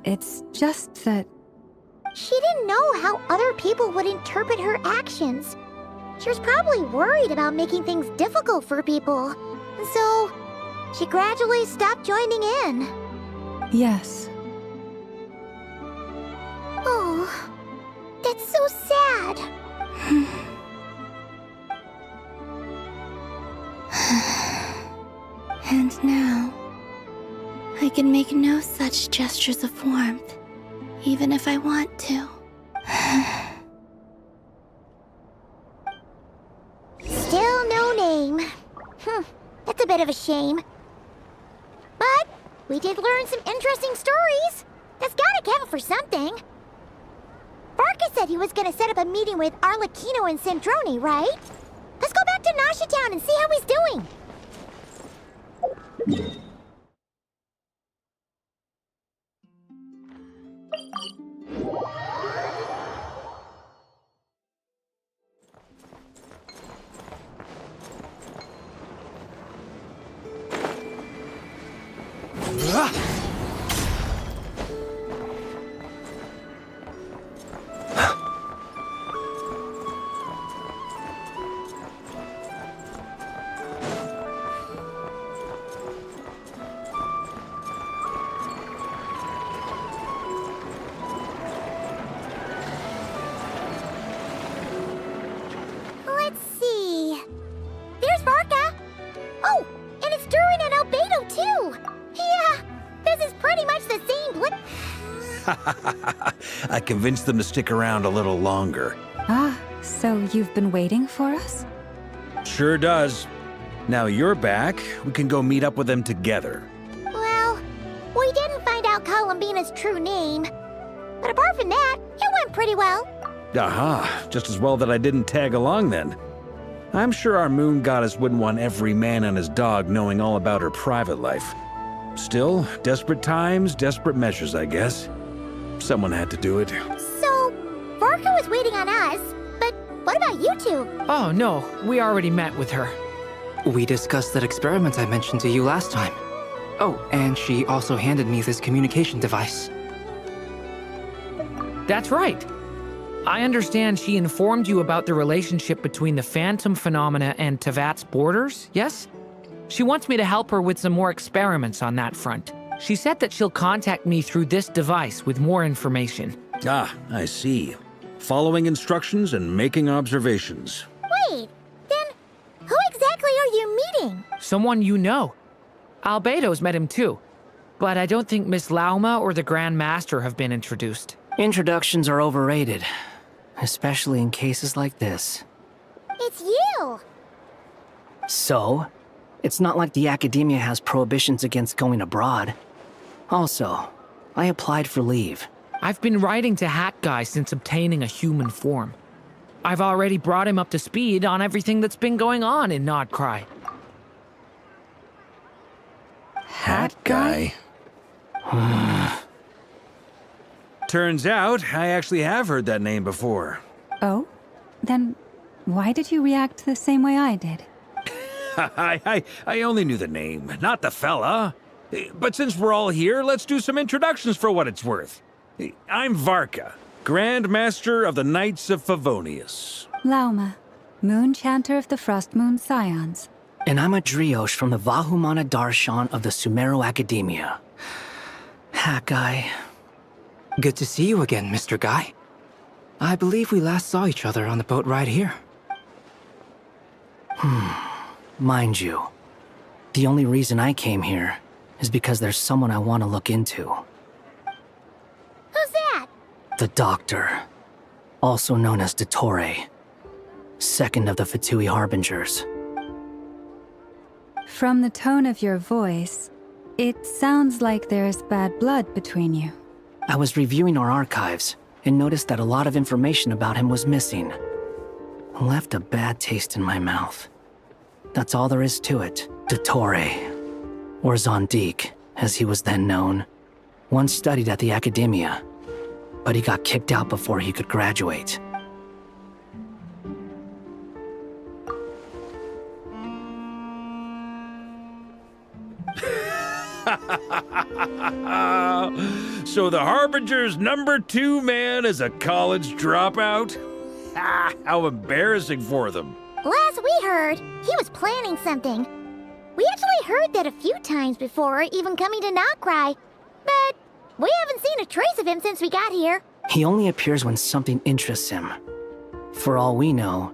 It's just that... She didn't know how other people would interpret her actions. She was probably worried about making things difficult for people. So, she gradually stopped joining in. Yes. Oh, that's so sad. And now, I can make no such gestures of warmth, even if I want to. Still no name. That's a bit of a shame. But we did learn some interesting stories. That's gotta count for something. Varka said he was gonna set up a meeting with Arlecchino and Sandrone, right? Let's go back to Nasha Town and see how he's doing. Let's see. There's Varka. Oh, and it's Durin and Albedo too. Yeah, this is pretty much the same blip. I convinced them to stick around a little longer. Ah, so you've been waiting for us? Sure does. Now you're back, we can go meet up with them together. Well, we didn't find out Columbina's true name. But apart from that, it went pretty well. Aha, just as well that I didn't tag along then. I'm sure our moon goddess wouldn't want every man and his dog knowing all about her private life. Still, desperate times, desperate measures, I guess. Someone had to do it. So, Varka was waiting on us, but what about you two? Oh no, we already met with her. We discussed that experiment I mentioned to you last time. Oh, and she also handed me this communication device. That's right. I understand she informed you about the relationship between the phantom phenomena and Tevat's borders, yes? She wants me to help her with some more experiments on that front. She said that she'll contact me through this device with more information. Ah, I see. Following instructions and making observations. Wait, then who exactly are you meeting? Someone you know. Albedo's met him too. But I don't think Miss Lauma or the Grand Master have been introduced. Introductions are overrated, especially in cases like this. It's you! So, it's not like the Academia has prohibitions against going abroad. Also, I applied for leave. I've been writing to Hat Guy since obtaining a human form. I've already brought him up to speed on everything that's been going on in Nodcry. Hat Guy? Turns out, I actually have heard that name before. Oh? Then why did you react the same way I did? I only knew the name, not the fella. But since we're all here, let's do some introductions for what it's worth. I'm Varka, Grand Master of the Knights of Favonius. Lauma, Moon Chanter of the Frost Moon Scions. And I'm a Driosh from the Vahumana Darshan of the Sumeru Academia. Hat Guy. Good to see you again, Mr. Guy. I believe we last saw each other on the boat ride here. Mind you, the only reason I came here is because there's someone I want to look into. Who's that? The Doctor, also known as Dottore, second of the Fatui Harbingers. From the tone of your voice, it sounds like there's bad blood between you. I was reviewing our archives and noticed that a lot of information about him was missing. Left a bad taste in my mouth. That's all there is to it. Dottore, or Zondique, as he was then known, once studied at the Academia, but he got kicked out before he could graduate. So the Harbinger's #2 man is a college dropout? How embarrassing for them. Last we heard, he was planning something. We actually heard that a few times before, even coming to Nocturne, but we haven't seen a trace of him since we got here. He only appears when something interests him. For all we know,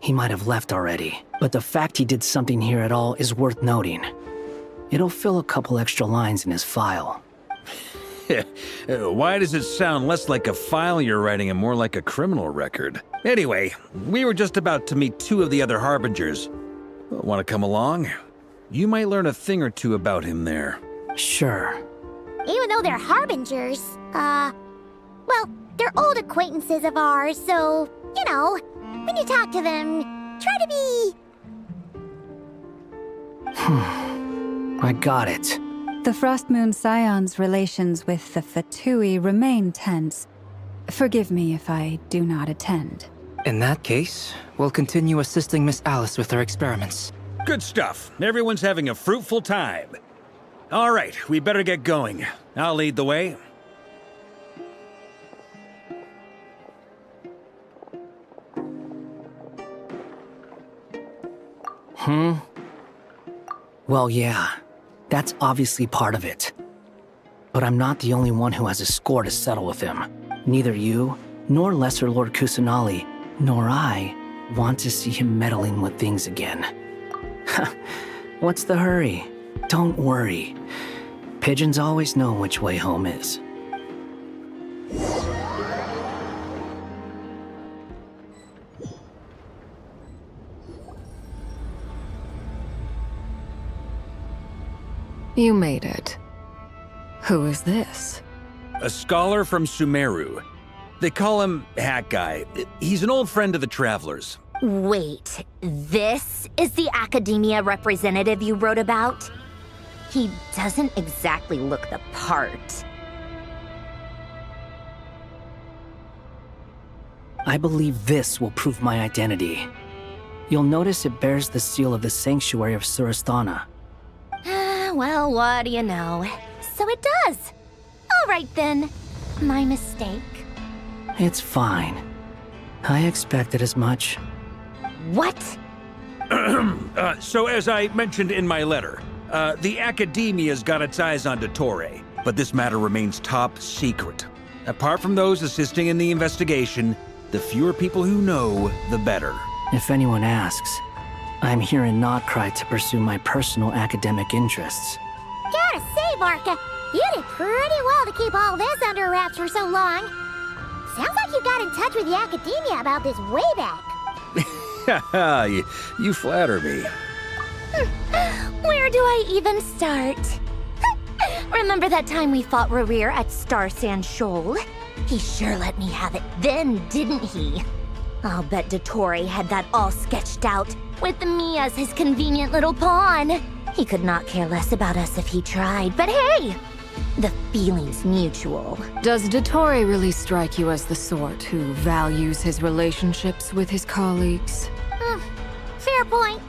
he might have left already. But the fact he did something here at all is worth noting. It'll fill a couple extra lines in his file. Why does it sound less like a file you're writing and more like a criminal record? Anyway, we were just about to meet 2 of the other Harbingers. Want to come along? You might learn a thing or two about him there. Sure. Even though they're Harbingers, well, they're old acquaintances of ours, so, you know, when you talk to them, try to be... I got it. The Frost Moon Scions' relations with the Fatui remain tense. Forgive me if I do not attend. In that case, we'll continue assisting Miss Alice with her experiments. Good stuff. Everyone's having a fruitful time. All right, we better get going. I'll lead the way. Well, yeah. That's obviously part of it. But I'm not the only one who has a score to settle with him. Neither you, nor Lesser Lord Kusanali, nor I want to see him meddling with things again. What's the hurry? Don't worry. Pigeons always know which way home is. You made it. Who is this? A scholar from Sumeru. They call him Hat Guy. He's an old friend of the Travelers. Wait, this is the Academia representative you wrote about? He doesn't exactly look the part. I believe this will prove my identity. You'll notice it bears the seal of the Sanctuary of Surasthana. Well, what do you know? So it does. All right then. My mistake. It's fine. I expected as much. What? So as I mentioned in my letter, The Academia's got its eyes on Dottore, but this matter remains top secret. Apart from those assisting in the investigation, the fewer people who know, the better. If anyone asks, I'm here in Nocturne to pursue my personal academic interests. Gotta say, Barca, you did pretty well to keep all this under wraps for so long. Sounds like you got in touch with the Academia about this way back. Haha, you flatter me. Where do I even start? Remember that time we fought Rerir at Star Sand Shoal? He sure let me have it then, didn't he? I'll bet Dottore had that all sketched out, with me as his convenient little pawn. He could not care less about us if he tried, but hey! The feeling's mutual. Does Dottore really strike you as the sort who values his relationships with his colleagues? Fair point.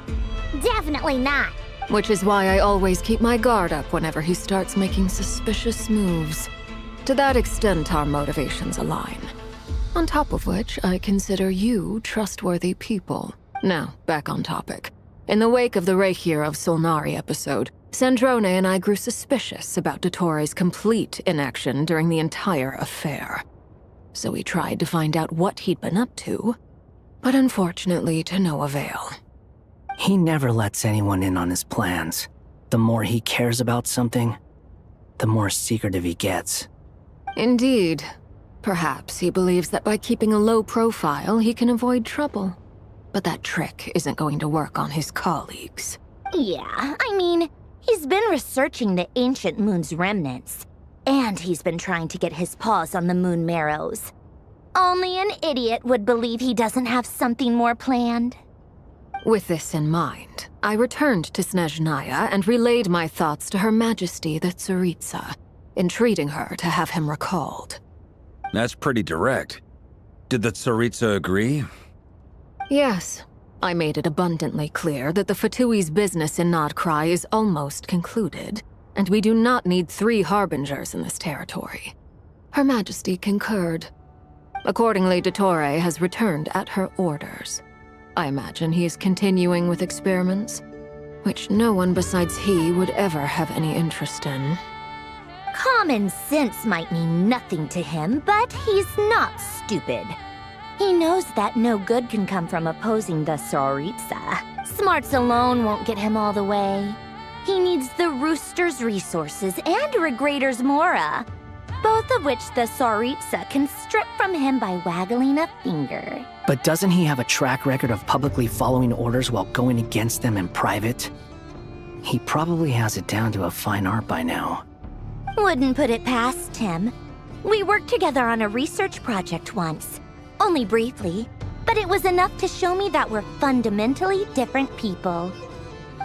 Definitely not. Which is why I always keep my guard up whenever he starts making suspicious moves. To that extent, our motivations align. On top of which, I consider you trustworthy people. Now, back on topic. In the wake of the Reikir of Solnari episode, Sandrone and I grew suspicious about Dottore's complete inaction during the entire affair. So we tried to find out what he'd been up to, but unfortunately to no avail. He never lets anyone in on his plans. The more he cares about something, the more secretive he gets. Indeed. Perhaps he believes that by keeping a low profile, he can avoid trouble. But that trick isn't going to work on his colleagues. Yeah, I mean, he's been researching the ancient moon's remnants. And he's been trying to get his paws on the moon marrows. Only an idiot would believe he doesn't have something more planned. With this in mind, I returned to Snezhnaya and relayed my thoughts to Her Majesty the Tsaritsa, entreating her to have him recalled. That's pretty direct. Did the Tsaritsa agree? Yes. I made it abundantly clear that the Fatui's business in Nocturne is almost concluded, and we do not need 3 harbingers in this territory. Her Majesty concurred. Accordingly, Dottore has returned at her orders. I imagine he is continuing with experiments, which no one besides he would ever have any interest in. Common sense might mean nothing to him, but he's not stupid. He knows that no good can come from opposing the Tsaritsa. Smarts alone won't get him all the way. He needs the Rooster's resources and Regrator's Mora, both of which the Tsaritsa can strip from him by waggling a finger. But doesn't he have a track record of publicly following orders while going against them in private? He probably has it down to a fine art by now. Wouldn't put it past him. We worked together on a research project once. Only briefly, but it was enough to show me that we're fundamentally different people.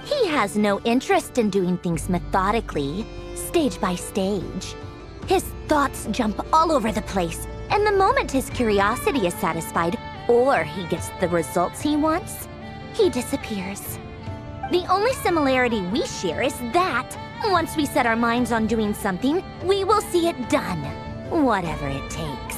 He has no interest in doing things methodically, stage by stage. His thoughts jump all over the place, and the moment his curiosity is satisfied, or he gets the results he wants, he disappears. The only similarity we share is that, once we set our minds on doing something, we will see it done, whatever it takes.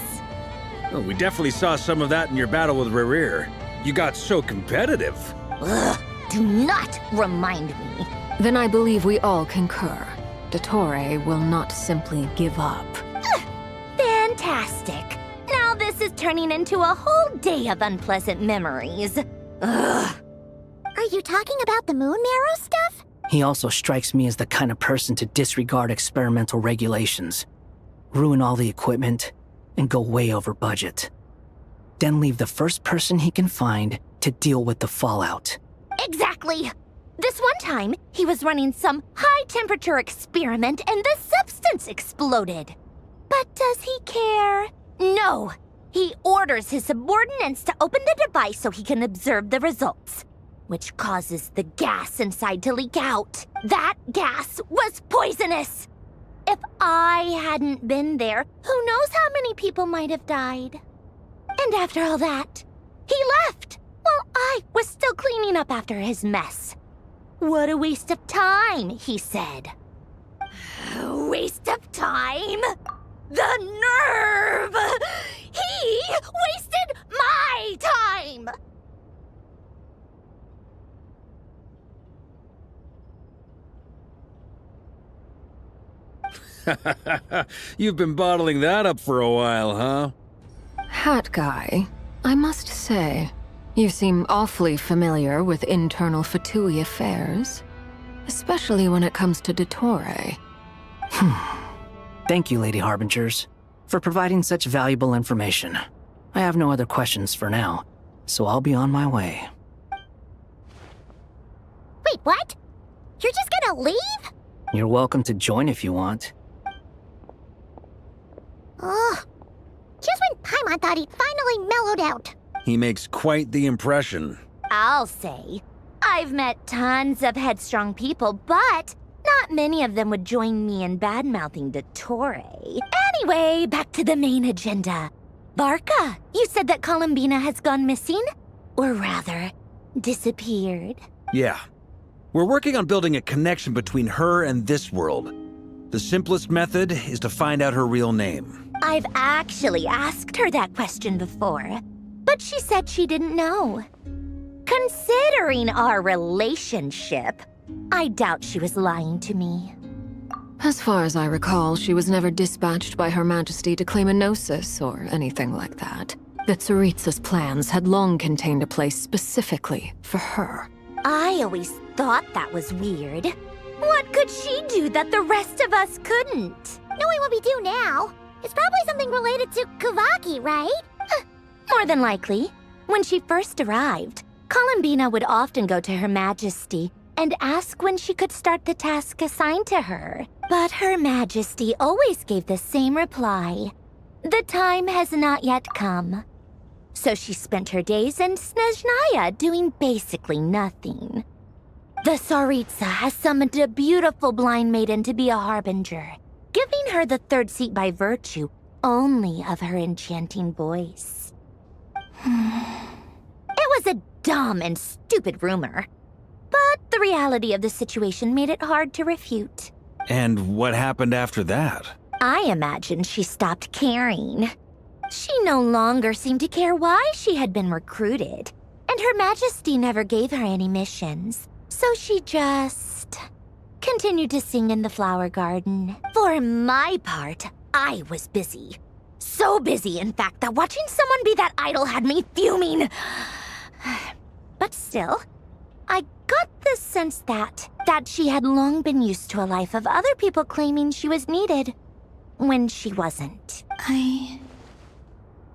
Oh, we definitely saw some of that in your battle with Rerir. You got so competitive. Ugh, do not remind me. Then I believe we all concur. Dottore will not simply give up. Fantastic. Now this is turning into a whole day of unpleasant memories. Ugh. Are you talking about the moon marrow stuff? He also strikes me as the kind of person to disregard experimental regulations, ruin all the equipment, and go way over budget. Then leave the first person he can find to deal with the fallout. Exactly. This one time, he was running some high-temperature experiment and the substance exploded. But does he care? No. He orders his subordinates to open the device so he can observe the results, which causes the gas inside to leak out. That gas was poisonous. If I hadn't been there, who knows how many people might have died. And after all that, he left while I was still cleaning up after his mess. What a waste of time, he said. Waste of time? The nerve! He wasted my time! You've been bottling that up for a while, huh? Hat guy, I must say, you seem awfully familiar with internal Fatui affairs. Especially when it comes to Dottore. Thank you, Lady Harbingers, for providing such valuable information. I have no other questions for now, so I'll be on my way. Wait, what? You're just gonna leave? You're welcome to join if you want. Ugh. Just when Paimon thought he'd finally mellowed out. He makes quite the impression. I'll say. I've met tons of headstrong people, but not many of them would join me in bad-mouthing Dottore. Anyway, back to the main agenda. Barca, you said that Columbina has gone missing? Or rather, disappeared. Yeah. We're working on building a connection between her and this world. The simplest method is to find out her real name. I've actually asked her that question before, but she said she didn't know. Considering our relationship, I doubt she was lying to me. As far as I recall, she was never dispatched by Her Majesty to claim a gnosis or anything like that. The Tsaritsa's plans had long contained a place specifically for her. I always thought that was weird. What could she do that the rest of us couldn't? Knowing what we do now, it's probably something related to Kavaki, right? More than likely. When she first arrived, Columbina would often go to Her Majesty and ask when she could start the task assigned to her. But Her Majesty always gave the same reply. The time has not yet come. So she spent her days in Snezhnaya doing basically nothing. The Tsaritsa has summoned a beautiful blind maiden to be a harbinger, giving her the third seat by virtue only of her enchanting voice. It was a dumb and stupid rumor, but the reality of the situation made it hard to refute. And what happened after that? I imagine she stopped caring. She no longer seemed to care why she had been recruited, and Her Majesty never gave her any missions, so she just continued to sing in the flower garden. For my part, I was busy. So busy, in fact, that watching someone be that idol had me fuming. But still, I got the sense that she had long been used to a life of other people claiming she was needed when she wasn't. I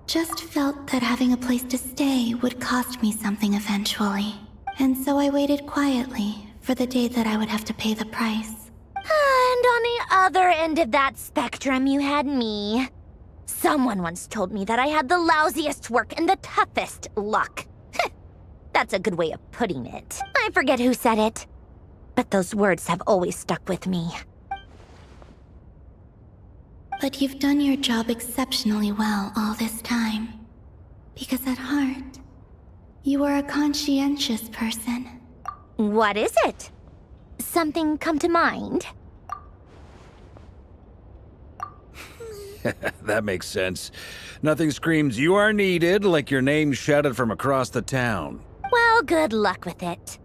just felt that having a place to stay would cost me something eventually. And so I waited quietly for the day that I would have to pay the price. And on the other end of that spectrum, you had me. Someone once told me that I had the lousiest work and the toughest luck. That's a good way of putting it. I forget who said it, but those words have always stuck with me. But you've done your job exceptionally well all this time. Because at heart, you are a conscientious person. What is it? Something come to mind? That makes sense. Nothing screams you are needed like your name shouted from across the town. Well, good luck with it.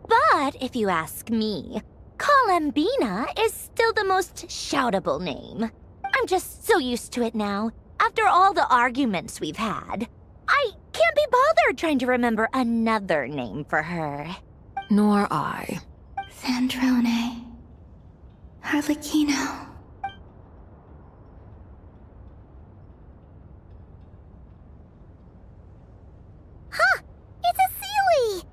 But if you ask me, Columbina is still the most shoutable name. I'm just so used to it now, after all the arguments we've had. I can't be bothered trying to remember another name for her. Nor I. Sandrone. Harlequino. Huh! It's a Sealy!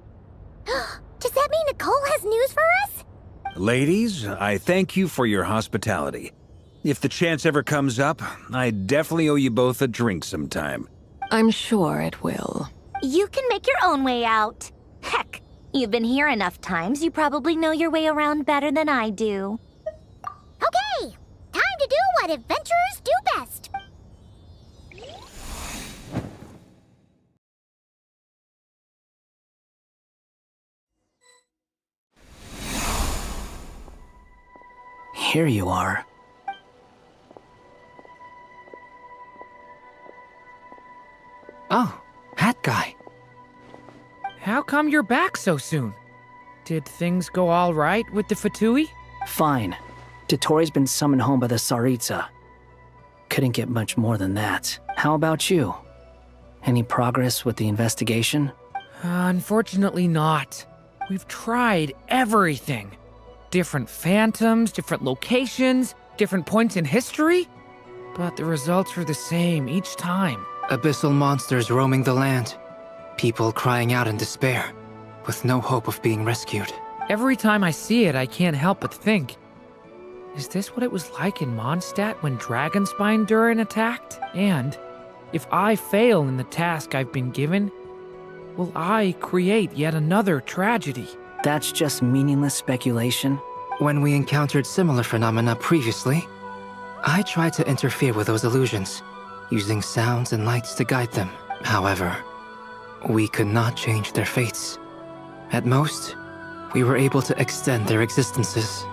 Does that mean Nicole has news for us? Ladies, I thank you for your hospitality. If the chance ever comes up, I definitely owe you both a drink sometime. I'm sure it will. You can make your own way out. Heck, you've been here enough times, you probably know your way around better than I do. Okay! Time to do what adventurers do best! Here you are. Oh, Hat Guy. How come you're back so soon? Did things go all right with the Fatui? Fine. Dotori's been summoned home by the Tsaritsa. Couldn't get much more than that. How about you? Any progress with the investigation? Unfortunately not. We've tried everything. Different phantoms, different locations, different points in history. But the results are the same each time. Abyssal monsters roaming the land. People crying out in despair, with no hope of being rescued. Every time I see it, I can't help but think, is this what it was like in Mondstadt when Dragonspine Durin attacked? And if I fail in the task I've been given, will I create yet another tragedy? That's just meaningless speculation. When we encountered similar phenomena previously, I tried to interfere with those illusions, using sounds and lights to guide them. However, we could not change their fates. At most, we were able to extend their existences.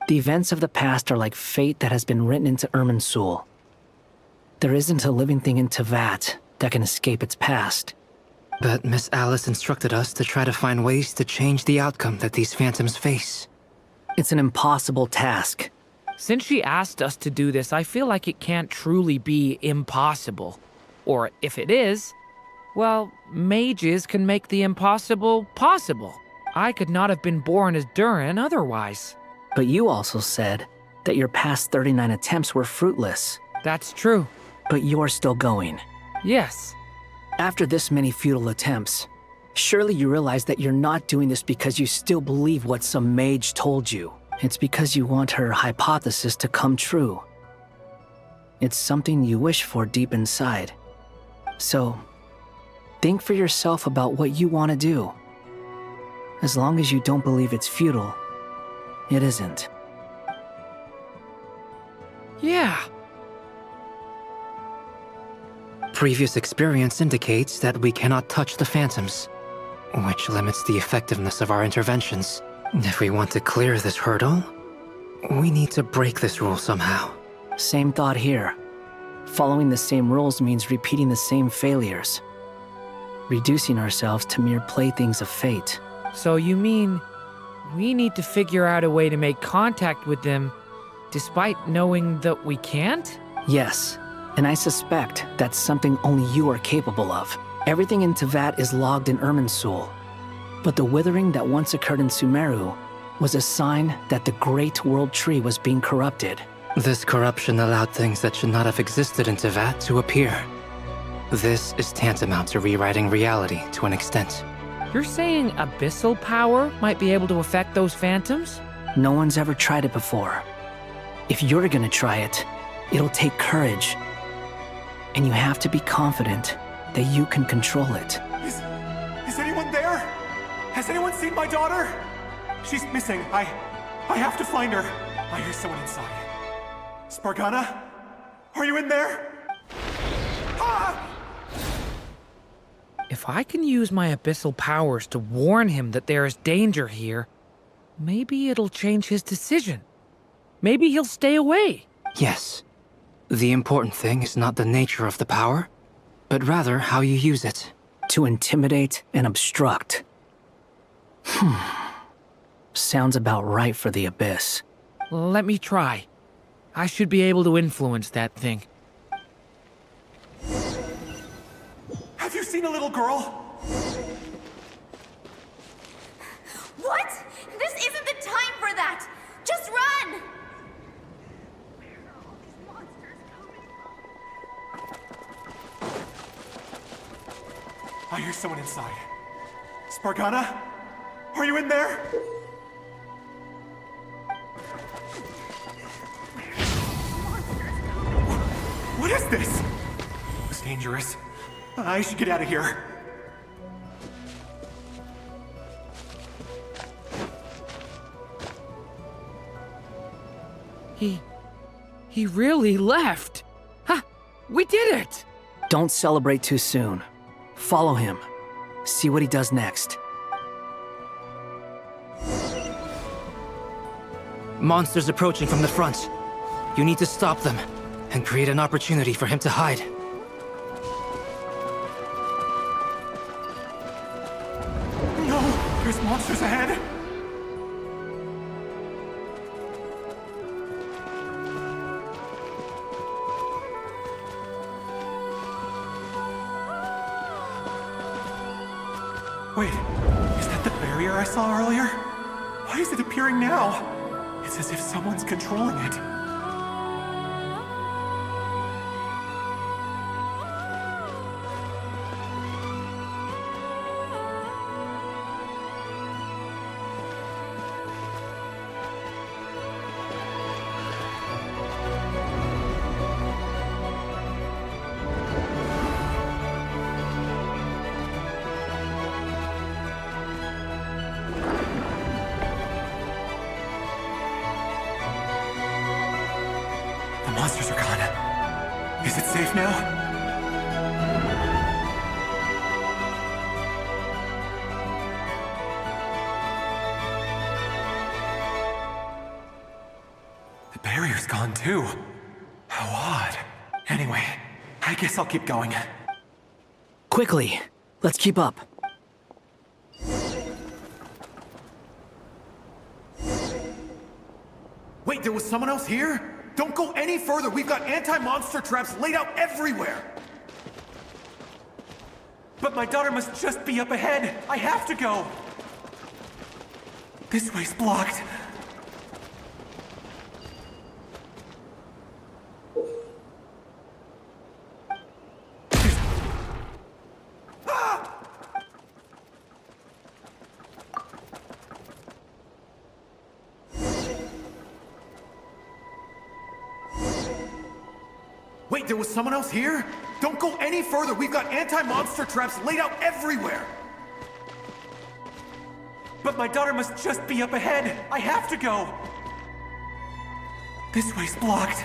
The events of the past are like fate that has been written into Irminsul. There isn't a living thing in Teyvat that can escape its past. But Miss Alice instructed us to try to find ways to change the outcome that these phantoms face. It's an impossible task. Since she asked us to do this, I feel like it can't truly be impossible. Or if it is, well, mages can make the impossible possible. I could not have been born as Durin otherwise. But you also said that your past 39 attempts were fruitless. That's true. But you're still going. Yes. After this many futile attempts, surely you realize that you're not doing this because you still believe what some mage told you. It's because you want her hypothesis to come true. It's something you wish for deep inside. So, think for yourself about what you want to do. As long as you don't believe it's futile, it isn't. Yeah. Previous experience indicates that we cannot touch the phantoms, which limits the effectiveness of our interventions. If we want to clear this hurdle, we need to break this rule somehow. Same thought here. Following the same rules means repeating the same failures. Reducing ourselves to mere playthings of fate. So you mean we need to figure out a way to make contact with them despite knowing that we can't? Yes, and I suspect that's something only you are capable of. Everything in Teyvat is logged in Irminsul, but the withering that once occurred in Sumeru was a sign that the Great World Tree was being corrupted. This corruption allowed things that should not have existed in Teyvat to appear. This is tantamount to rewriting reality to an extent. You're saying abyssal power might be able to affect those phantoms? No one's ever tried it before. If you're gonna try it, it'll take courage. And you have to be confident that you can control it. Is anyone there? Has anyone seen my daughter? She's missing. I have to find her. I hear someone inside. Spargana? Are you in there? Ah! If I can use my abyssal powers to warn him that there is danger here, maybe it'll change his decision. Maybe he'll stay away. Yes. The important thing is not the nature of the power, but rather how you use it. To intimidate and obstruct. Sounds about right for the Abyss. Let me try. I should be able to influence that thing. Have you seen a little girl? What? This isn't the time for that! Just run! I hear someone inside. Spargana? Are you in there? What is this? It's dangerous. I should get out of here. He really left. Ha! We did it! Don't celebrate too soon. Follow him. See what he does next. Monsters approaching from the front. You need to stop them and create an opportunity for him to hide. No! There's monsters ahead! Wait, is that the barrier I saw earlier? Why is it appearing now? It's as if someone's controlling it. The monsters are gone. Is it safe now? too. How odd. Anyway, I guess I'll keep going. Quickly, let's keep up. Wait, there was someone else here? Don't go any further. We've got anti-monster traps laid out everywhere. But my daughter must just be up ahead. I have to go. This way's blocked. Wait, there was someone else here? Don't go any further. We've got anti-monster traps laid out everywhere. But my daughter must just be up ahead. I have to go. This way's blocked.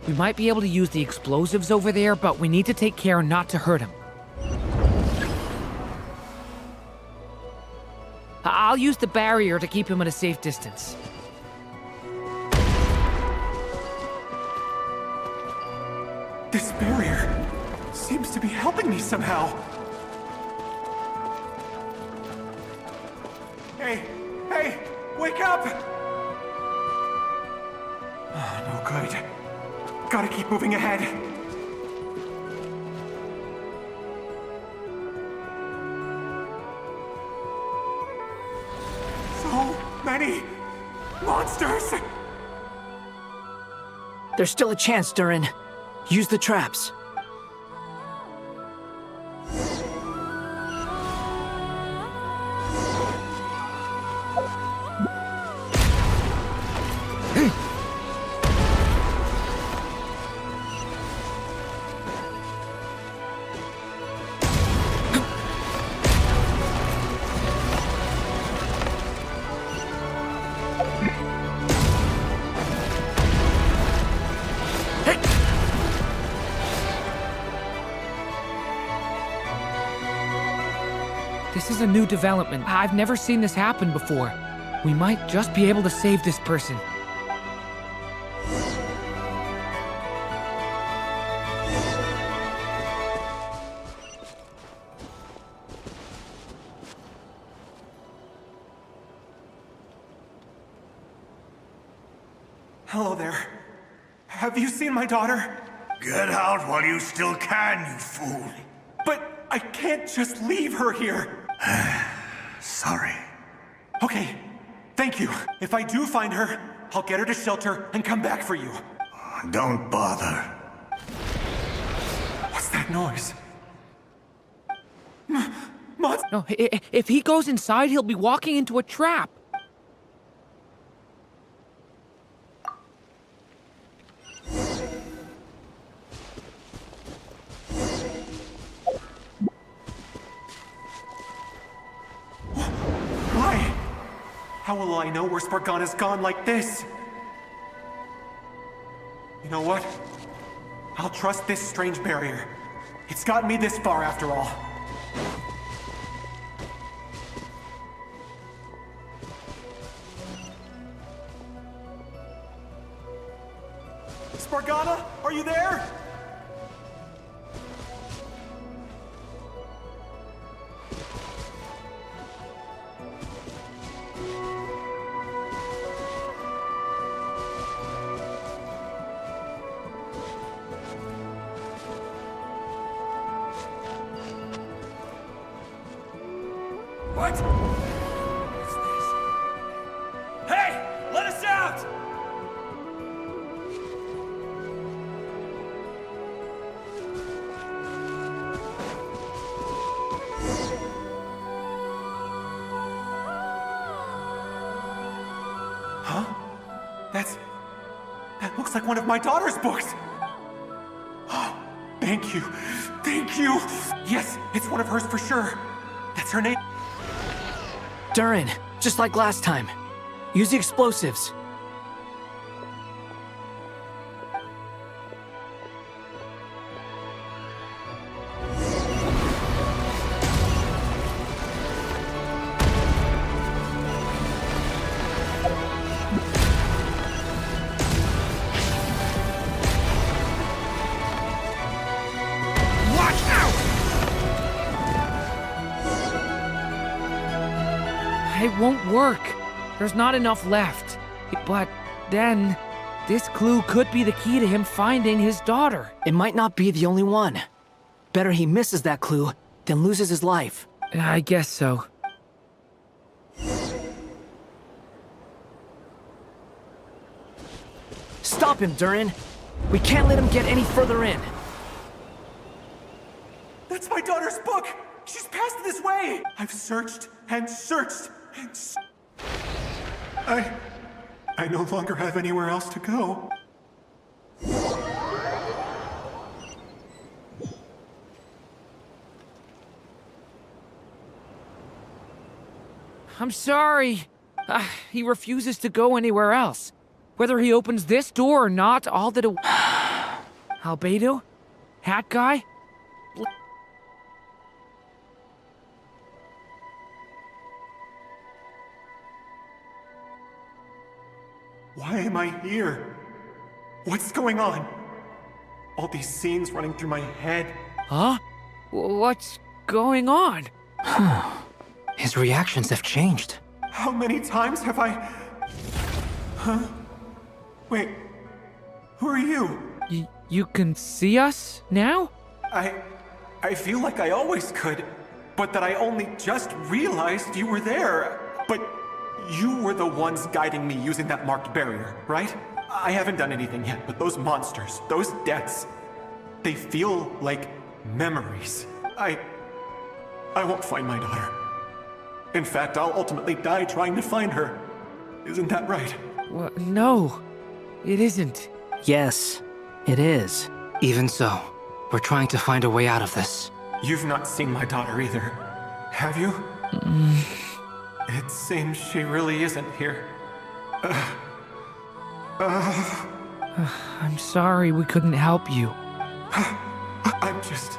We might be able to use the explosives over there, but we need to take care not to hurt him. I'll use the barrier to keep him at a safe distance. This barrier seems to be helping me somehow. Hey, wake up! Oh, no good. Gotta keep moving ahead. So many monsters! There's still a chance, Durin. Use the traps. This is a new development. I've never seen this happen before. We might just be able to save this person. Hello there. Have you seen my daughter? Get out while you still can, you fool. But I can't just leave her here. Sorry. Okay, thank you. If I do find her, I'll get her to shelter and come back for you. Don't bother. What's that noise? No, if he goes inside, he'll be walking into a trap. How will I know where Spargana's gone like this? You know what? I'll trust this strange barrier. It's gotten me this far after all. Spargana, are you there? What? What's this? Hey! Let us out! Huh? That looks like one of my daughter's books! Oh, thank you. Thank you! Yes, it's one of hers for sure. That's her name. Durin, just like last time. Use the explosives. won't work. There's not enough left. But then, this clue could be the key to him finding his daughter. It might not be the only one. Better he misses that clue than loses his life. I guess so. Stop him, Durin. We can't let him get any further in. That's my daughter's book! She's passed this way! I've searched and searched and I no longer have anywhere else to go. I'm sorry. He refuses to go anywhere else. Whether he opens this door or not, all that Albedo? Hat guy? Why am I here? What's going on? All these scenes running through my head. Huh? What's going on? His reactions have changed. How many times have I... Huh? Wait, who are you? You can see us now? I feel like I always could, but that I only just realized you were there. But you were the ones guiding me using that marked barrier, right? I haven't done anything yet, but those monsters, those deaths, they feel like memories. I won't find my daughter. In fact, I'll ultimately die trying to find her. Isn't that right? Well, no, it isn't. Yes, it is. Even so, we're trying to find a way out of this. You've not seen my daughter either, have you? It seems she really isn't here. I'm sorry we couldn't help you. I'm just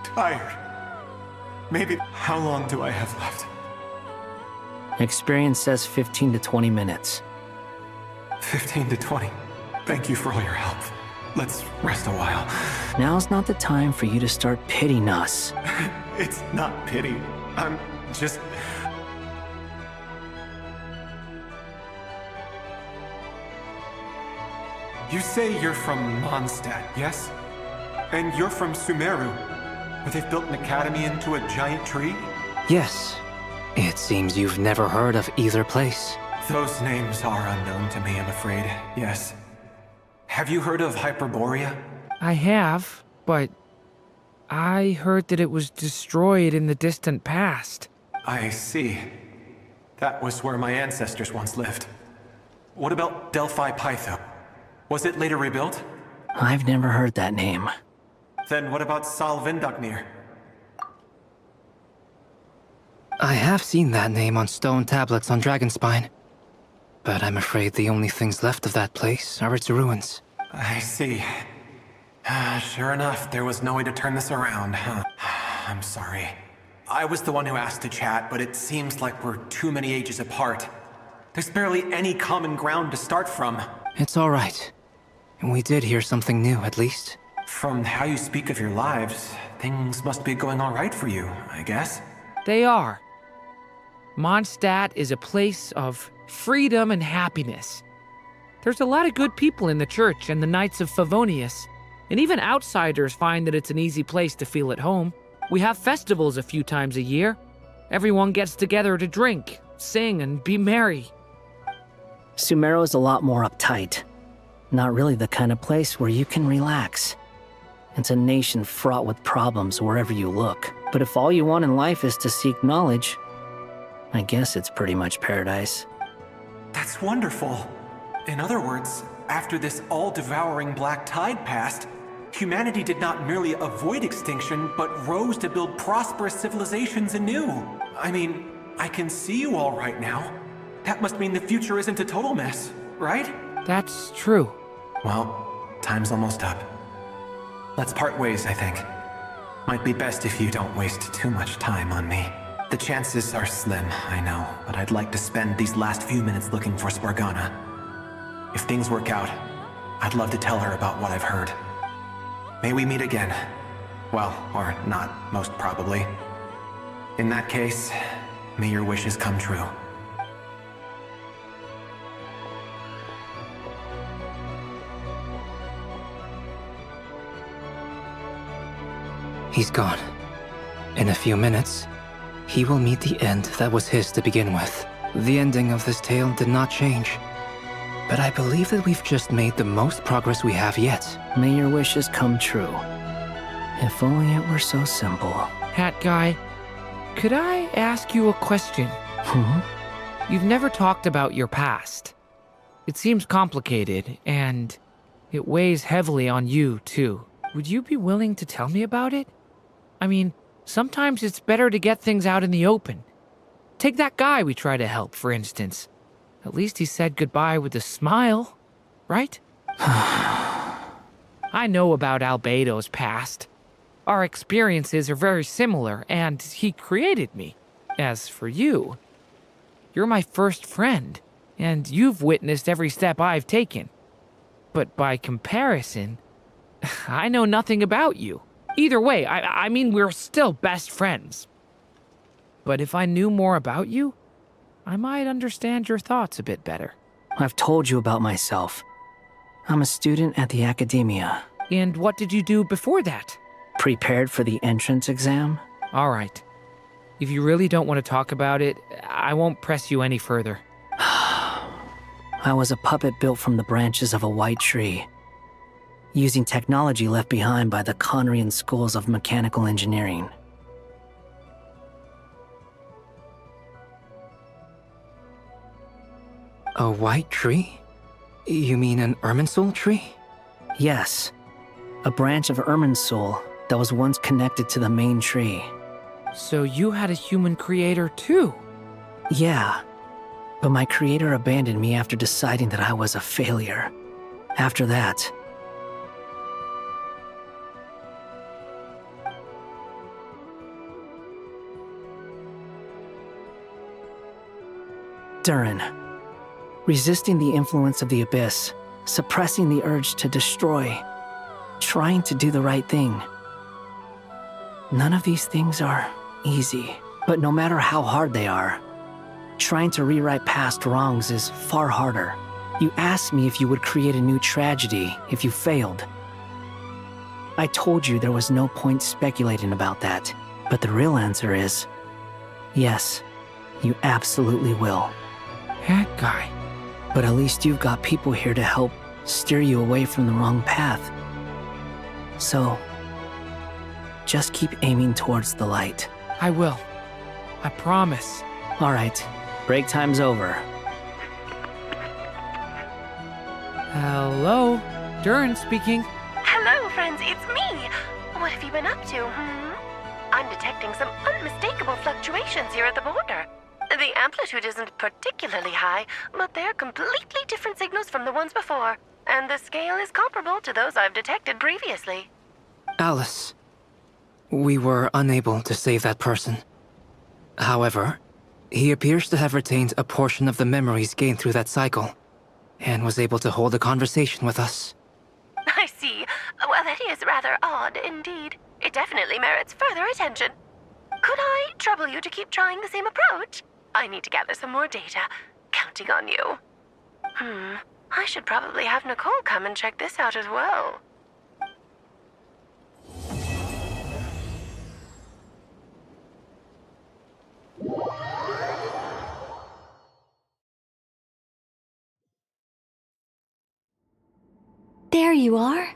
tired. Maybe. How long do I have left? Experience says 15 to 20 minutes. 15 to 20. Thank you for all your help. Let's rest a while. Now's not the time for you to start pitying us. It's not pity. I'm just... You say you're from Mondstadt, yes? And you're from Sumeru, where they've built an academy into a giant tree? Yes. It seems you've never heard of either place. Those names are unknown to me, I'm afraid. Yes. Have you heard of Hyperborea? I have, but I heard that it was destroyed in the distant past. I see. That was where my ancestors once lived. What about Delphi Pytho? Was it later rebuilt? I've never heard that name. Then what about Sal Vindagnir? I have seen that name on stone tablets on Dragonspine. But I'm afraid the only things left of that place are its ruins. I see. Sure enough, there was no way to turn this around, huh? I'm sorry. I was the one who asked to chat, but it seems like we're too many ages apart. There's barely any common ground to start from. It's all right. We did hear something new, at least. From how you speak of your lives, things must be going all right for you, I guess. They are. Mondstadt is a place of freedom and happiness. There's a lot of good people in the church and the Knights of Favonius, and even outsiders find that it's an easy place to feel at home. We have festivals a few times a year. Everyone gets together to drink, sing, and be merry. Sumeru is a lot more uptight. Not really the kind of place where you can relax. It's a nation fraught with problems wherever you look. But if all you want in life is to seek knowledge, I guess it's pretty much paradise. That's wonderful. In other words, after this all-devouring black tide passed, humanity did not merely avoid extinction, but rose to build prosperous civilizations anew. I mean, I can see you all right now. That must mean the future isn't a total mess, right? That's true. Well, time's almost up. Let's part ways, I think. Might be best if you don't waste too much time on me. The chances are slim, I know, but I'd like to spend these last few minutes looking for Spargana. If things work out, I'd love to tell her about what I've heard. May we meet again. Well, or not, most probably. In that case, May your wishes come true. He's gone. In a few minutes, he will meet the end that was his to begin with. The ending of this tale did not change. But I believe that we've just made the most progress we have yet. May your wishes come true. If only it were so simple. Hat guy, could I ask you a question? You've never talked about your past. It seems complicated, and it weighs heavily on you, too. Would you be willing to tell me about it? I mean, sometimes it's better to get things out in the open. Take that guy we try to help, for instance. At least he said goodbye with a smile, right? I know about Albedo's past. Our experiences are very similar, and he created me. As for you, you're my first friend, and you've witnessed every step I've taken. But by comparison, I know nothing about you. Either way, I mean, we're still best friends. But if I knew more about you, I might understand your thoughts a bit better. I've told you about myself. I'm a student at the academia. And what did you do before that? Prepared for the entrance exam? All right. If you really don't want to talk about it, I won't press you any further. I was a puppet built from the branches of a white tree, using technology left behind by the Conrian schools of mechanical engineering. A white tree? You mean an Irminsul tree? Yes. A branch of Irminsul that was once connected to the main tree. So you had a human creator too? Yeah. But my creator abandoned me after deciding that I was a failure. After that, Durin. Resisting the influence of the Abyss, suppressing the urge to destroy, trying to do the right thing. None of these things are easy, but no matter how hard they are, trying to rewrite past wrongs is far harder. You asked me if you would create a new tragedy if you failed. I told you there was no point speculating about that, but the real answer is, yes, you absolutely will. That guy. But at least you've got people here to help steer you away from the wrong path. So, just keep aiming towards the light. I will. I promise. All right, break time's over. Hello? Durin speaking. Hello, friends, it's me. What have you been up to, I'm detecting some unmistakable fluctuations here at the border. The amplitude isn't particularly high, but they're completely different signals from the ones before, and the scale is comparable to those I've detected previously. Alice, we were unable to save that person. However, he appears to have retained a portion of the memories gained through that cycle, and was able to hold a conversation with us. I see. Well, that is rather odd indeed. It definitely merits further attention. Could I trouble you to keep trying the same approach? I need to gather some more data. Counting on you. I should probably have Nicole come and check this out as well. There you are.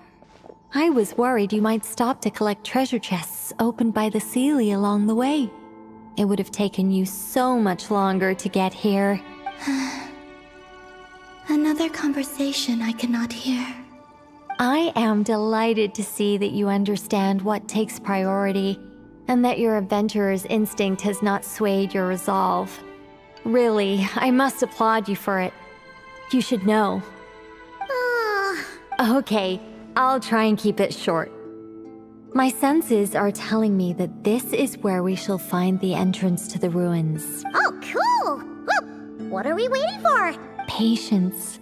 I was worried you might stop to collect treasure chests opened by the Seelie along the way. It would have taken you so much longer to get here. Another conversation I cannot hear. I am delighted to see that you understand what takes priority, and that your adventurer's instinct has not swayed your resolve. Really, I must applaud you for it. You should know. Okay, I'll try and keep it short. My senses are telling me that this is where we shall find the entrance to the ruins. Oh, cool! Well, what are we waiting for? Patience.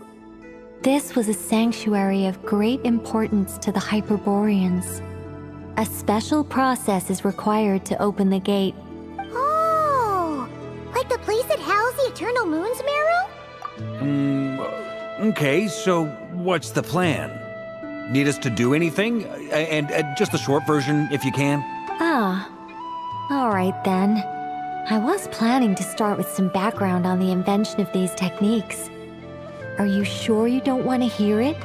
This was a sanctuary of great importance to the Hyperboreans. A special process is required to open the gate. Oh! Okay, so what's the plan? Need us to do anything? And just the short version, if you can. Ah, all right then. I was planning to start with some background on the invention of these techniques. Are you sure you don't want to hear it?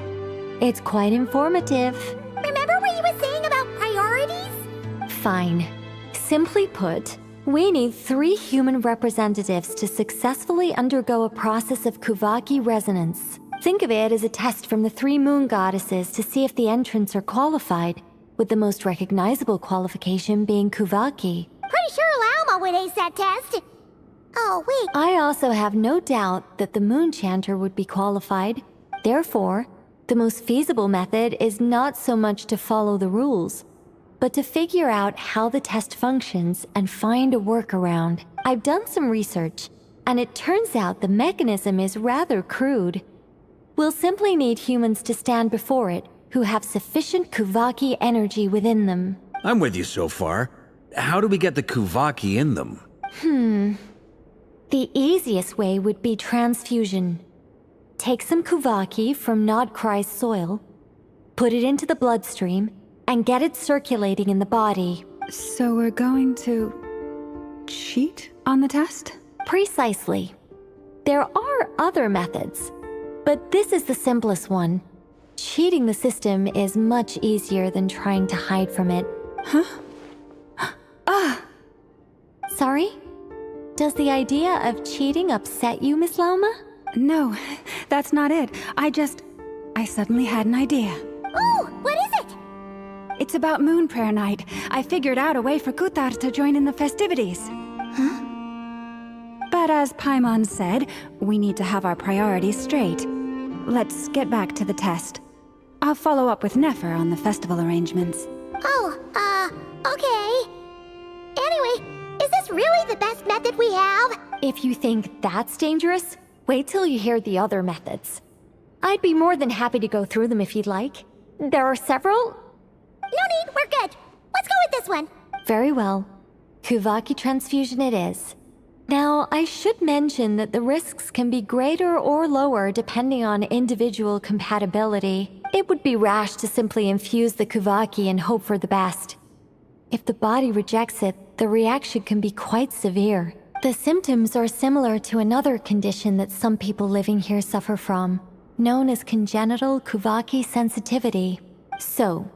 It's quite informative. Remember what you were saying about priorities? Fine. Simply put, we need 3 human representatives to successfully undergo a process of Kuvaki resonance. Think of it as a test from the 3 moon goddesses to see if the entrants are qualified, with the most recognizable qualification being Kuvaki. Pretty sure Lauma would ace that test. Oh, wait. I also have no doubt that the Moon Chanter would be qualified. Therefore, the most feasible method is not so much to follow the rules, but to figure out how the test functions and find a workaround. I've done some research, and it turns out the mechanism is rather crude. We'll simply need humans to stand before it who have sufficient Kuvaki energy within them. I'm with you so far. How do we get the Kuvaki in them? The easiest way would be transfusion. Take some Kuvaki from Nodcry's soil, put it into the bloodstream, and get it circulating in the body. So we're going to cheat on the test? Precisely. There are other methods, but this is the simplest one. Cheating the system is much easier than trying to hide from it. Huh? Sorry? Does the idea of cheating upset you, Miss Lauma? No, that's not it. I suddenly had an idea. Ooh, what is it? It's about Moon Prayer Night. I figured out a way for Kutar to join in the festivities. Huh? But as Paimon said, we need to have our priorities straight. Let's get back to the test. I'll follow up with Nefer on the festival arrangements. Okay. Anyway, is this really the best method we have? If you think that's dangerous, wait till you hear the other methods. I'd be more than happy to go through them if you'd like. There are several. No need, we're good. Let's go with this one. Very well. Kuvaki transfusion it is. Now, I should mention that the risks can be greater or lower depending on individual compatibility. It would be rash to simply infuse the Kuvaki and hope for the best. If the body rejects it, the reaction can be quite severe. The symptoms are similar to another condition that some people living here suffer from, known as congenital Kuvaki sensitivity. So,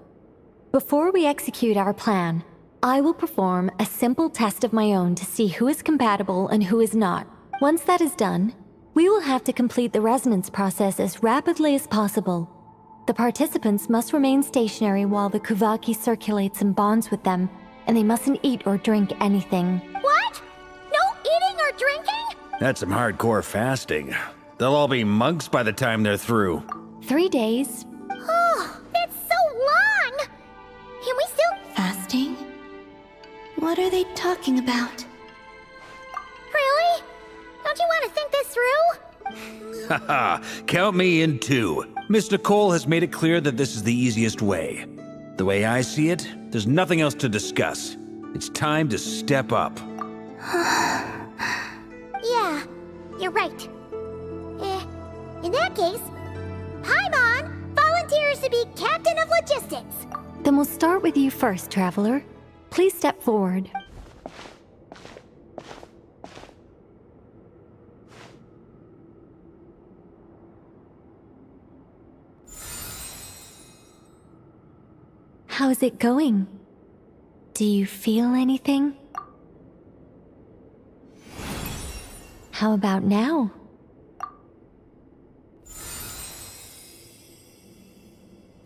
before we execute our plan, I will perform a simple test of my own to see who is compatible and who is not. Once that is done, we will have to complete the resonance process as rapidly as possible. The participants must remain stationary while the Kuvaki circulates and bonds with them, and they mustn't eat or drink anything. What? No eating or drinking? That's some hardcore fasting. They'll all be monks by the time they're through. 3 days. Oh, that's so long! Can we still... Fasting? What are they talking about? Really? Don't you want to think this through? Haha, count me in too. Miss Nicole has made it clear that this is the easiest way. The way I see it, there's nothing else to discuss. It's time to step up. Yeah, you're right. In that case, Paimon volunteers to be captain of logistics. Then we'll start with you first, Traveler. Please step forward. How's it going? Do you feel anything? How about now?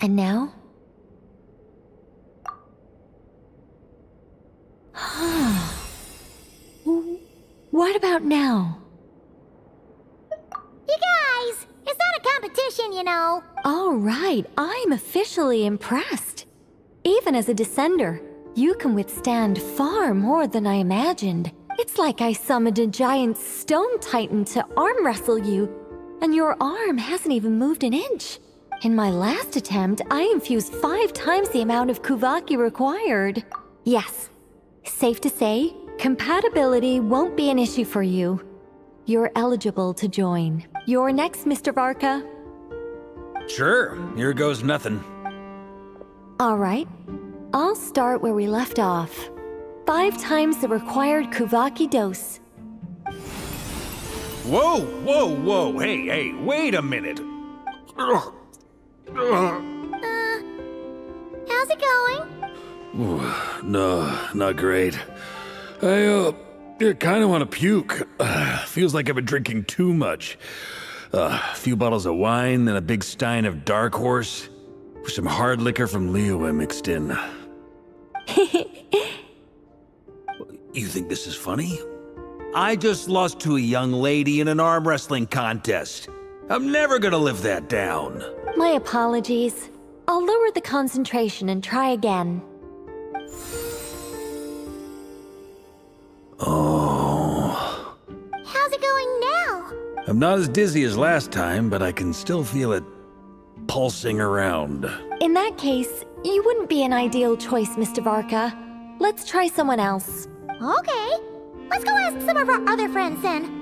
And now? What about now? You guys, it's not a competition, you know. All right, I'm officially impressed. Even as a descender, you can withstand far more than I imagined. It's like I summoned a giant stone titan to arm wrestle you, and your arm hasn't even moved an inch. In my last attempt, I infused 5 times the amount of Kuvaki required. Yes, safe to say, compatibility won't be an issue for you. You're eligible to join. You're next, Mr. Varka. Sure, here goes nothing. All right. I'll start where we left off. 5 times the required Kuvaki dose. Whoa, whoa, whoa, hey, wait a minute. How's it going? Ooh, no, not great. I kind of want to puke. Feels like I've been drinking too much. A few bottles of wine, then a big stein of Dark Horse, with some hard liquor from Liyue mixed in. You think this is funny? I just lost to a young lady in an arm wrestling contest. I'm never gonna live that down. My apologies. I'll lower the concentration and try again. Oh. How's it going now? I'm not as dizzy as last time, but I can still feel it pulsing around. In that case, you wouldn't be an ideal choice, Mr. Varka. Let's try someone else. Okay. Let's go ask some of our other friends then.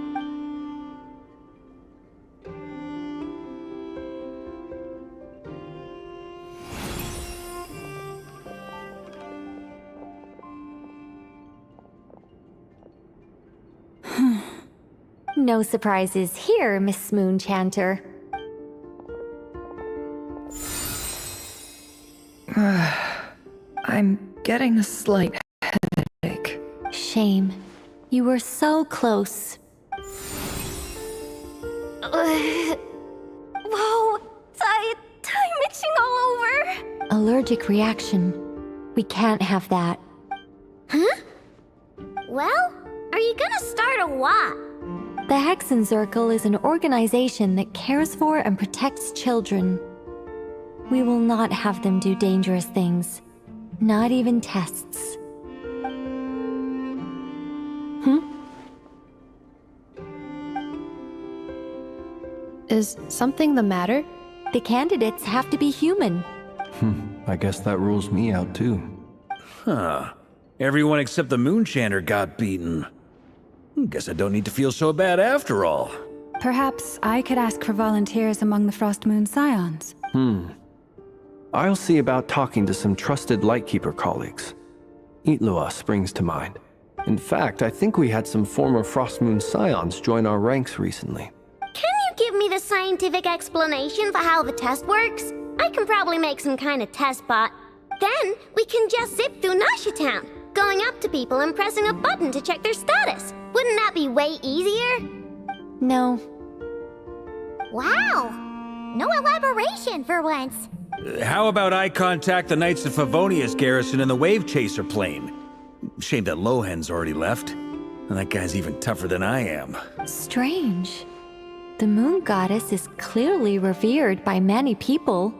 No surprises here, Miss Moonchanter. I'm getting a slight headache. Shame. You were so close. Whoa! I'm itching all over! Allergic reaction. We can't have that. Huh? Well, are you gonna start a what? The Hexenzirkel is an organization that cares for and protects children. We will not have them do dangerous things. Not even tests. Is something the matter? The candidates have to be human. I guess that rules me out too. Huh. Everyone except the Moonchanter got beaten. Guess I don't need to feel so bad after all. Perhaps I could ask for volunteers among the Frost Moon Scions. I'll see about talking to some trusted Lightkeeper colleagues. Itlua springs to mind. In fact, I think we had some former Frost Moon Scions join our ranks recently. Can you give me the scientific explanation for how the test works? I can probably make some kind of test bot. Then we can just zip through Nashitown, going up to people and pressing a button to check their status. Wouldn't that be way easier? No. Wow! No elaboration for once. How about I contact the Knights of Favonia's garrison in the Wave Chaser plane? Shame that Lohan's already left. And that guy's even tougher than I am. Strange. The Moon Goddess is clearly revered by many people.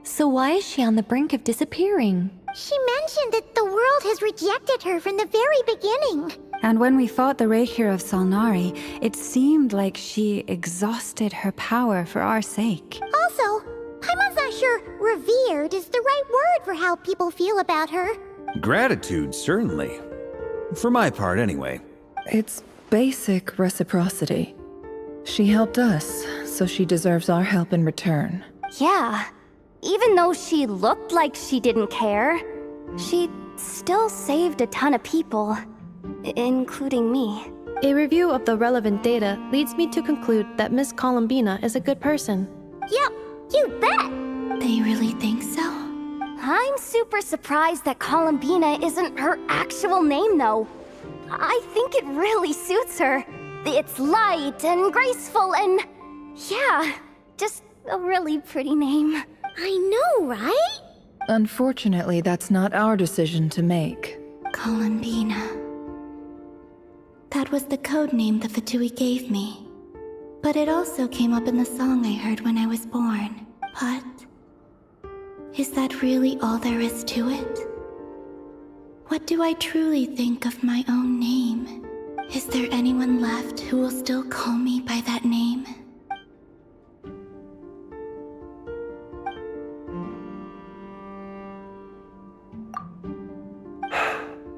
So why is she on the brink of disappearing? She mentioned that the world has rejected her from the very beginning. And when we fought the Raikir of Salnari, it seemed like she exhausted her power for our sake. Also, I'm not sure revered is the right word for how people feel about her. Gratitude, certainly. For my part, anyway. It's basic reciprocity. She helped us, so she deserves our help in return. Yeah. Even though she looked like she didn't care, she still saved a ton of people, including me. A review of the relevant data leads me to conclude that Miss Columbina is a good person. Yep, you bet! They really think so? I'm super surprised that Columbina isn't her actual name, though. I think it really suits her. It's light and graceful and... yeah, just a really pretty name. I know, right? Unfortunately, that's not our decision to make. Columbina. That was the code name the Fatui gave me. But it also came up in the song I heard when I was born. But... is that really all there is to it? What do I truly think of my own name? Is there anyone left who will still call me by that name?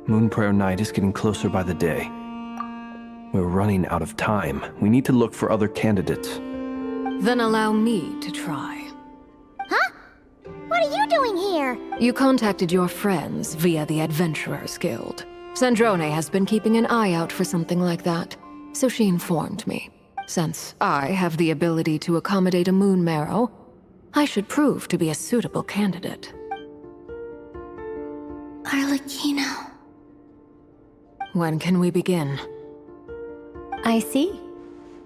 Moonprayer Night is getting closer by the day. We're running out of time. We need to look for other candidates. Then allow me to try. here? You contacted your friends via the Adventurers Guild. Sandrone has been keeping an eye out for something like that, so she informed me. Since I have the ability to accommodate a moon marrow, I should prove to be a suitable candidate. Arlecchino. When can we begin? I see.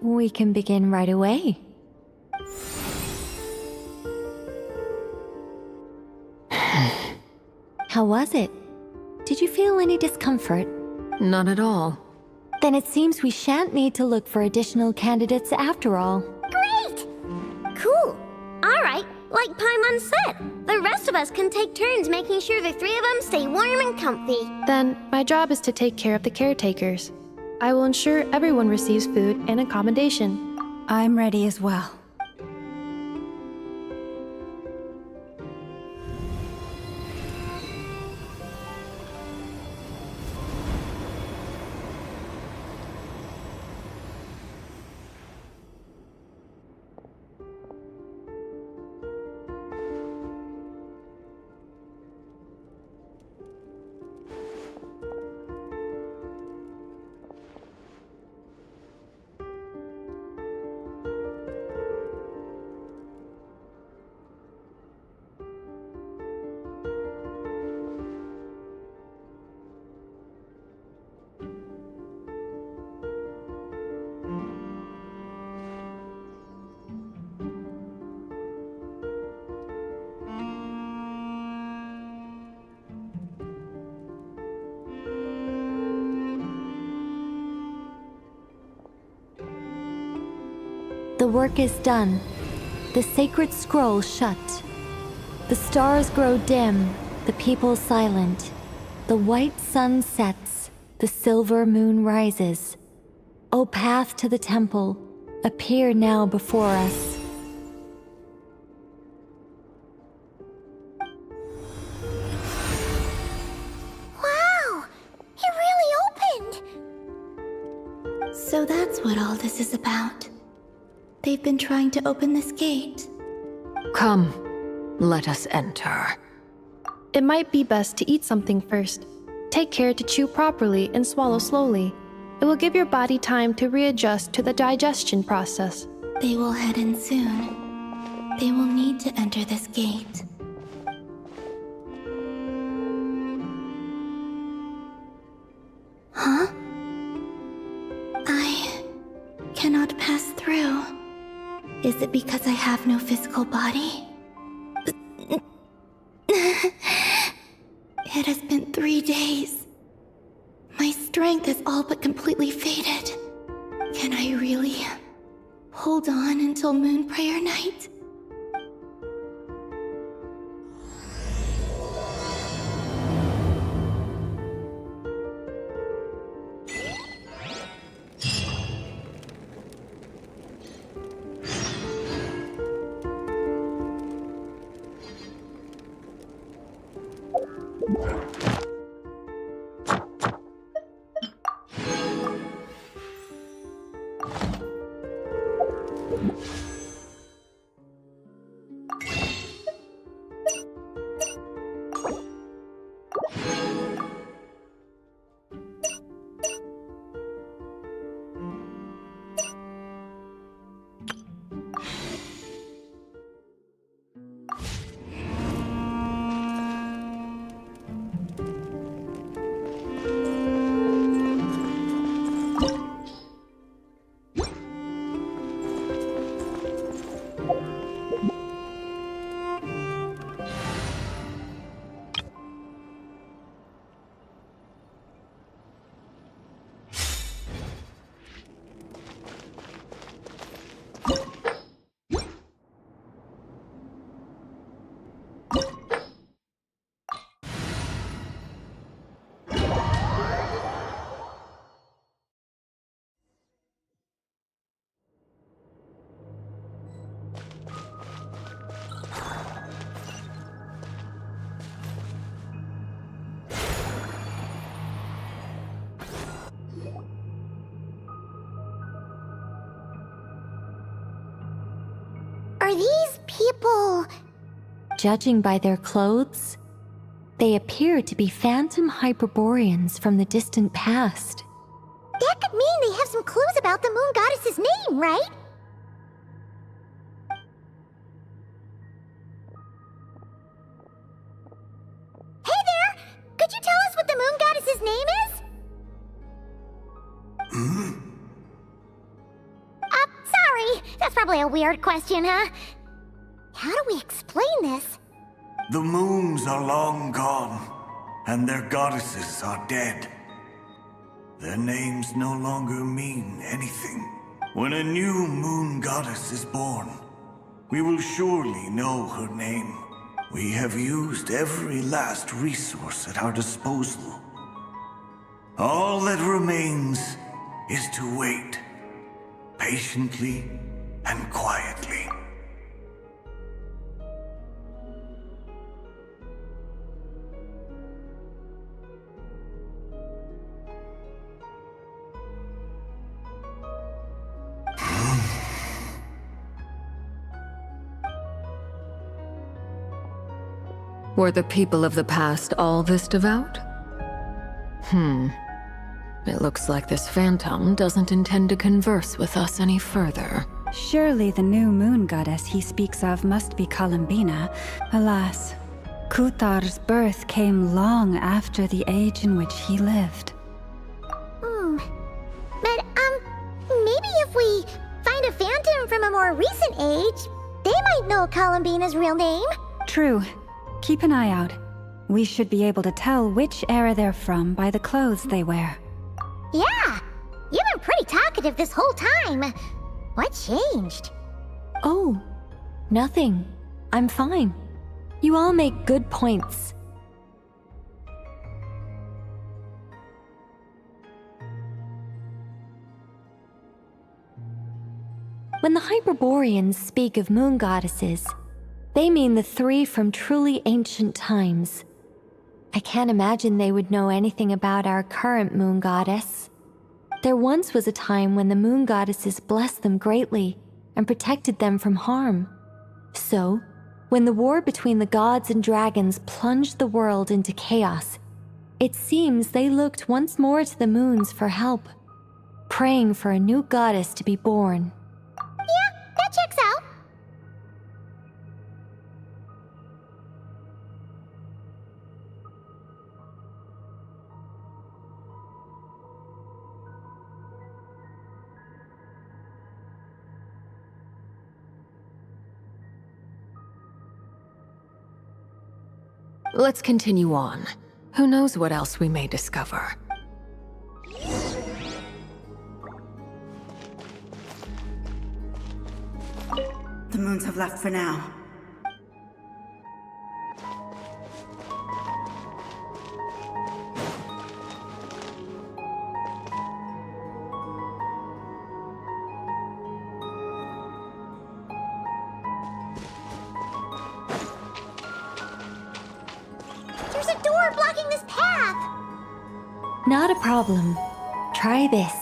We can begin right away. How was it? Did you feel any discomfort? Not at all. Then it seems we shan't need to look for additional candidates after all. Great! Cool. Alright, like Paimon said, the rest of us can take turns making sure the three of them stay warm and comfy. Then, my job is to take care of the caretakers. I will ensure everyone receives food and accommodation. I'm ready as well. The work is done. The sacred scroll shut. The stars grow dim, the people silent. The white sun sets, the silver moon rises. O path to the temple, appear now before us. Wow! It really opened! So that's what all this is about. They've been trying to open this gate. Come, let us enter. It might be best to eat something first. Take care to chew properly and swallow slowly. It will give your body time to readjust to the digestion process. They will head in soon. They will need to enter this gate. Huh? I cannot pass through. Is it because I have no physical body? It has been 3 days. My strength is all but completely faded. Can I really hold on until Moon Prayer Night? Are these people judging by their clothes, they appear to be phantom Hyperboreans from the distant past. That could mean they have some clues about the moon goddess's name, right? Hey there! Could you tell us what the moon goddess's name is? Sorry. That's probably a weird question, huh? How do we explain this? The moons are long gone, and their goddesses are dead. Their names no longer mean anything. When a new moon goddess is born, we will surely know her name. We have used every last resource at our disposal. All that remains is to wait, patiently and quietly. Were the people of the past all this devout? It looks like this phantom doesn't intend to converse with us any further. Surely the new moon goddess he speaks of must be Columbina. Alas, Kuthar's birth came long after the age in which he lived. But, maybe if we find a phantom from a more recent age, they might know Columbina's real name. True. Keep an eye out. We should be able to tell which era they're from by the clothes they wear. Yeah! You've been pretty talkative this whole time. What changed? Oh, nothing. I'm fine. You all make good points. When the Hyperboreans speak of moon goddesses, they mean the three from truly ancient times. I can't imagine they would know anything about our current moon goddess. There once was a time when the moon goddesses blessed them greatly and protected them from harm. So, when the war between the gods and dragons plunged the world into chaos, it seems they looked once more to the moons for help, praying for a new goddess to be born. Yeah, that checks out. Let's continue on. Who knows what else we may discover? The moons have left for now. There's a door blocking this path! Not a problem. Try this.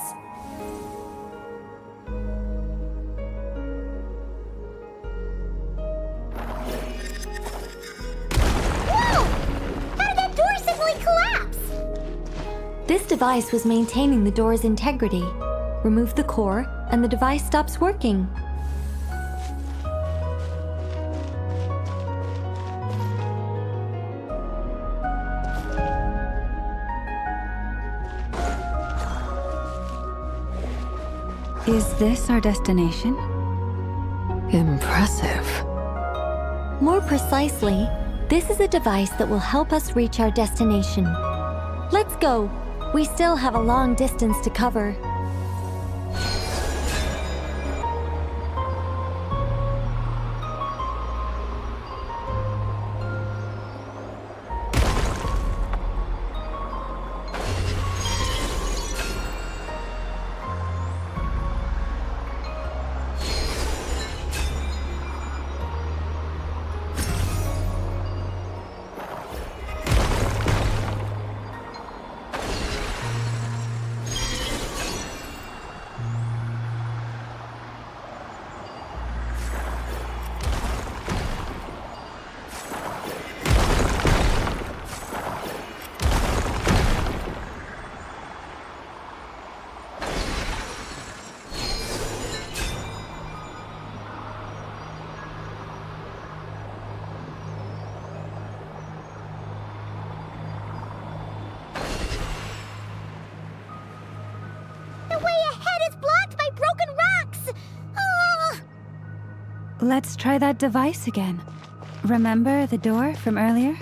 This device was maintaining the door's integrity. Remove the core, and the device stops working. Is this our destination? Impressive. More precisely, this is a device that will help us reach our destination. Let's go. We still have a long distance to cover. Let's try that device again. Remember the door from earlier?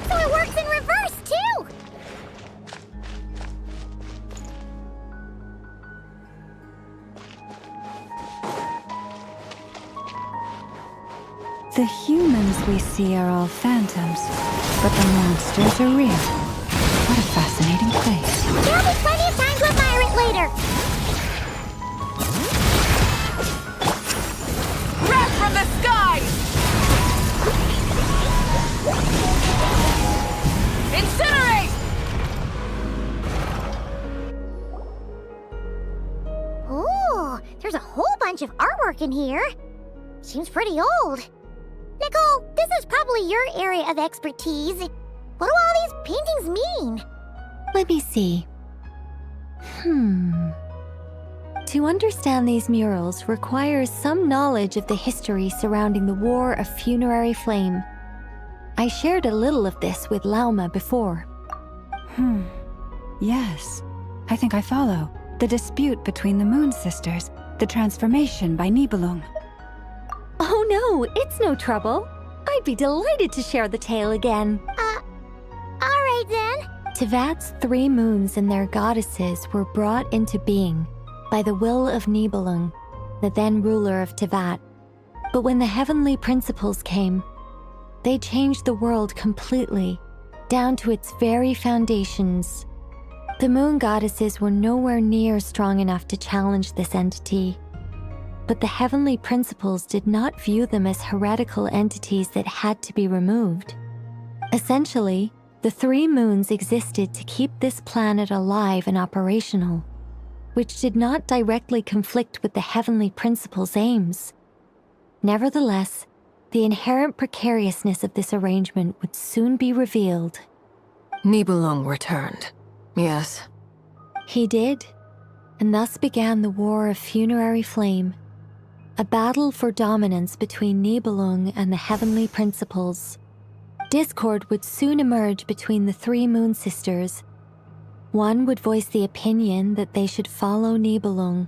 So it works in reverse, too! The humans we see are all phantoms, but the monsters are real. What a fascinating place. There'll be plenty of time to admire it later! Wrath from the skies! Incinerate! Ooh, there's a whole bunch of artwork in here. Seems pretty old. Nicole, this is probably your area of expertise. What do all these paintings mean? Let me see. To understand these murals requires some knowledge of the history surrounding the War of Funerary Flame. I shared a little of this with Lauma before. Yes, I think I follow. The dispute between the Moon Sisters, the transformation by Nibelung. Oh no, it's no trouble. I'd be delighted to share the tale again. Alright then. Tevat's 3 moons and their goddesses were brought into being by the will of Nibelung, the then ruler of Tevat. But when the heavenly principles came, they changed the world completely, down to its very foundations. The moon goddesses were nowhere near strong enough to challenge this entity. But the heavenly principles did not view them as heretical entities that had to be removed. Essentially, the 3 moons existed to keep this planet alive and operational, which did not directly conflict with the heavenly principles' aims. Nevertheless, the inherent precariousness of this arrangement would soon be revealed. Nibelung returned. Yes. He did, and thus began the War of Funerary Flame, a battle for dominance between Nibelung and the heavenly principles. Discord would soon emerge between the 3 moon sisters. One would voice the opinion that they should follow Nibelung,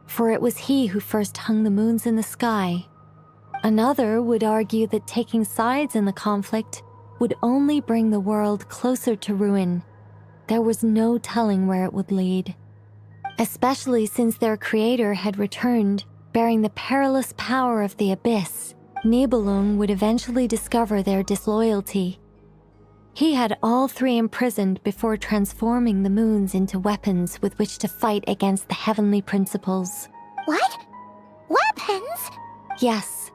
for it was he who first hung the moons in the sky. Another would argue that taking sides in the conflict would only bring the world closer to ruin. There was no telling where it would lead, especially since their creator had returned, bearing the perilous power of the abyss. Nibelung would eventually discover their disloyalty. He had all 3 imprisoned before transforming the moons into weapons with which to fight against the heavenly principles. What? Weapons? Yes.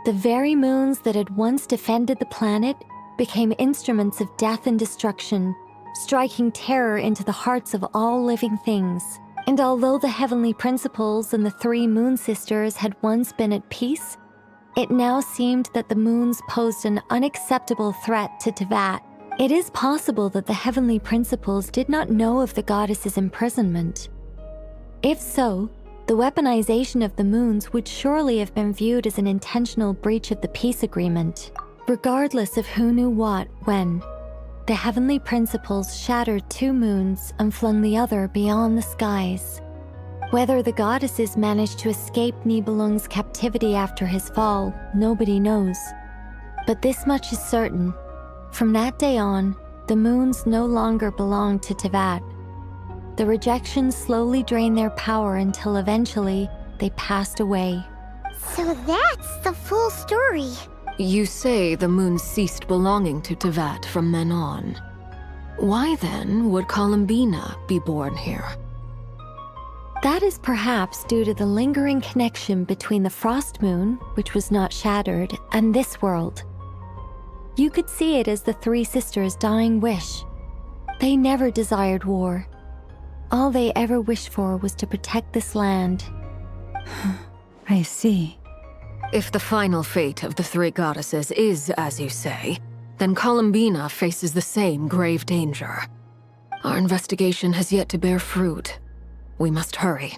The very moons that had once defended the planet became instruments of death and destruction, striking terror into the hearts of all living things. And although the heavenly principles and the 3 moon sisters had once been at peace, it now seemed that the moons posed an unacceptable threat to Tevat. It is possible that the heavenly principles did not know of the goddess's imprisonment. If so, the weaponization of the moons would surely have been viewed as an intentional breach of the peace agreement. Regardless of who knew what, when, the heavenly principles shattered 2 moons and flung the other beyond the skies. Whether the goddesses managed to escape Nibelung's captivity after his fall, nobody knows. But this much is certain. From that day on, the moons no longer belonged to Tevat. The rejection slowly drained their power until eventually they passed away. So that's the full story. You say the moon ceased belonging to Tevat from then on. Why then would Columbina be born here? That is perhaps due to the lingering connection between the Frost Moon, which was not shattered, and this world. You could see it as the 3 sisters' dying wish. They never desired war. All they ever wished for was to protect this land. I see. If the final fate of the 3 goddesses is as you say, then Columbina faces the same grave danger. Our investigation has yet to bear fruit. We must hurry.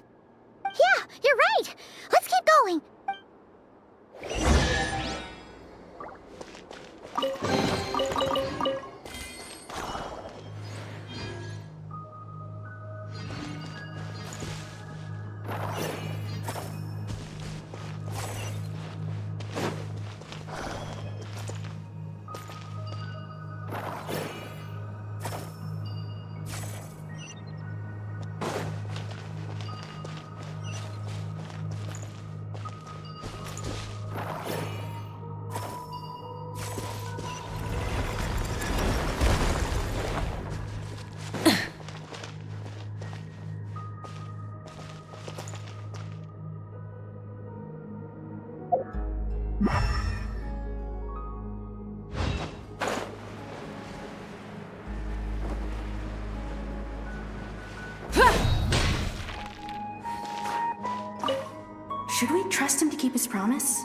Should we trust him to keep his promise?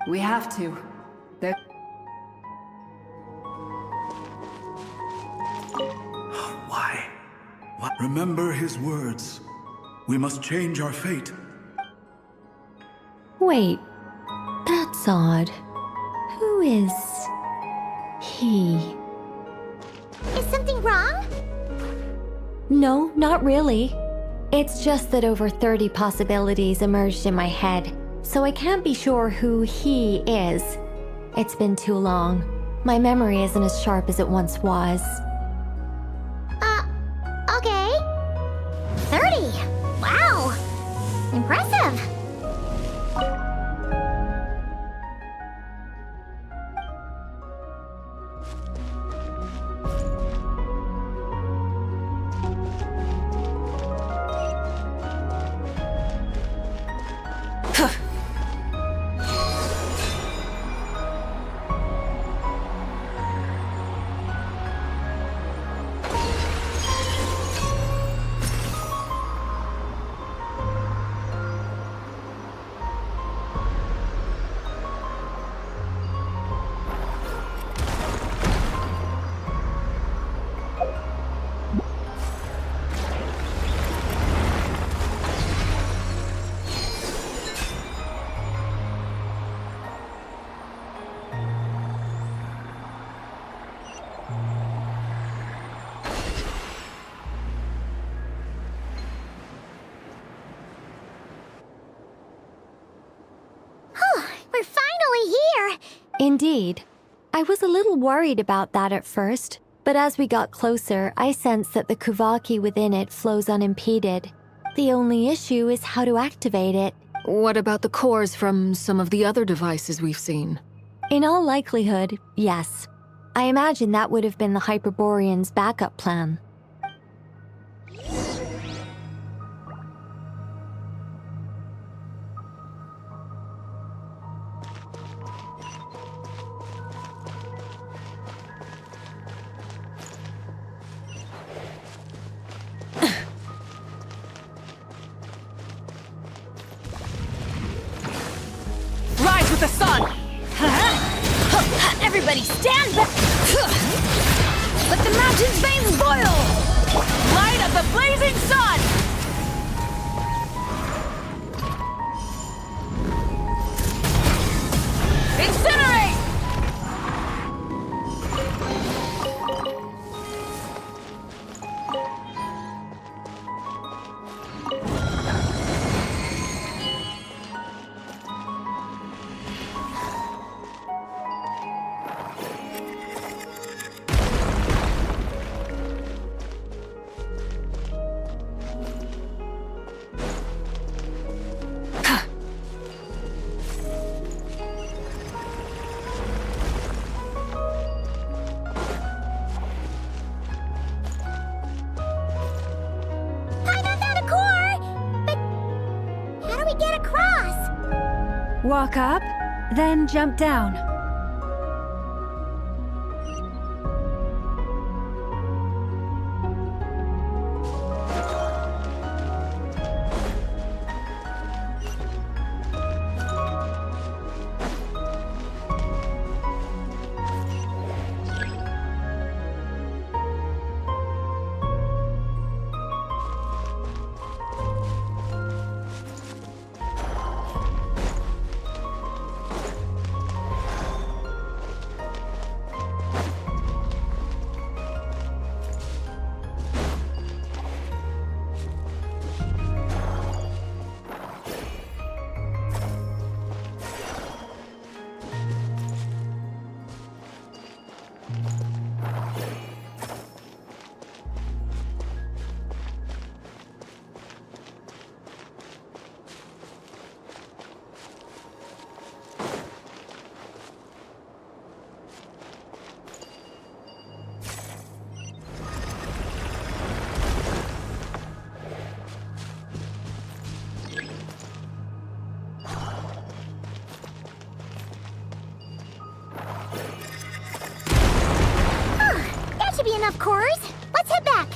We have to. Why? What? Remember his words. We must change our fate. Wait, that's odd. Who is he? Is something wrong? No, not really. It's just that over 30 possibilities emerged in my head, so I can't be sure who he is. It's been too long. My memory isn't as sharp as it once was. Okay. 30. Wow. Impressive. We're finally here! Indeed. I was a little worried about that at first, but as we got closer, I sensed that the Kuvaki within it flows unimpeded. The only issue is how to activate it. What about the cores from some of the other devices we've seen? In all likelihood, yes. I imagine that would have been the Hyperborean's backup plan. Rise with the sun! Everybody stand back! Let the mountain's veins boil! Light of the blazing sun! Incinerate! Walk up, then jump down. be enough cores. Let's head back.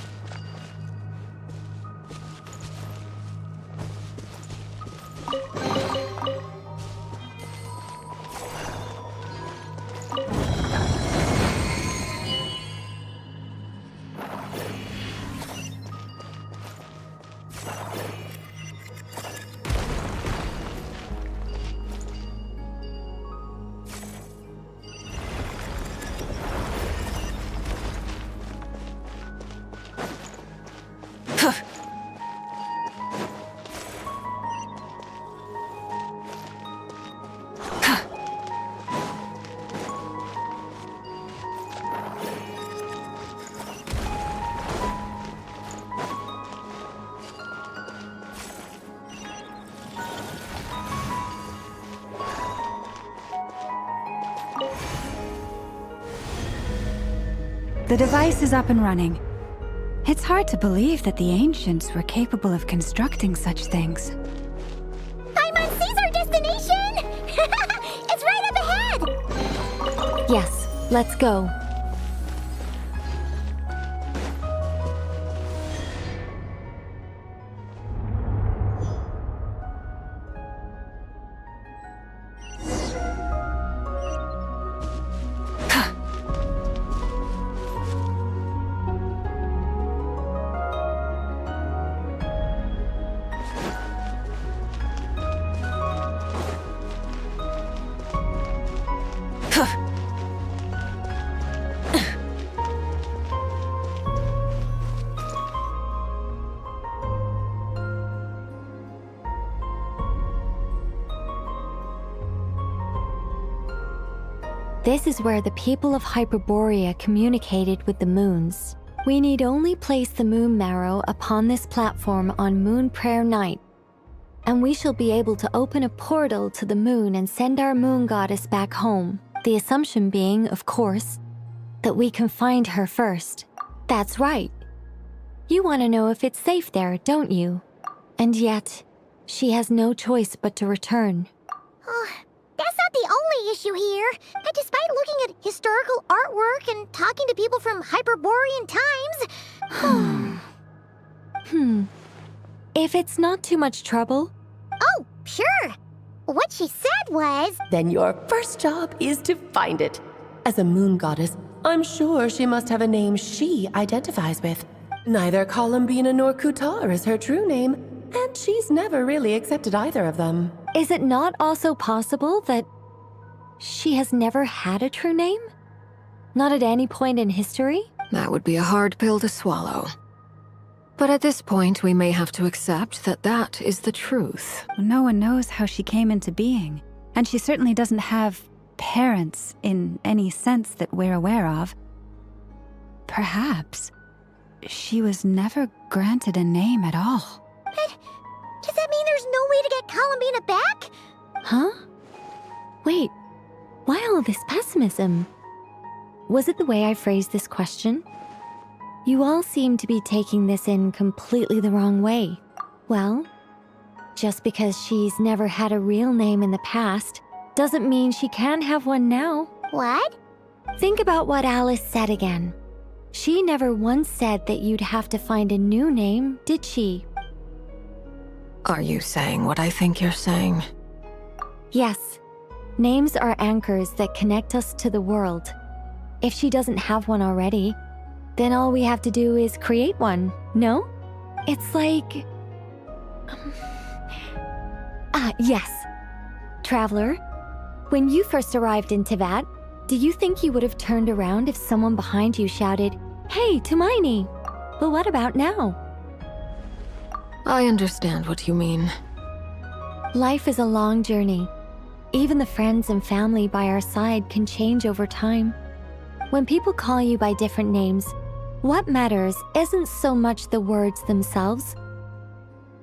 The device is up and running. It's hard to believe that the ancients were capable of constructing such things. Paimon sees our destination! It's right up ahead! Yes, let's go. This is where the people of Hyperborea communicated with the moons. We need only place the moon marrow upon this platform on Moon Prayer Night, and we shall be able to open a portal to the moon and send our moon goddess back home. The assumption being, of course, that we can find her first. That's right. You want to know if it's safe there, don't you? And yet, she has no choice but to return. That's not the only issue here. And despite looking at historical artwork and talking to people from Hyperborean times... If it's not too much trouble... Oh, sure. What she said was... Then your first job is to find it. As a moon goddess, I'm sure she must have a name she identifies with. Neither Columbina nor Kutar is her true name, and she's never really accepted either of them. Is it not also possible that she has never had a true name? Not at any point in history? That would be a hard pill to swallow. But at this point, we may have to accept that that is the truth. No one knows how she came into being, and she certainly doesn't have parents in any sense that we're aware of. Perhaps she was never granted a name at all. Does that mean there's no way to get Columbina back? Huh? Wait, why all this pessimism? Was it the way I phrased this question? You all seem to be taking this in completely the wrong way. Well, just because she's never had a real name in the past doesn't mean she can't have one now. What? Think about what Alice said again. She never once said that you'd have to find a new name, did she? Are you saying what I think you're saying? Yes. Names are anchors that connect us to the world. If she doesn't have one already, then all we have to do is create one, no? It's like... yes. Traveler, when you first arrived in Teyvat, do you think you would have turned around if someone behind you shouted, "Hey, Tumaini"? But what about now? I understand what you mean. Life is a long journey. Even the friends and family by our side can change over time. When people call you by different names, what matters isn't so much the words themselves,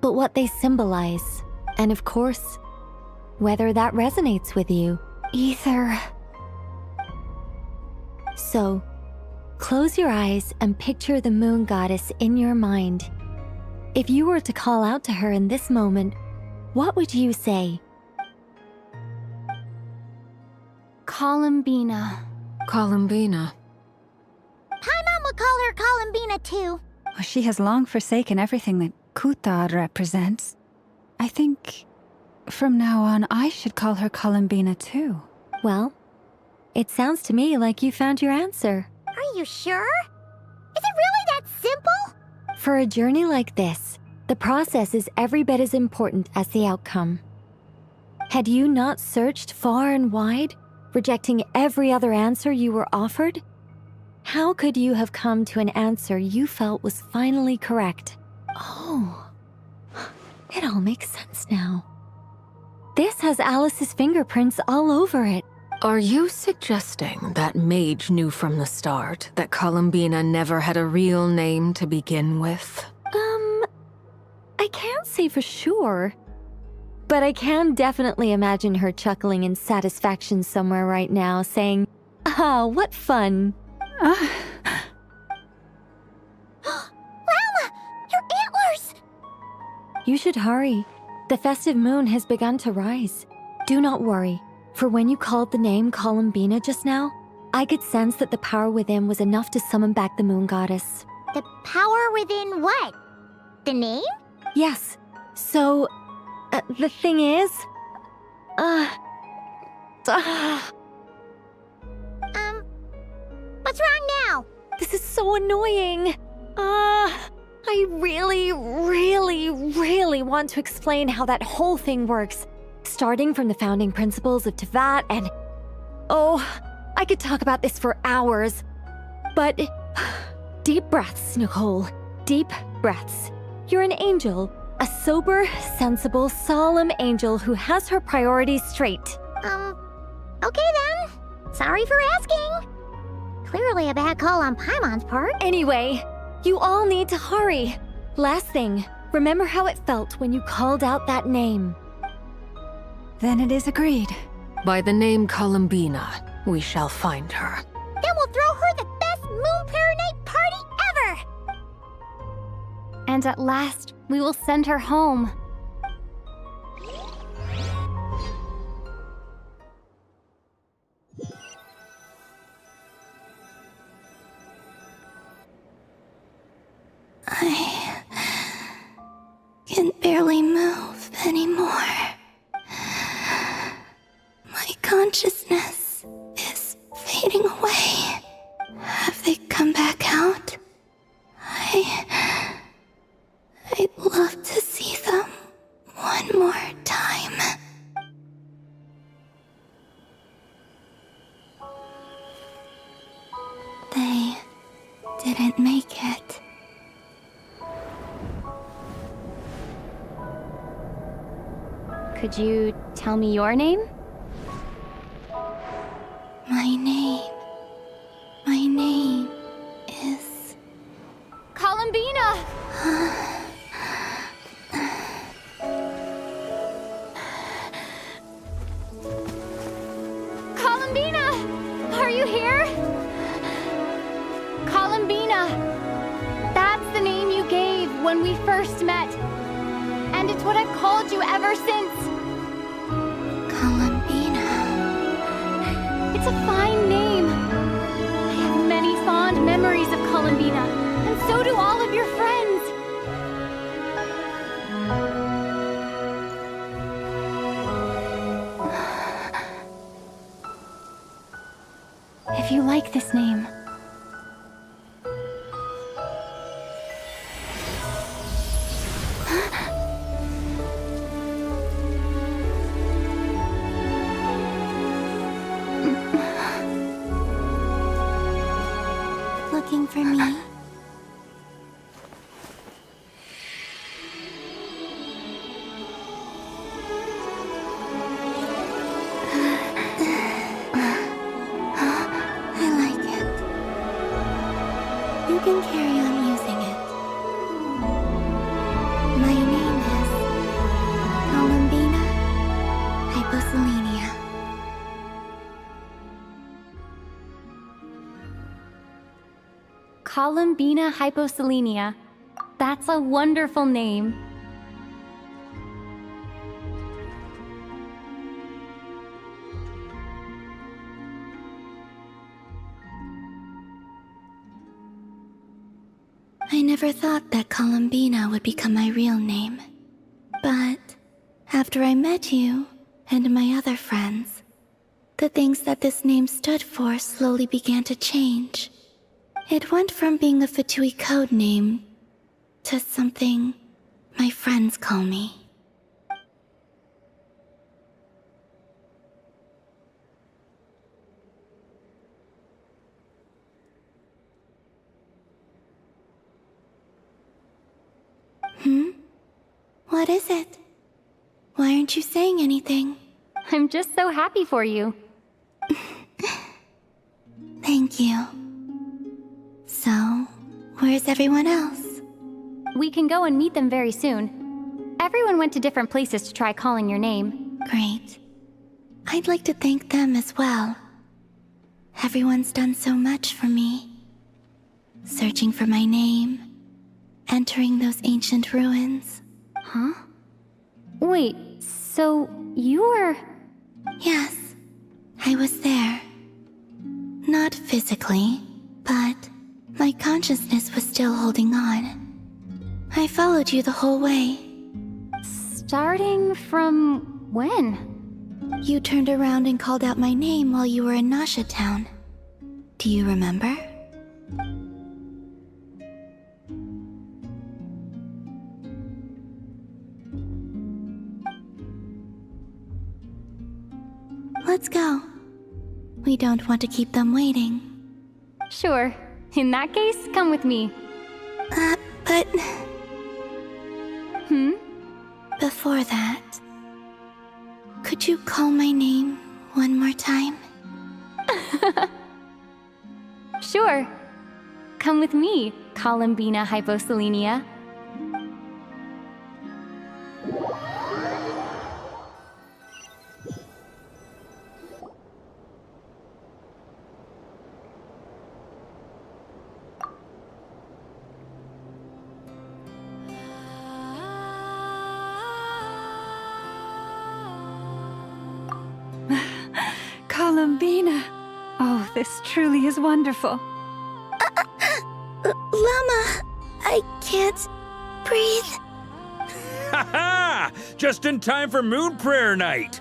but what they symbolize, and of course, whether that resonates with you. So, close your eyes and picture the moon goddess in your mind. If you were to call out to her in this moment, what would you say? Columbina. Columbina. Paimon will call her Columbina too. Well, she has long forsaken everything that Kuthar represents. I think from now on I should call her Columbina too. Well, it sounds to me like you found your answer. Are you sure? Is it really that simple? For a journey like this, the process is every bit as important as the outcome. Had you not searched far and wide, rejecting every other answer you were offered, how could you have come to an answer you felt was finally correct? Oh, it all makes sense now. This has Alice's fingerprints all over it. Are you suggesting that Mage knew from the start that Columbina never had a real name to begin with? I can't say for sure. But I can definitely imagine her chuckling in satisfaction somewhere right now, saying, "Ah, what fun." Llama! Your antlers! You should hurry. The festive moon has begun to rise. Do not worry, for when you called the name Columbina just now, I could sense that the power within was enough to summon back the moon goddess. The power within what? The name? Yes. So, the thing is... What's wrong now? This is so annoying. I really want to explain how that whole thing works. Starting from the founding principles of Tevat and... Oh, I could talk about this for hours. But... Deep breaths, Nicole. Deep breaths. You're an angel. A sober, sensible, solemn angel who has her priorities straight. Okay then. Sorry for asking. Clearly a bad call on Paimon's part. Anyway, you all need to hurry. Last thing, remember how it felt when you called out that name. Then it is agreed. By the name Columbina, we shall find her. Then we'll throw her the best Moon Prayer Night party ever! And at last, we will send her home. I can barely move anymore. My consciousness is fading away. Have they come back out? I'd love to see them one more time. They didn't make it. Could you tell me your name? My name is... Columbina! Columbina! Are you here? Columbina! That's the name you gave when we first met. And it's what I've called you ever since. Columbina. It's a fine name. I have many fond memories of Columbina, and so do all of your friends. If you like this name, Looking for me? I like it. You can carry on using it. My name is Columbina Hyposelenia. Columbina Hyposelenia. That's a wonderful name. I never thought that Columbina would become my real name. But after I met you and my other friends, the things that this name stood for slowly began to change. It went from being a Fatui code name to something my friends call me. What is it? Why aren't you saying anything? I'm just so happy for you. Thank you. So, where's everyone else? We can go and meet them very soon. Everyone went to different places to try calling your name. Great. I'd like to thank them as well. Everyone's done so much for me. Searching for my name, entering those ancient ruins. Huh? Wait, so you were... Yes, I was there. Not physically, but my consciousness was still holding on. I followed you the whole way. Starting from when? You turned around and called out my name while you were in Nasha Town. Do you remember? Let's go. We don't want to keep them waiting. Sure. In that case, come with me. But... Hmm? Before that, could you call my name one more time? Sure. Come with me, Columbina Hyposelenia. Columbina! Oh, this truly is wonderful. Llama, I can't breathe. Ha ha! Just in time for Moon Prayer Night.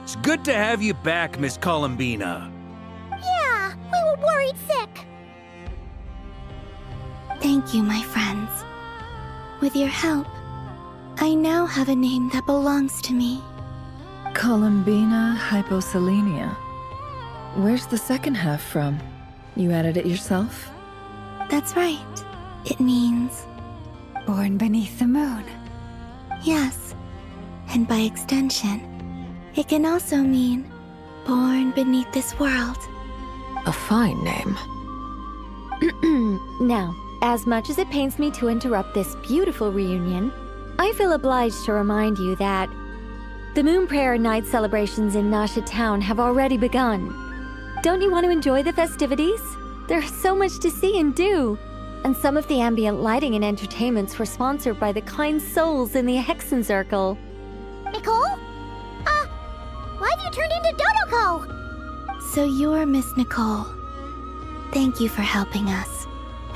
It's good to have you back, Miss Columbina. Yeah, we were worried sick. Thank you, my friends. With your help, I now have a name that belongs to me. Columbina Hyposelenia. Where's the second half from? You added it yourself? That's right. It means... Born beneath the moon. Yes. And by extension, it can also mean born beneath this world. A fine name. Now, as much as it pains me to interrupt this beautiful reunion, I feel obliged to remind you that the Moon Prayer Night celebrations in Nasha Town have already begun. Don't you want to enjoy the festivities? There's so much to see and do. And some of the ambient lighting and entertainments were sponsored by the kind souls in the Hexen Circle. Nicole? Why have you turned into Dodoko? So you're Miss Nicole. Thank you for helping us,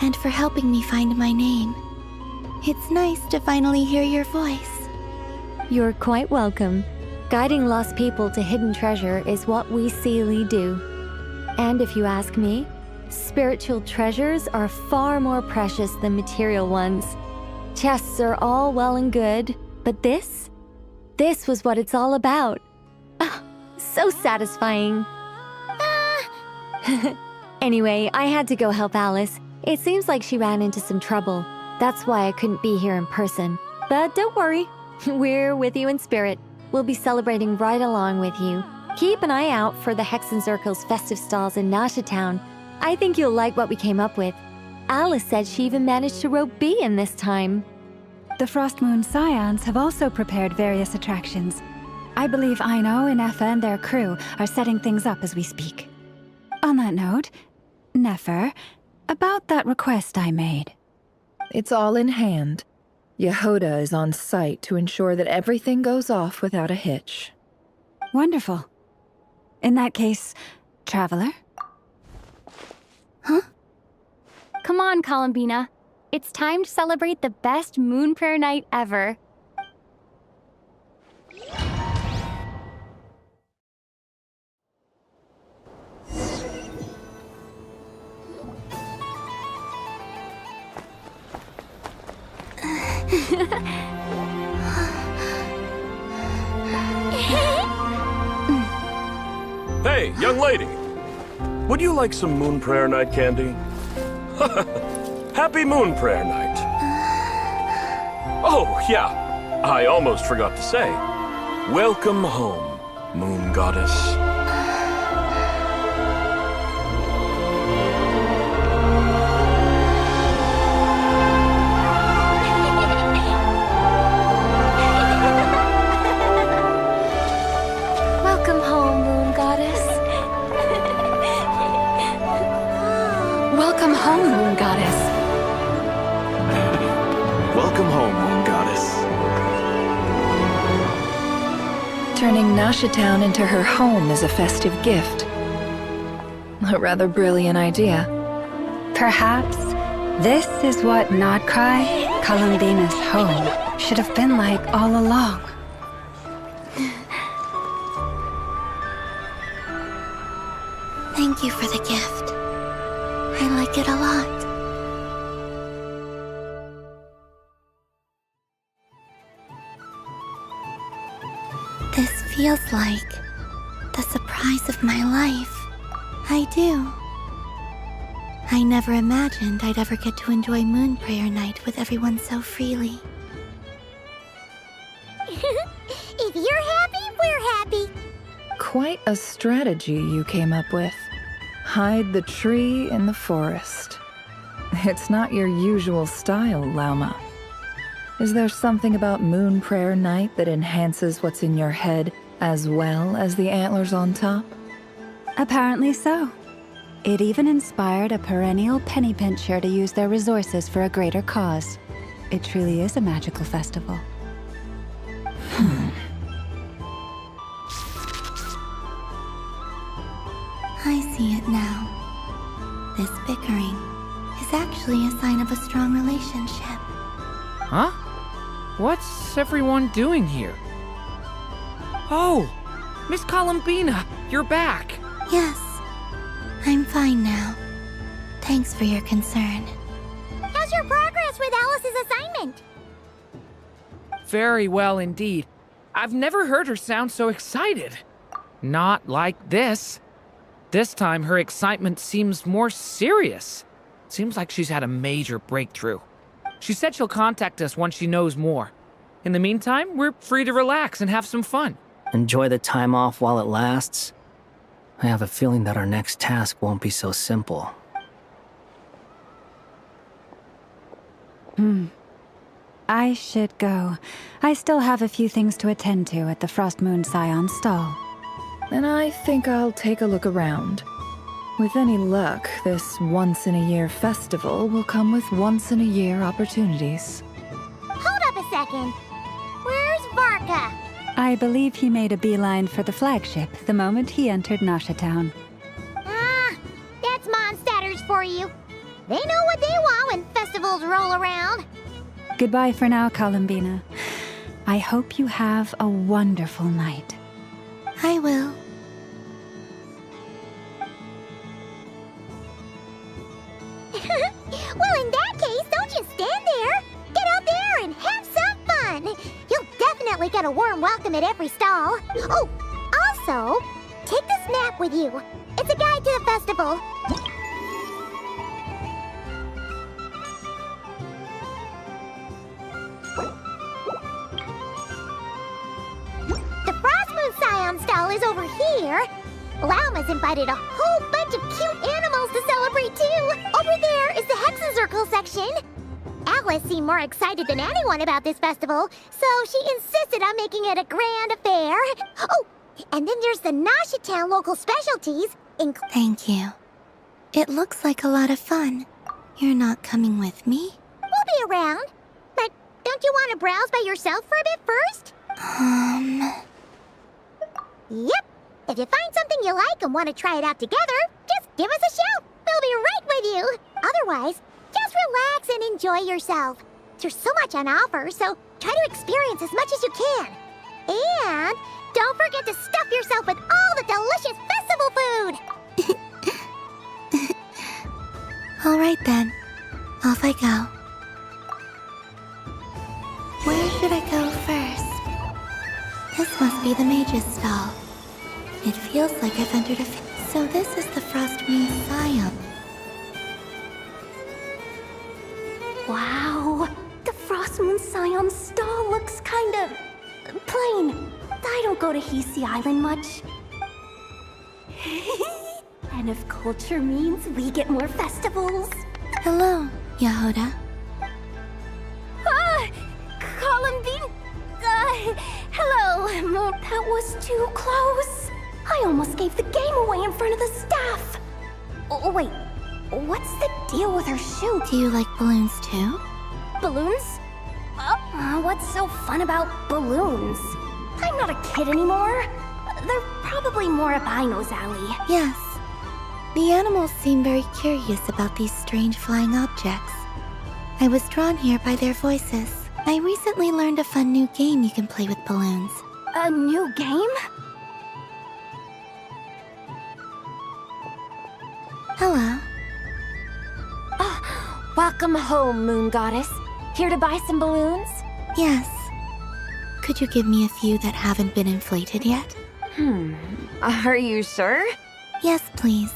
and for helping me find my name. It's nice to finally hear your voice. You're quite welcome. Guiding lost people to hidden treasure is what we Seelie do. And if you ask me, spiritual treasures are far more precious than material ones. Chests are all well and good, but this was what it's all about. So satisfying. Anyway, I had to go help Alice. It seems like she ran into some trouble. That's why I couldn't be here in person. But don't worry, we're with you in spirit. We'll be celebrating right along with you. Keep an eye out for the Hexen Circle's festive stalls in Nasha Town. I think you'll like what we came up with. Alice said she even managed to rope B in this time. The Frost Moon Scions have also prepared various attractions. I believe Aino, Inefa, and their crew are setting things up as we speak. On that note, Nefer, about that request I made. It's all in hand. Jahoda is on site to ensure that everything goes off without a hitch. Wonderful. In that case, Traveler? Come on, Columbina. It's time to celebrate the best moon prayer night ever. Hey, young lady. Would you like some moon prayer night candy? Happy moon prayer night. Oh, yeah. I almost forgot to say. Welcome home, moon goddess. Welcome home, moon goddess. Welcome home, moon goddess. Welcome home, moon goddess. Turning Nashitown into her home is a festive gift. A rather brilliant idea. Perhaps this is what Nodcry, Columbina's home, should have been like all along. Thank you for the gift. I like it a lot. This feels like the surprise of my life. I do. I never imagined I'd ever get to enjoy Moon Prayer Night with everyone so freely. If you're happy, we're happy. Quite a strategy you came up with. Hide the tree in the forest. It's not your usual style, Lauma. Is there something about Moon Prayer Night that enhances what's in your head as well as the antlers on top? Apparently so. It even inspired a perennial penny pincher to use their resources for a greater cause. It truly is a magical festival. I see it now. This bickering is actually a sign of a strong relationship. Huh? What's everyone doing here? Oh, Miss Columbina, you're back. Yes, I'm fine now. Thanks for your concern. How's your progress with Alice's assignment? Very well indeed. I've never heard her sound so excited. Not like this. This time, her excitement seems more serious. Seems like she's had a major breakthrough. She said she'll contact us once she knows more. In the meantime, we're free to relax and have some fun. Enjoy the time off while it lasts. I have a feeling that our next task won't be so simple. I should go. I still have a few things to attend to at the Frost Moon Scion stall. And I think I'll take a look around. With any luck, this once-in-a-year festival will come with once-in-a-year opportunities. Hold up a second. Where's Varka? I believe he made a beeline for the flagship the moment he entered Nashitown. Ah, that's Mondstadters for you. They know what they want when festivals roll around. Goodbye for now, Columbina. I hope you have a wonderful night. I will. Well, in that case, don't just stand there. Get out there and have some fun. You'll definitely get a warm welcome at every stall. Oh, also, take this map with you. It's a guide to the festival. The Frost Moon Scion stall is over here. Lauma's invited a whole bunch of cute animals to celebrate too. Over there is the Hexencircle section. Alice seemed more excited than anyone about this festival, so she insisted on making it a grand affair. Oh, and then there's the Nashitown local specialties, Thank you. It looks like a lot of fun. You're not coming with me? We'll be around. But don't you want to browse by yourself for a bit first? Yep. If you find something you like and want to try it out together, just give us a shout. We'll be right with you. Otherwise, just relax and enjoy yourself. There's so much on offer, so try to experience as much as you can. And don't forget to stuff yourself with all the delicious festival food! All right then. Off I go. Where should I go first? This must be the mage's stall. It feels like I've entered a... So this is the Frost Moon Scion. Wow, the Frost Moon Scion stall looks kinda... plain. I don't go to Hisi Island much. And if culture means we get more festivals... Hello, Jahoda. Columbine... hello. That was too close. I almost gave the game away in front of the staff. Oh, wait. What's the deal with her shoe? Do you like balloons too? Balloons? What's so fun about balloons? I'm not a kid anymore. They're probably more up Aino's alley. Yes. The animals seem very curious about these strange flying objects. I was drawn here by their voices. I recently learned a fun new game you can play with balloons. A new game? Hello. Welcome home, Moon Goddess. Here to buy some balloons? Yes. Could you give me a few that haven't been inflated yet? Are you sure? Yes, please.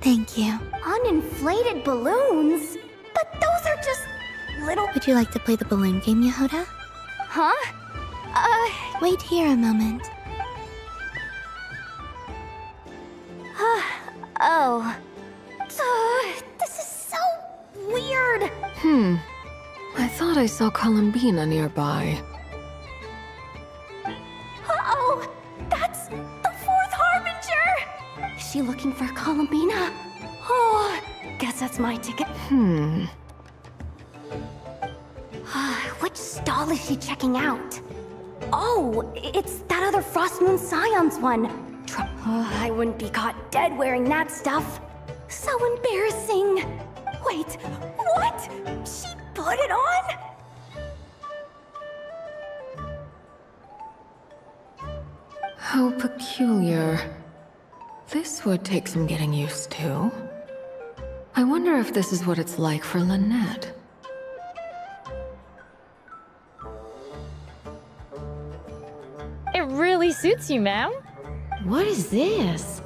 Thank you. Uninflated balloons? But those are just little... Would you like to play the balloon game, Jahoda? Huh? Wait here a moment. Oh. This is so weird. I thought I saw Columbina nearby. Uh-oh! That's the fourth Harbinger! Is she looking for Columbina? Oh, guess that's my ticket. Which stall is she checking out? Oh, it's that other Frost Moon Scion's one. I wouldn't be caught dead wearing that stuff. So embarrassing. Wait, what? She put it on? How peculiar. This would take some getting used to. I wonder if this is what it's like for Lynette. It really suits you, ma'am. What is this?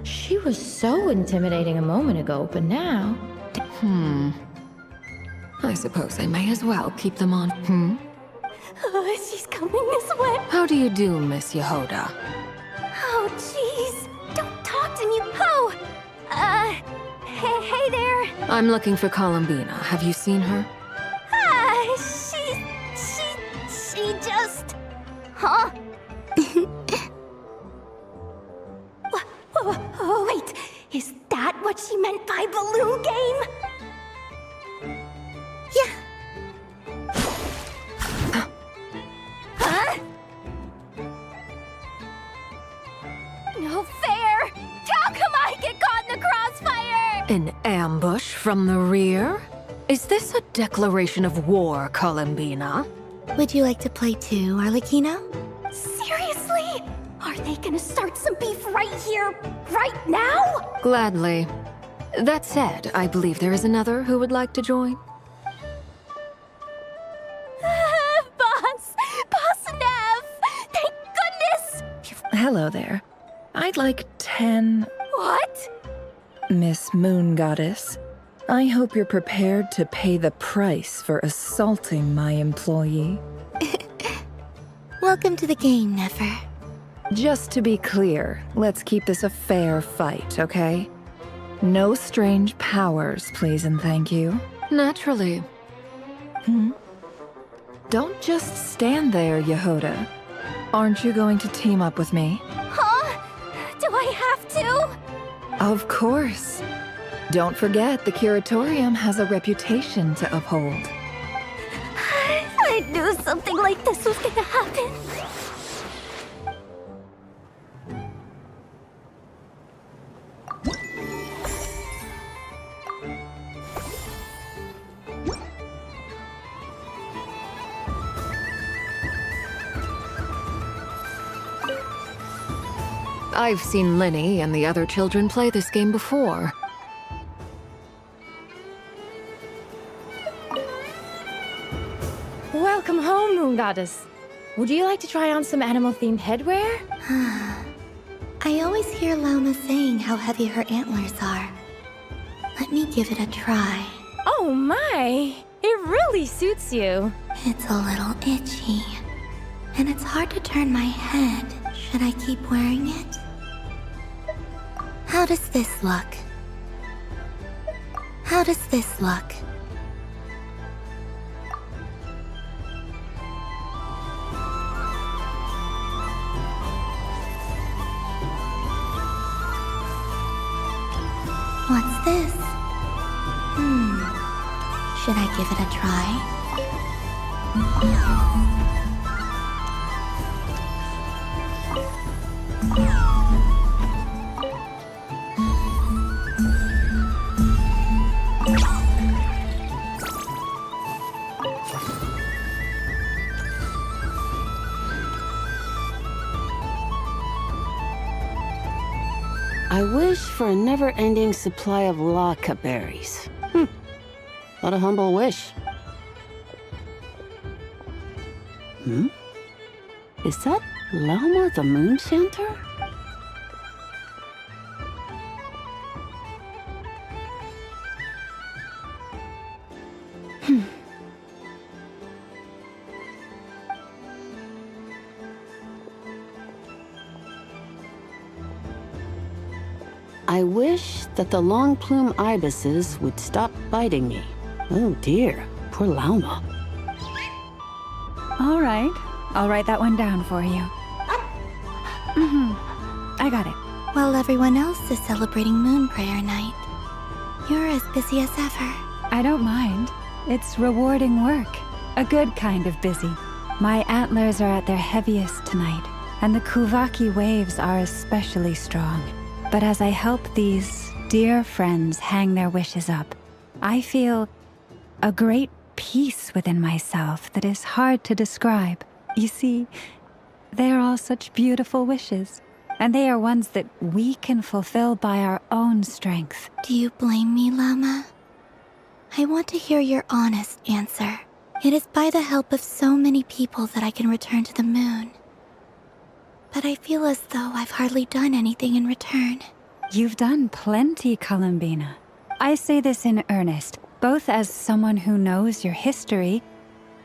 She was so intimidating a moment ago, but now... I suppose I may as well keep them on. She's coming this way. How do you do, Miss Jahoda? Oh, jeez. Don't talk to me. Oh, hey there. I'm looking for Columbina. Have you seen her? She just... Huh? Wait, is that what she meant by balloon game? Yeah. Huh? No fair! How come I get caught in the crossfire? An ambush from the rear? Is this a declaration of war, Columbina? Would you like to play too, Arlecchino? Seriously? Are they gonna start some beef right here, right now? Gladly. That said, I believe there is another who would like to join. Boss Nev! Thank goodness! Hello there. I'd like 10... What? Miss Moon Goddess, I hope you're prepared to pay the price for assaulting my employee. Welcome to the game, Nefer. Just to be clear, let's keep this a fair fight, okay? No strange powers, please and thank you. Naturally. Don't just stand there, Jahoda. Aren't you going to team up with me? Huh? Do I have to? Of course. Don't forget, the Curatorium has a reputation to uphold. I knew something like this was gonna happen. I've seen Linny and the other children play this game before. Welcome home, Moon Goddess. Would you like to try on some animal-themed headwear? I always hear Llama saying how heavy her antlers are. Let me give it a try. Oh my! It really suits you. It's a little itchy. And it's hard to turn my head. Should I keep wearing it? How does this look? How does this look? What's this? Should I give it a try? I wish for a never-ending supply of laka berries. What a humble wish. Is that Llama the Moon Chanter? I wish that the long plume ibises would stop biting me. Oh dear, poor Llama. All right, I'll write that one down for you. I got it. While everyone else is celebrating Moon Prayer Night, you're as busy as ever. I don't mind. It's rewarding work. A good kind of busy. My antlers are at their heaviest tonight, and the Kuvaki waves are especially strong. But as I help these dear friends hang their wishes up, I feel a great peace within myself that is hard to describe. You see, they are all such beautiful wishes, and they are ones that we can fulfill by our own strength. Do you blame me, Llama? I want to hear your honest answer. It is by the help of so many people that I can return to the moon. But I feel as though I've hardly done anything in return. You've done plenty, Columbina. I say this in earnest, both as someone who knows your history,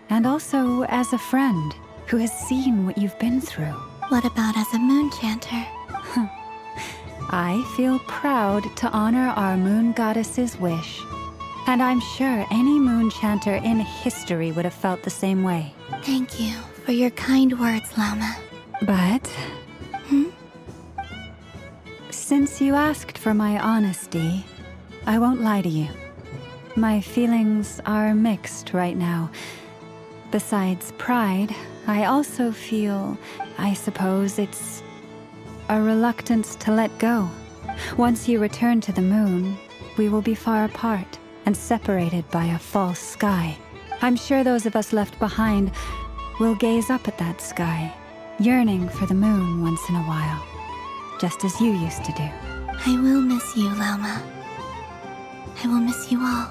and also as a friend who has seen what you've been through. What about as a moon chanter? I feel proud to honor our moon goddess's wish. And I'm sure any moon chanter in history would have felt the same way. Thank you for your kind words, Llama. But... Since you asked for my honesty, I won't lie to you. My feelings are mixed right now. Besides pride, I also feel, I suppose it's a reluctance to let go. Once you return to the moon, we will be far apart and separated by a false sky. I'm sure those of us left behind will gaze up at that sky, yearning for the moon once in a while, just as you used to do. I will miss you, Llama. I will miss you all.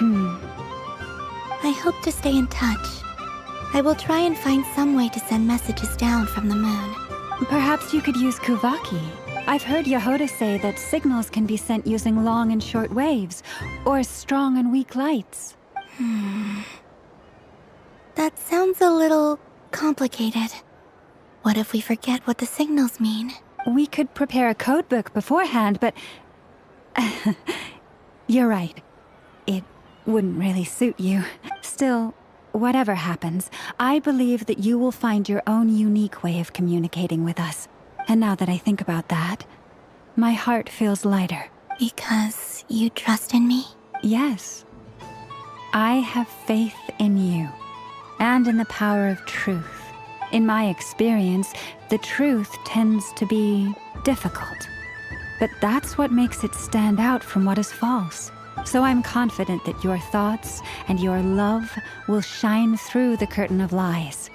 I hope to stay in touch. I will try and find some way to send messages down from the moon. Perhaps you could use Kuvaki. I've heard Jahoda say that signals can be sent using long and short waves, or strong and weak lights. That sounds a little complicated. What if we forget what the signals mean? We could prepare a codebook beforehand, but... You're right. It wouldn't really suit you. Still, whatever happens, I believe that you will find your own unique way of communicating with us. And now that I think about that, my heart feels lighter. Because you trust in me? Yes. I have faith in you, and in the power of truth. In my experience, the truth tends to be difficult. But that's what makes it stand out from what is false. So I'm confident that your thoughts and your love will shine through the curtain of lies.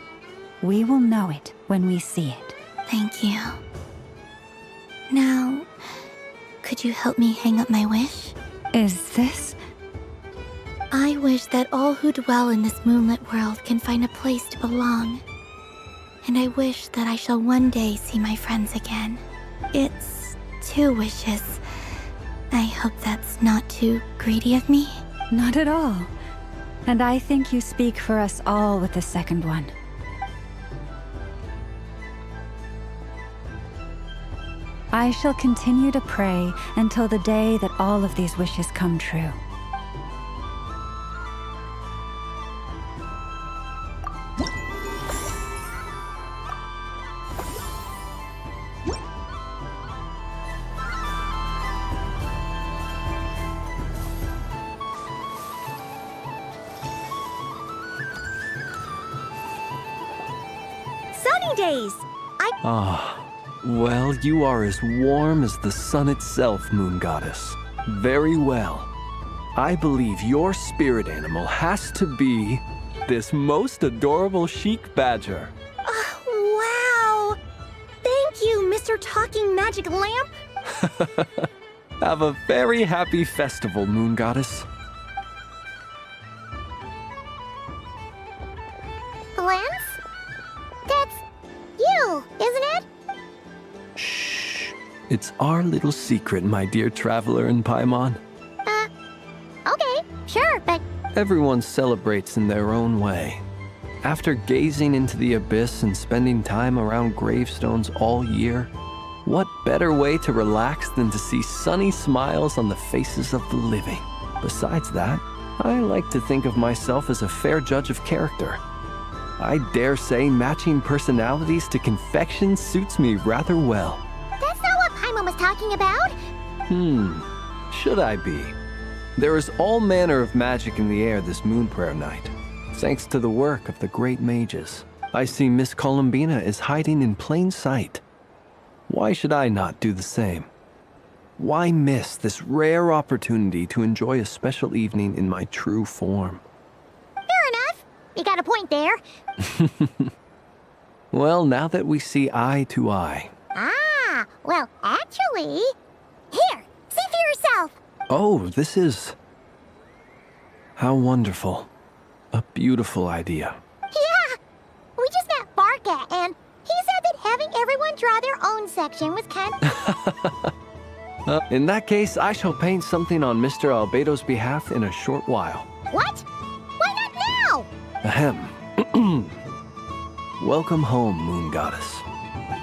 We will know it when we see it. Thank you. Could you help me hang up my wish? Is this? I wish that all who dwell in this moonlit world can find a place to belong. And I wish that I shall one day see my friends again. It's 2 wishes. I hope that's not too greedy of me. Not at all. And I think you speak for us all with the second one. I shall continue to pray until the day that all of these wishes come true. Sunny days! Well, you are as warm as the sun itself, Moon Goddess. Very well. I believe your spirit animal has to be this most adorable chic badger. Wow! Thank you, Mr. Talking Magic Lamp! Have a very happy festival, Moon Goddess. Lance? That's you, isn't it? It's our little secret, my dear traveler in Paimon. Okay, sure, but... Everyone celebrates in their own way. After gazing into the abyss and spending time around gravestones all year, what better way to relax than to see sunny smiles on the faces of the living? Besides that, I like to think of myself as a fair judge of character. I dare say matching personalities to confection suits me rather well. That's not what Paimon was talking about! Should I be? There is all manner of magic in the air this moon prayer night, thanks to the work of the great mages. I see Miss Columbina is hiding in plain sight. Why should I not do the same? Why miss this rare opportunity to enjoy a special evening in my true form? Fair enough. You got a point there. Well, now that we see eye to eye. Ah, well, actually... Here, see for yourself! Oh, this is... How wonderful. A beautiful idea. Yeah! We just met Barca, and he said that having everyone draw their own section was kind of... In that case, I shall paint something on Mr. Albedo's behalf in a short while. What? Why not now? Ahem. Welcome home, Moon Goddess.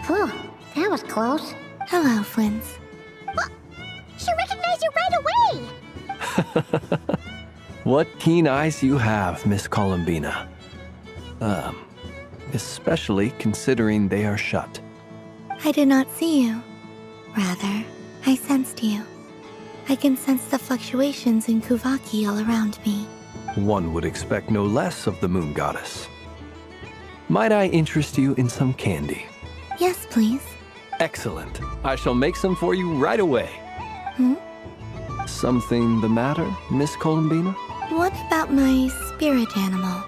Phew, that was close. Hello, Flins. She recognized you right away! What keen eyes you have, Miss Columbina. Especially considering they are shut. I did not see you. Rather, I sensed you. I can sense the fluctuations in Kuvaki all around me. One would expect no less of the Moon Goddess. Might I interest you in some candy? Yes, please. Excellent. I shall make some for you right away. Something the matter, Miss Columbina? What about my spirit animal?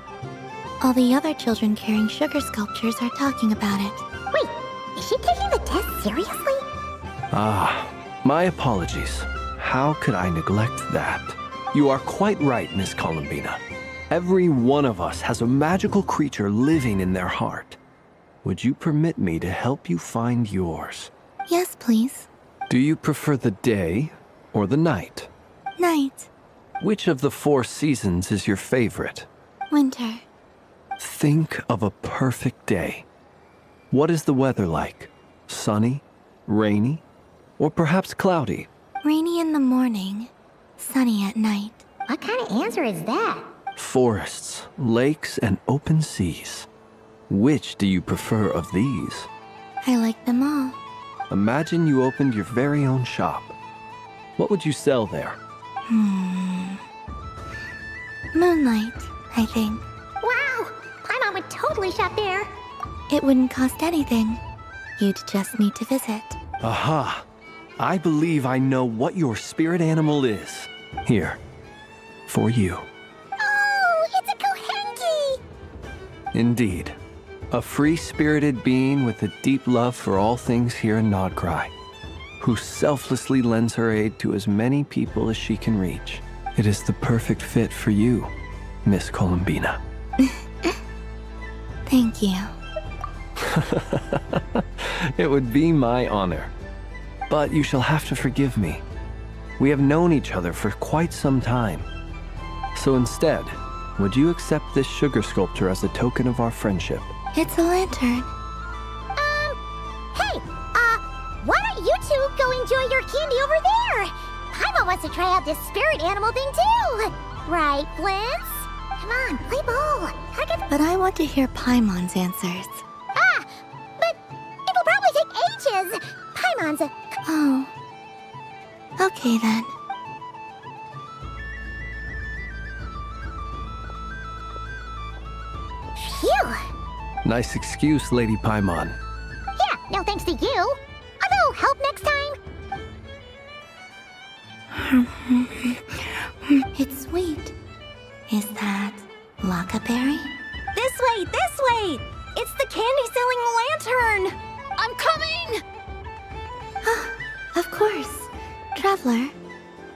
All the other children carrying sugar sculptures are talking about it. Wait, is she taking the test seriously? My apologies. How could I neglect that? You are quite right, Miss Columbina. Every one of us has a magical creature living in their heart. Would you permit me to help you find yours? Yes, please. Do you prefer the day or the night? Night. Which of the 4 seasons is your favorite? Winter. Think of a perfect day. What is the weather like? Sunny? Rainy? Or perhaps cloudy? Rainy in the morning, sunny at night. What kind of answer is that? Forests, lakes, and open seas. Which do you prefer of these? I like them all. Imagine you opened your very own shop. What would you sell there? Moonlight, I think. Wow! Paimon would totally shop there. It wouldn't cost anything. You'd just need to visit. Aha! I believe I know what your spirit animal is. Here, for you. Oh, it's a Kohenki! Indeed. A free-spirited being with a deep love for all things here in Nodcry. who selflessly lends her aid to as many people as she can reach. It is the perfect fit for you, Miss Columbina. Thank you. It would be my honor. But you shall have to forgive me. We have known each other for quite some time. So instead, would you accept this sugar sculpture as a token of our friendship? It's a lantern. Hey, why don't you two go enjoy your candy over there? Paimon wants to try out this spirit animal thing too. Right, Flint's? Come on, play ball. But I want to hear Paimon's answers. But it'll probably take ages. Paimon's a... Oh. Okay then. Phew. Nice excuse, Lady Paimon. Yeah, no thanks to you. Although, help next time. It's sweet. Is that Lockaberry? This way! It's the candy-selling lantern! I'm coming! Of course. Traveler,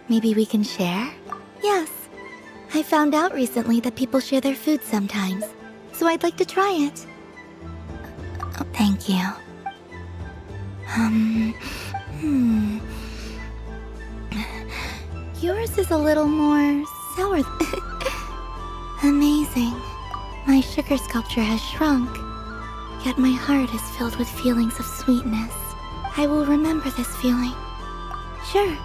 maybe we can share? Yes. I found out recently that people share their food sometimes, so I'd like to try it. Thank you. Yours is a little more sour. Amazing. My sugar sculpture has shrunk, yet my heart is filled with feelings of sweetness. I will remember this feeling. Sure.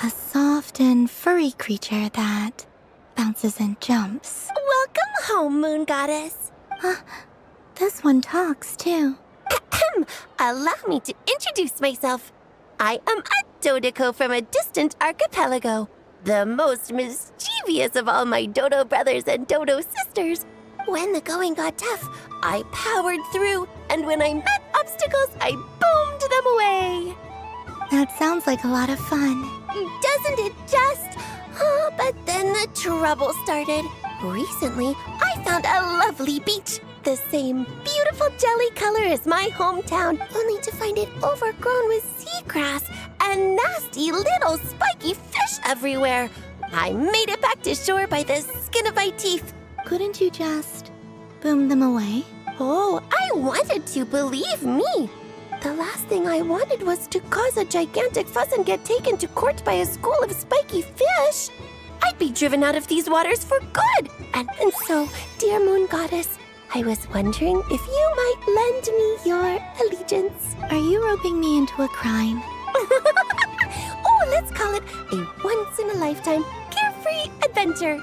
A soft and furry creature that bounces and jumps. Welcome home, Moon Goddess. This one talks, too. Allow me to introduce myself. I am a Dodoco from a distant archipelago, the most mischievous of all my Dodo brothers and Dodo sisters. When the going got tough, I powered through, and when I met obstacles, I boomed them away. That sounds like a lot of fun. Doesn't it just? Oh, but then the trouble started. Recently, I found a lovely beach, the same beautiful jelly color as my hometown, only to find it overgrown with seagrass and nasty little spiky fish everywhere. I made it back to shore by the skin of my teeth. Couldn't you just boom them away? Oh, I wanted to, believe me. The last thing I wanted was to cause a gigantic fuss and get taken to court by a school of spiky fish. I'd be driven out of these waters for good. And so, dear Moon Goddess, I was wondering if you might lend me your allegiance. Are you roping me into a crime? Oh, let's call it a once-in-a-lifetime carefree adventure.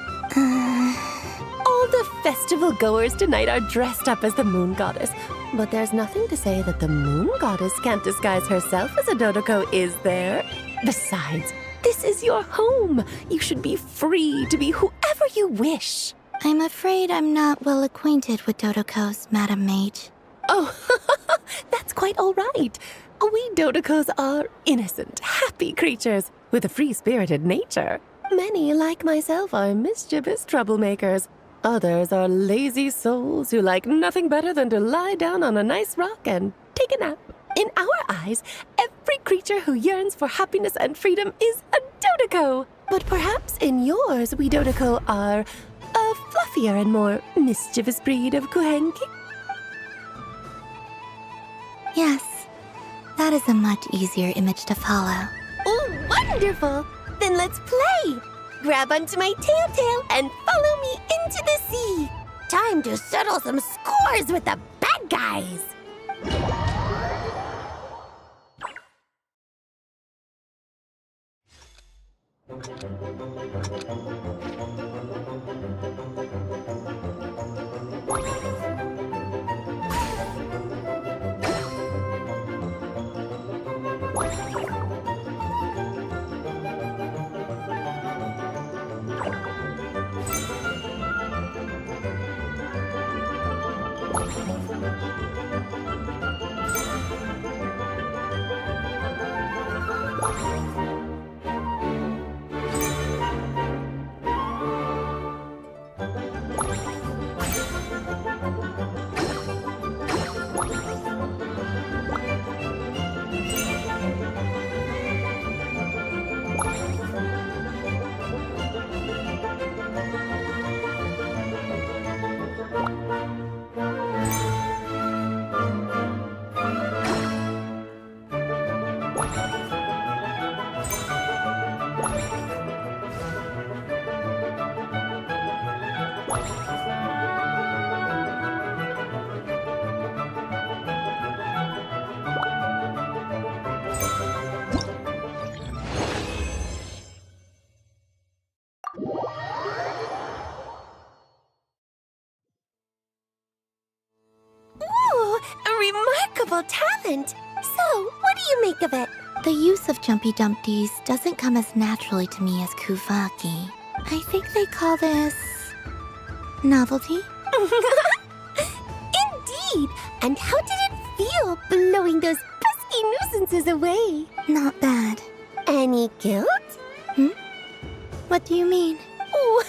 All the festival goers tonight are dressed up as the Moon Goddess. But there's nothing to say that the Moon Goddess can't disguise herself as a Dodoco, is there? Besides, this is your home. You should be free to be whoever you wish. I'm afraid I'm not well acquainted with Dodocos, Madam Mage. Oh, that's quite all right. We Dodocos are innocent, happy creatures with a free-spirited nature. Many, like myself, are mischievous troublemakers. Others are lazy souls who like nothing better than to lie down on a nice rock and take a nap. In our eyes, every creature who yearns for happiness and freedom is a Dodoco. But perhaps in yours, we Dodoco are a fluffier and more mischievous breed of Kuhenki. Yes, that is a much easier image to follow. Oh, wonderful! Then let's play! Grab onto my tail and follow me into the sea. Time to settle some scores with the bad guys. wonderful talent. So, what do you make of it? The use of Jumpy Dumpties doesn't come as naturally to me as Kuvaki. I think they call this... novelty? Indeed! And how did it feel blowing those pesky nuisances away? Not bad. Any guilt? What do you mean? Oh,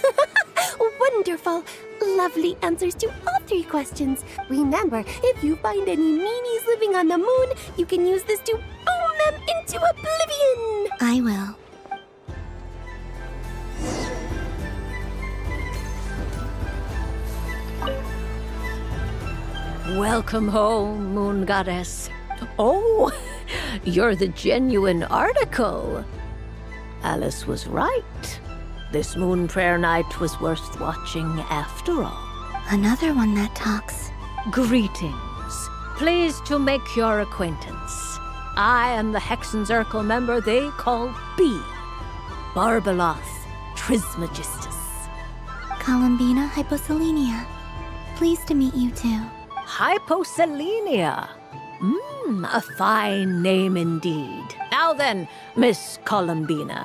wonderful! Lovely answers to all 3 questions. Remember, if you find any meanies living on the moon, you can use this to boom them into oblivion! I will. Welcome home, Moon Goddess. Oh, you're the genuine article. Alice was right. This Moon Prayer Night was worth watching after all. Another one that talks. Greetings. Pleased to make your acquaintance. I am the Hexenzirkel member they call B. Barbeloth Trismegistus. Columbina Hyposelenia. Pleased to meet you too. Hyposelenia. A fine name indeed. Now then, Miss Columbina.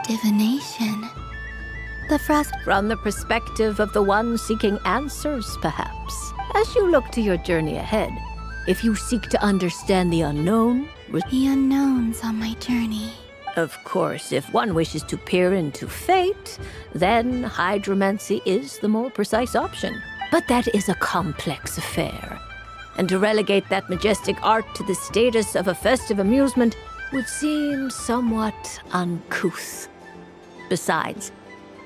Divination. The frost... From the perspective of the one seeking answers, perhaps. As you look to your journey ahead, if you seek to understand the unknown... The unknowns on my journey. Of course, if one wishes to peer into fate, then hydromancy is the more precise option. But that is a complex affair. And to relegate that majestic art to the status of a festive amusement would seem somewhat uncouth. Besides,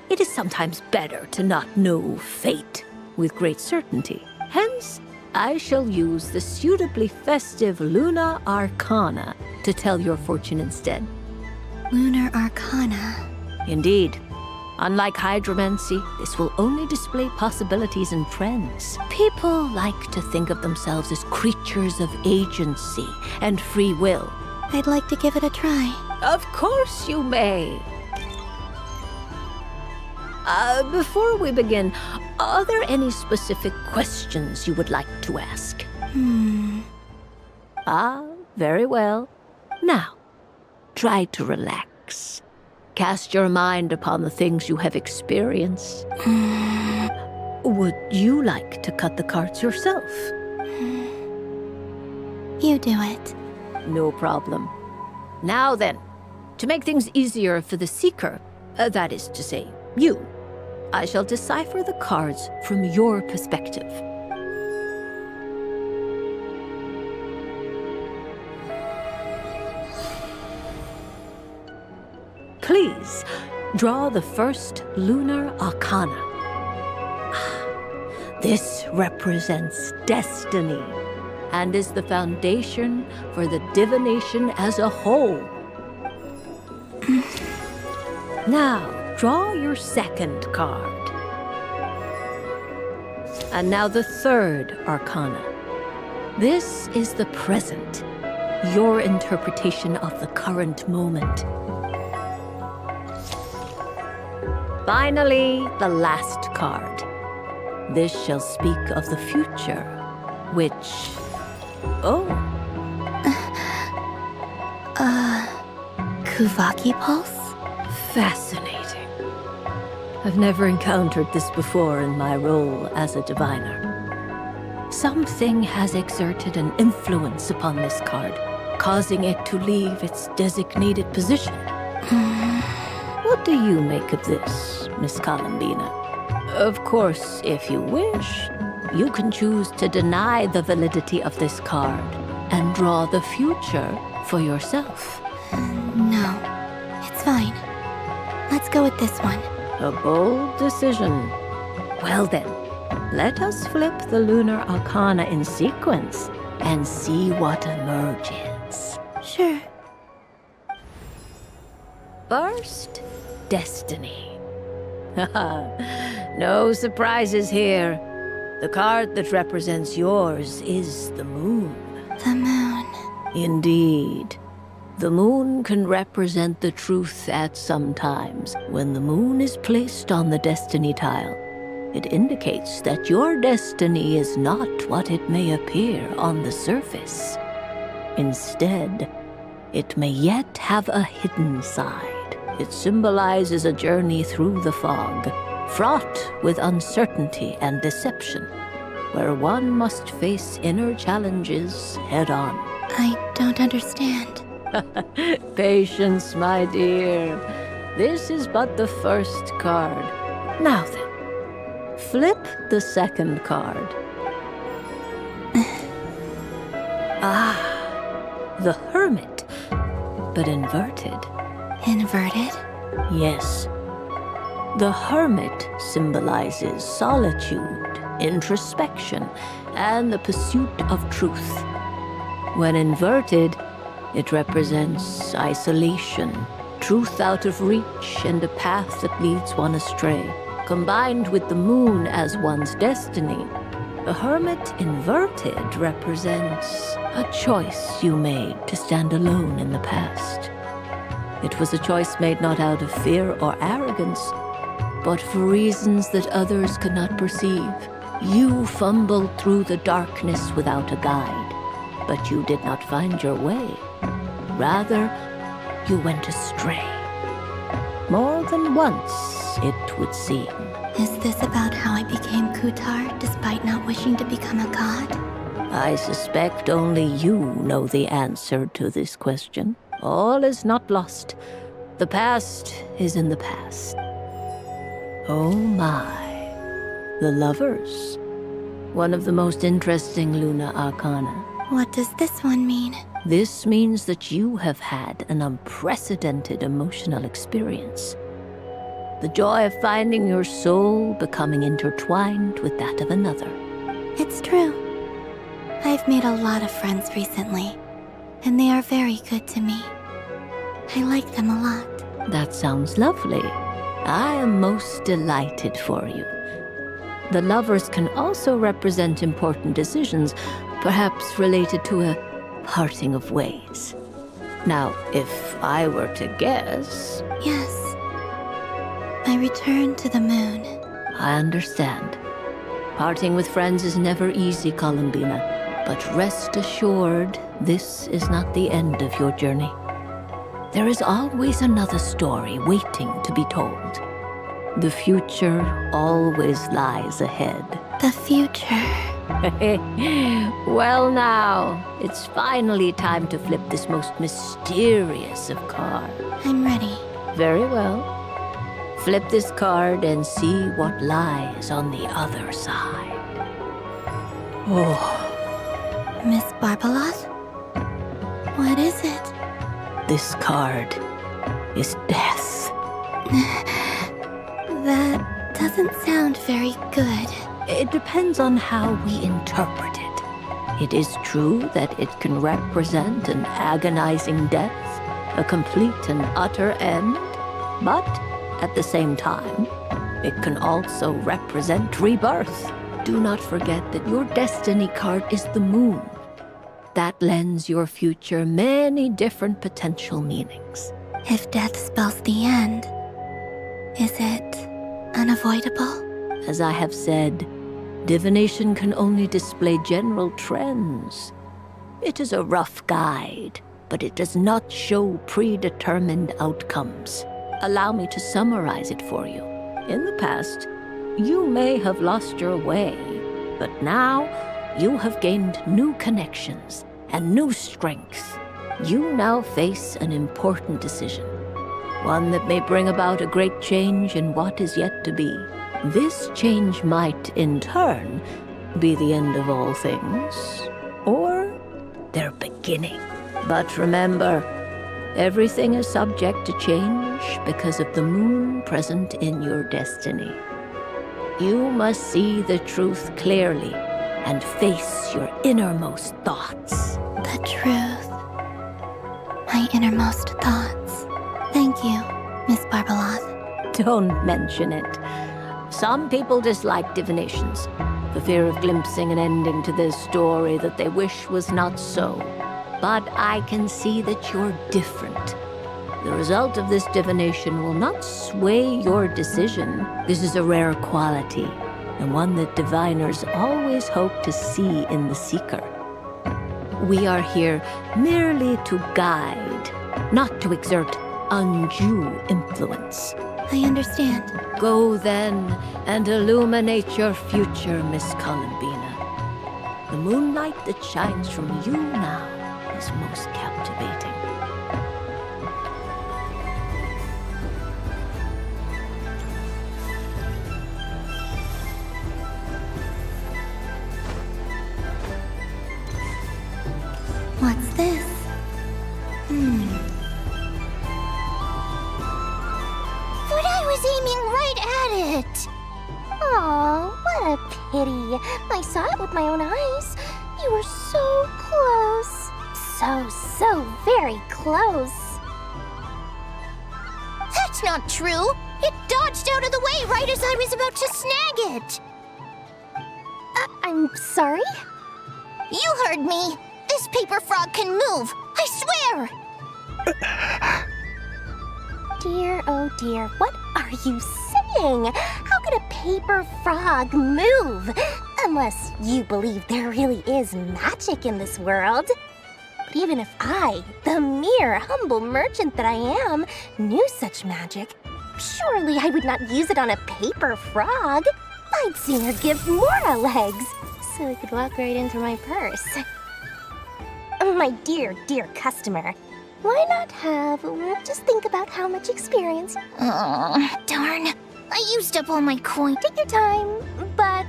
it is sometimes better to not know fate with great certainty. Hence, I shall use the suitably festive Luna Arcana to tell your fortune instead. Lunar Arcana. Indeed. Unlike hydromancy, this will only display possibilities and trends. People like to think of themselves as creatures of agency and free will. I'd like to give it a try. Of course you may. Before we begin, are there any specific questions you would like to ask? Ah, very well. Now, try to relax. Cast your mind upon the things you have experienced. Would you like to cut the cards yourself? You do it. No problem. Now then, to make things easier for the seeker, that is to say, you, I shall decipher the cards from your perspective. Please, draw the first Lunar Arcana. This represents destiny and is the foundation for the divination as a whole. Now, draw your second card. And now the third Arcana. This is the present, your interpretation of the current moment. Finally, the last card. This shall speak of the future, which... Oh. Kuvaki Pulse? Fascinating. I've never encountered this before in my role as a diviner. Something has exerted an influence upon this card, causing it to leave its designated position. What do you make of this, Miss Columbina? Of course, if you wish, you can choose to deny the validity of this card and draw the future for yourself. No, it's fine. Let's go with this one. A bold decision. Well then, let us flip the Lunar Arcana in sequence and see what emerges. Sure. First, Destiny. No surprises here. The card that represents yours is the moon. The moon. Indeed. The moon can represent the truth at some times. When the moon is placed on the destiny tile, it indicates that your destiny is not what it may appear on the surface. Instead, it may yet have a hidden side. It symbolizes a journey through the fog, fraught with uncertainty and deception, where one must face inner challenges head-on. I don't understand. Patience, my dear. This is but the first card. Now then, flip the second card. The Hermit, but inverted. Inverted? Yes. The Hermit symbolizes solitude, introspection, and the pursuit of truth. When inverted, it represents isolation, truth out of reach, and a path that leads one astray. Combined with the moon as one's destiny, the Hermit inverted represents a choice you made to stand alone in the past. It was a choice made not out of fear or arrogance, but for reasons that others could not perceive. You fumbled through the darkness without a guide, but you did not find your way. Rather, you went astray. More than once, it would seem. Is this about how I became Kutar despite not wishing to become a god? I suspect only you know the answer to this question. All is not lost. The past is in the past. Oh my. The Lovers. One of the most interesting Luna Arcana. What does this one mean? This means that you have had an unprecedented emotional experience. The joy of finding your soul becoming intertwined with that of another. It's true. I've made a lot of friends recently, and they are very good to me. I like them a lot. That sounds lovely. I am most delighted for you. The Lovers can also represent important decisions, perhaps related to a parting of ways. Now, if I were to guess... Yes. I return to the moon. I understand. Parting with friends is never easy, Columbina. But rest assured, this is not the end of your journey. There is always another story waiting to be told. The future always lies ahead. The future? Well now, it's finally time to flip this most mysterious of cards. I'm ready. Very well. Flip this card and see what lies on the other side. Oh. Miss Barbaloth? What is it? This card is death. That doesn't sound very good. It depends on how we interpret it. It is true that it can represent an agonizing death, a complete and utter end, but at the same time, it can also represent rebirth. Do not forget that your destiny card is the moon. That lends your future many different potential meanings. If death spells the end, is it unavoidable? As I have said, divination can only display general trends. It is a rough guide, but it does not show predetermined outcomes. Allow me to summarize it for you. In the past, you may have lost your way, but now you have gained new connections and new strength. You now face an important decision, one that may bring about a great change in what is yet to be. This change might, in turn, be the end of all things, or their beginning. But remember, everything is subject to change because of the moon present in your destiny. You must see the truth clearly and face your innermost thoughts. The truth. My innermost thoughts. Thank you, Miss Barbaloth. Don't mention it. Some people dislike divinations, the fear of glimpsing an ending to their story that they wish was not so. But I can see that you're different. The result of this divination will not sway your decision. This is a rare quality, and one that diviners always hope to see in the seeker. We are here merely to guide, not to exert undue influence. I understand. Go then and illuminate your future, Miss Columbina. The moonlight that shines from you now is most captivating. What's this? But I was aiming right at it! Aw, what a pity. I saw it with my own eyes. You were so close. So very close. That's not true! It dodged out of the way right as I was about to snag it! I'm sorry? You heard me! This paper frog can move! I swear! Dear, oh dear, what are you saying? How could a paper frog move? Unless you believe there really is magic in this world. But even if I, the mere humble merchant that I am, knew such magic, surely I would not use it on a paper frog. I'd sooner give Mora legs, so I could walk right into my purse. My dear, dear customer, why not just think about how much experience... Oh, darn. I used up all my coin. Take your time, but,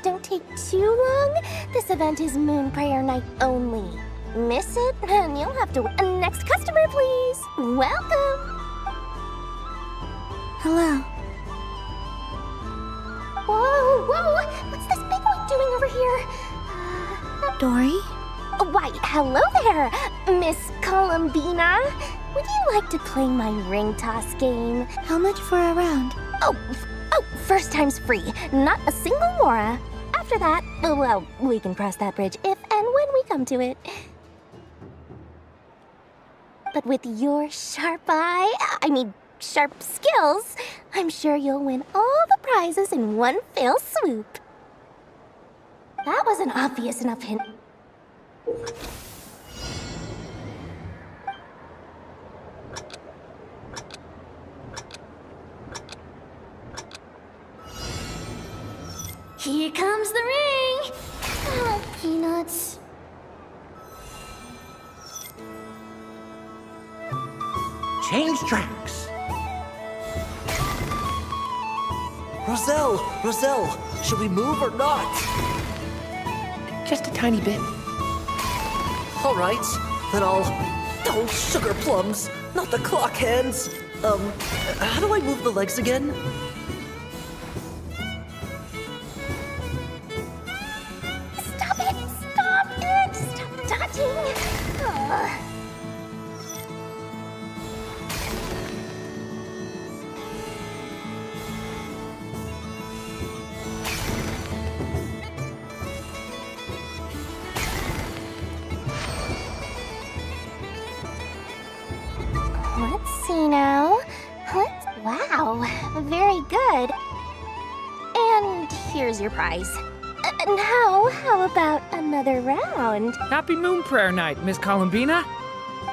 don't take too long. This event is Moon Prayer Night only. Miss it, and you'll have to... Next customer, please. Welcome. Hello. Whoa. What's this big one doing over here? Dory? Why, hello there, Miss Columbina. Would you like to play my ring toss game? How much for a round? Oh, first time's free. Not a single Mora. After that, well, we can cross that bridge if and when we come to it. But with your sharp sharp skills, I'm sure you'll win all the prizes in one fell swoop. That was an obvious enough hint. Here comes the ring! Oh, peanuts. Change tracks. Roselle, should we move or not? Just a tiny bit. All right, then I'll... Oh, sugar plums, not the clock hands. How do I move the legs again? Stop it! Stop dodging! Ugh. Let's see now. Wow, very good. And here's your prize. Now, how about another round? Happy Moon Prayer Night, Miss Columbina.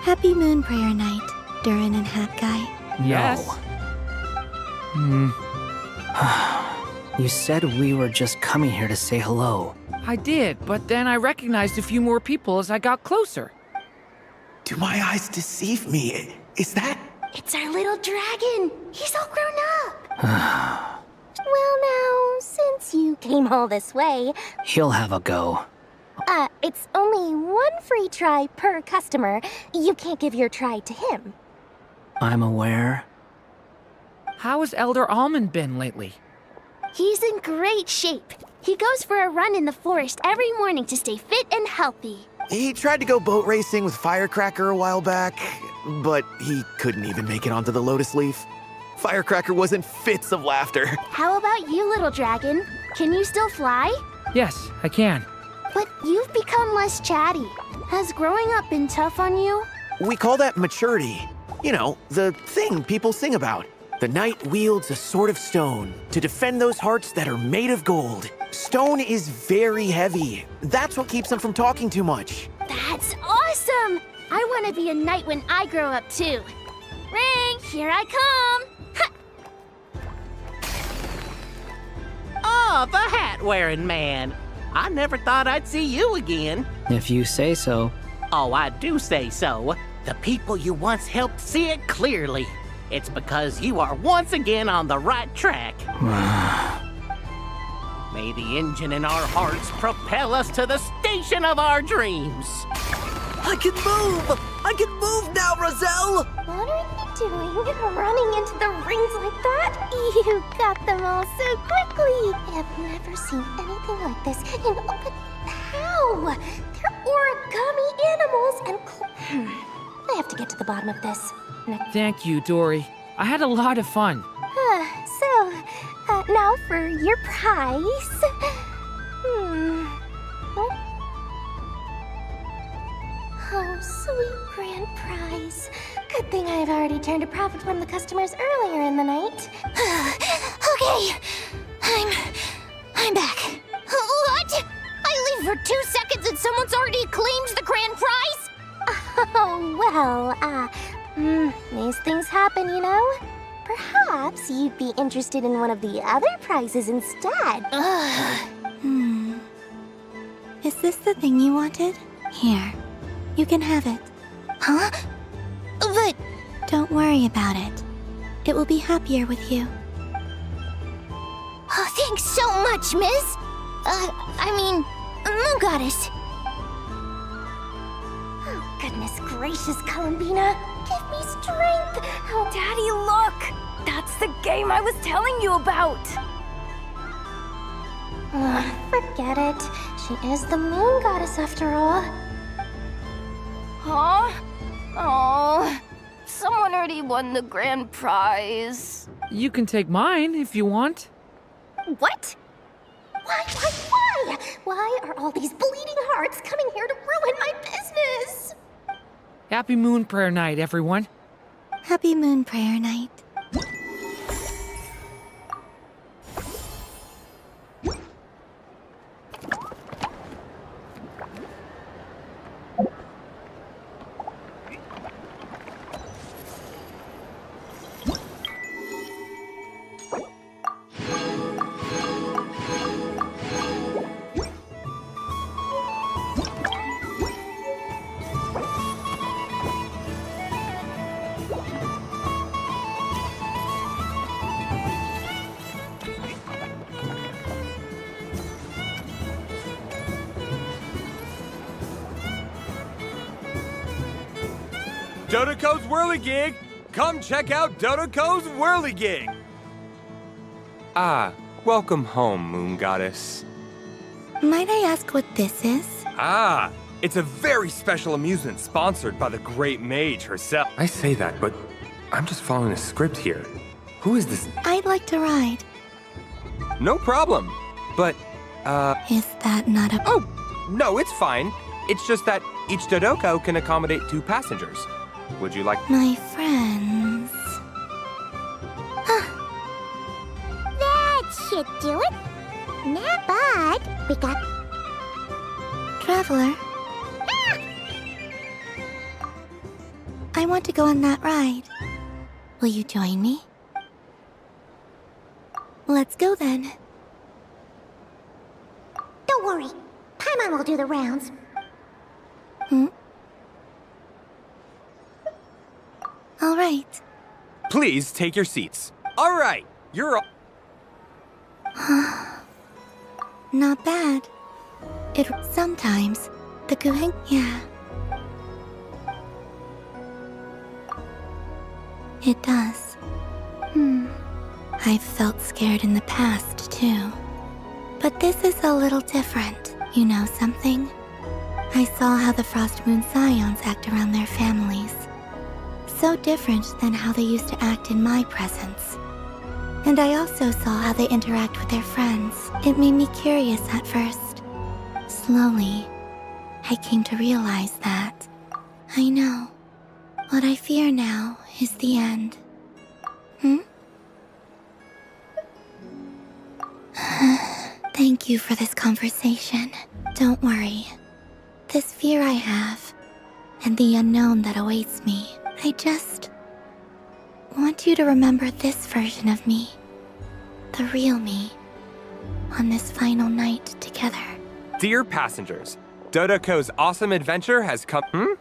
Happy Moon Prayer Night, Durin and Hat Guy. Yes. You said we were just coming here to say hello. I did, but then I recognized a few more people as I got closer. Do my eyes deceive me? Is that... It's our little dragon. He's all grown up. Well now, since you came all this way... He'll have a go. It's only one free try per customer. You can't give your try to him. I'm aware. How has Elder Almond been lately? He's in great shape. He goes for a run in the forest every morning to stay fit and healthy. He tried to go boat racing with Firecracker a while back, but he couldn't even make it onto the Lotus Leaf. Firecracker was in fits of laughter. How about you, little dragon? Can you still fly? Yes, I can. But you've become less chatty. Has growing up been tough on you? We call that maturity. You know, the thing people sing about. The knight wields a sword of stone to defend those hearts that are made of gold. Stone is very heavy. That's what keeps him from talking too much. That I want to be a knight when I grow up, too. Ring, here I come! Oh, the hat-wearing man. I never thought I'd see you again. If you say so. Oh, I do say so. The people you once helped see it clearly. It's because you are once again on the right track. May the engine in our hearts propel us to the station of our dreams. I can move! I can move now, Roselle! What are you doing? Running into the rings like that? You got them all so quickly! I've never seen anything like this but how? They're origami animals and I have to get to the bottom of this. Thank you, Dory. I had a lot of fun. Now for your prize. Oh, sweet grand prize. Good thing I've already turned a profit from the customers earlier in the night. Okay, I'm back. What? I leave for 2 seconds and someone's already claimed the grand prize? Oh, well, these things happen, you know? Perhaps you'd be interested in one of the other prizes instead. Is this the thing you wanted? Here. You can have it. Huh? But... Don't worry about it. It will be happier with you. Oh, thanks so much, miss. Moon Goddess. Oh, goodness gracious, Columbina. Give me strength. Oh, Daddy, look! That's the game I was telling you about! Forget it. She is the Moon Goddess after all. Huh? Oh, someone already won the grand prize. You can take mine if you want. What? Why? Why are all these bleeding hearts coming here to ruin my business? Happy Moon Prayer Night, everyone. Happy Moon Prayer Night. Dodoco's Whirligig! Come check out Dodoco's Whirligig! Ah, welcome home, Moon Goddess. Might I ask what this is? Ah, it's a very special amusement sponsored by the great mage herself. I say that, but I'm just following a script here. Who is this? I'd like to ride. No problem. But, Is that not a... Oh, no, it's fine. It's just that each Dodoco can accommodate 2 passengers. Would you like... My friends... That should do it. Not bad. We got... Traveler. I want to go on that ride. Will you join me? Let's go then. Don't worry. Paimon will do the rounds. All right. Please take your seats. All right, you're all... Not bad. Sometimes, the Kuheng... Yeah. It does. I've felt scared in the past, too. But this is a little different. You know something? I saw how the Frost Moon Scions act around their families. So different than how they used to act in my presence. And I also saw how they interact with their friends. It made me curious at first. Slowly, I came to realize that. I know. What I fear now is the end. Thank you for this conversation. Don't worry. This fear I have, and the unknown that awaits me. I just want you to remember this version of me, the real me, on this final night together. Dear passengers, Dodoko's awesome adventure has come.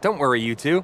Don't worry, you two.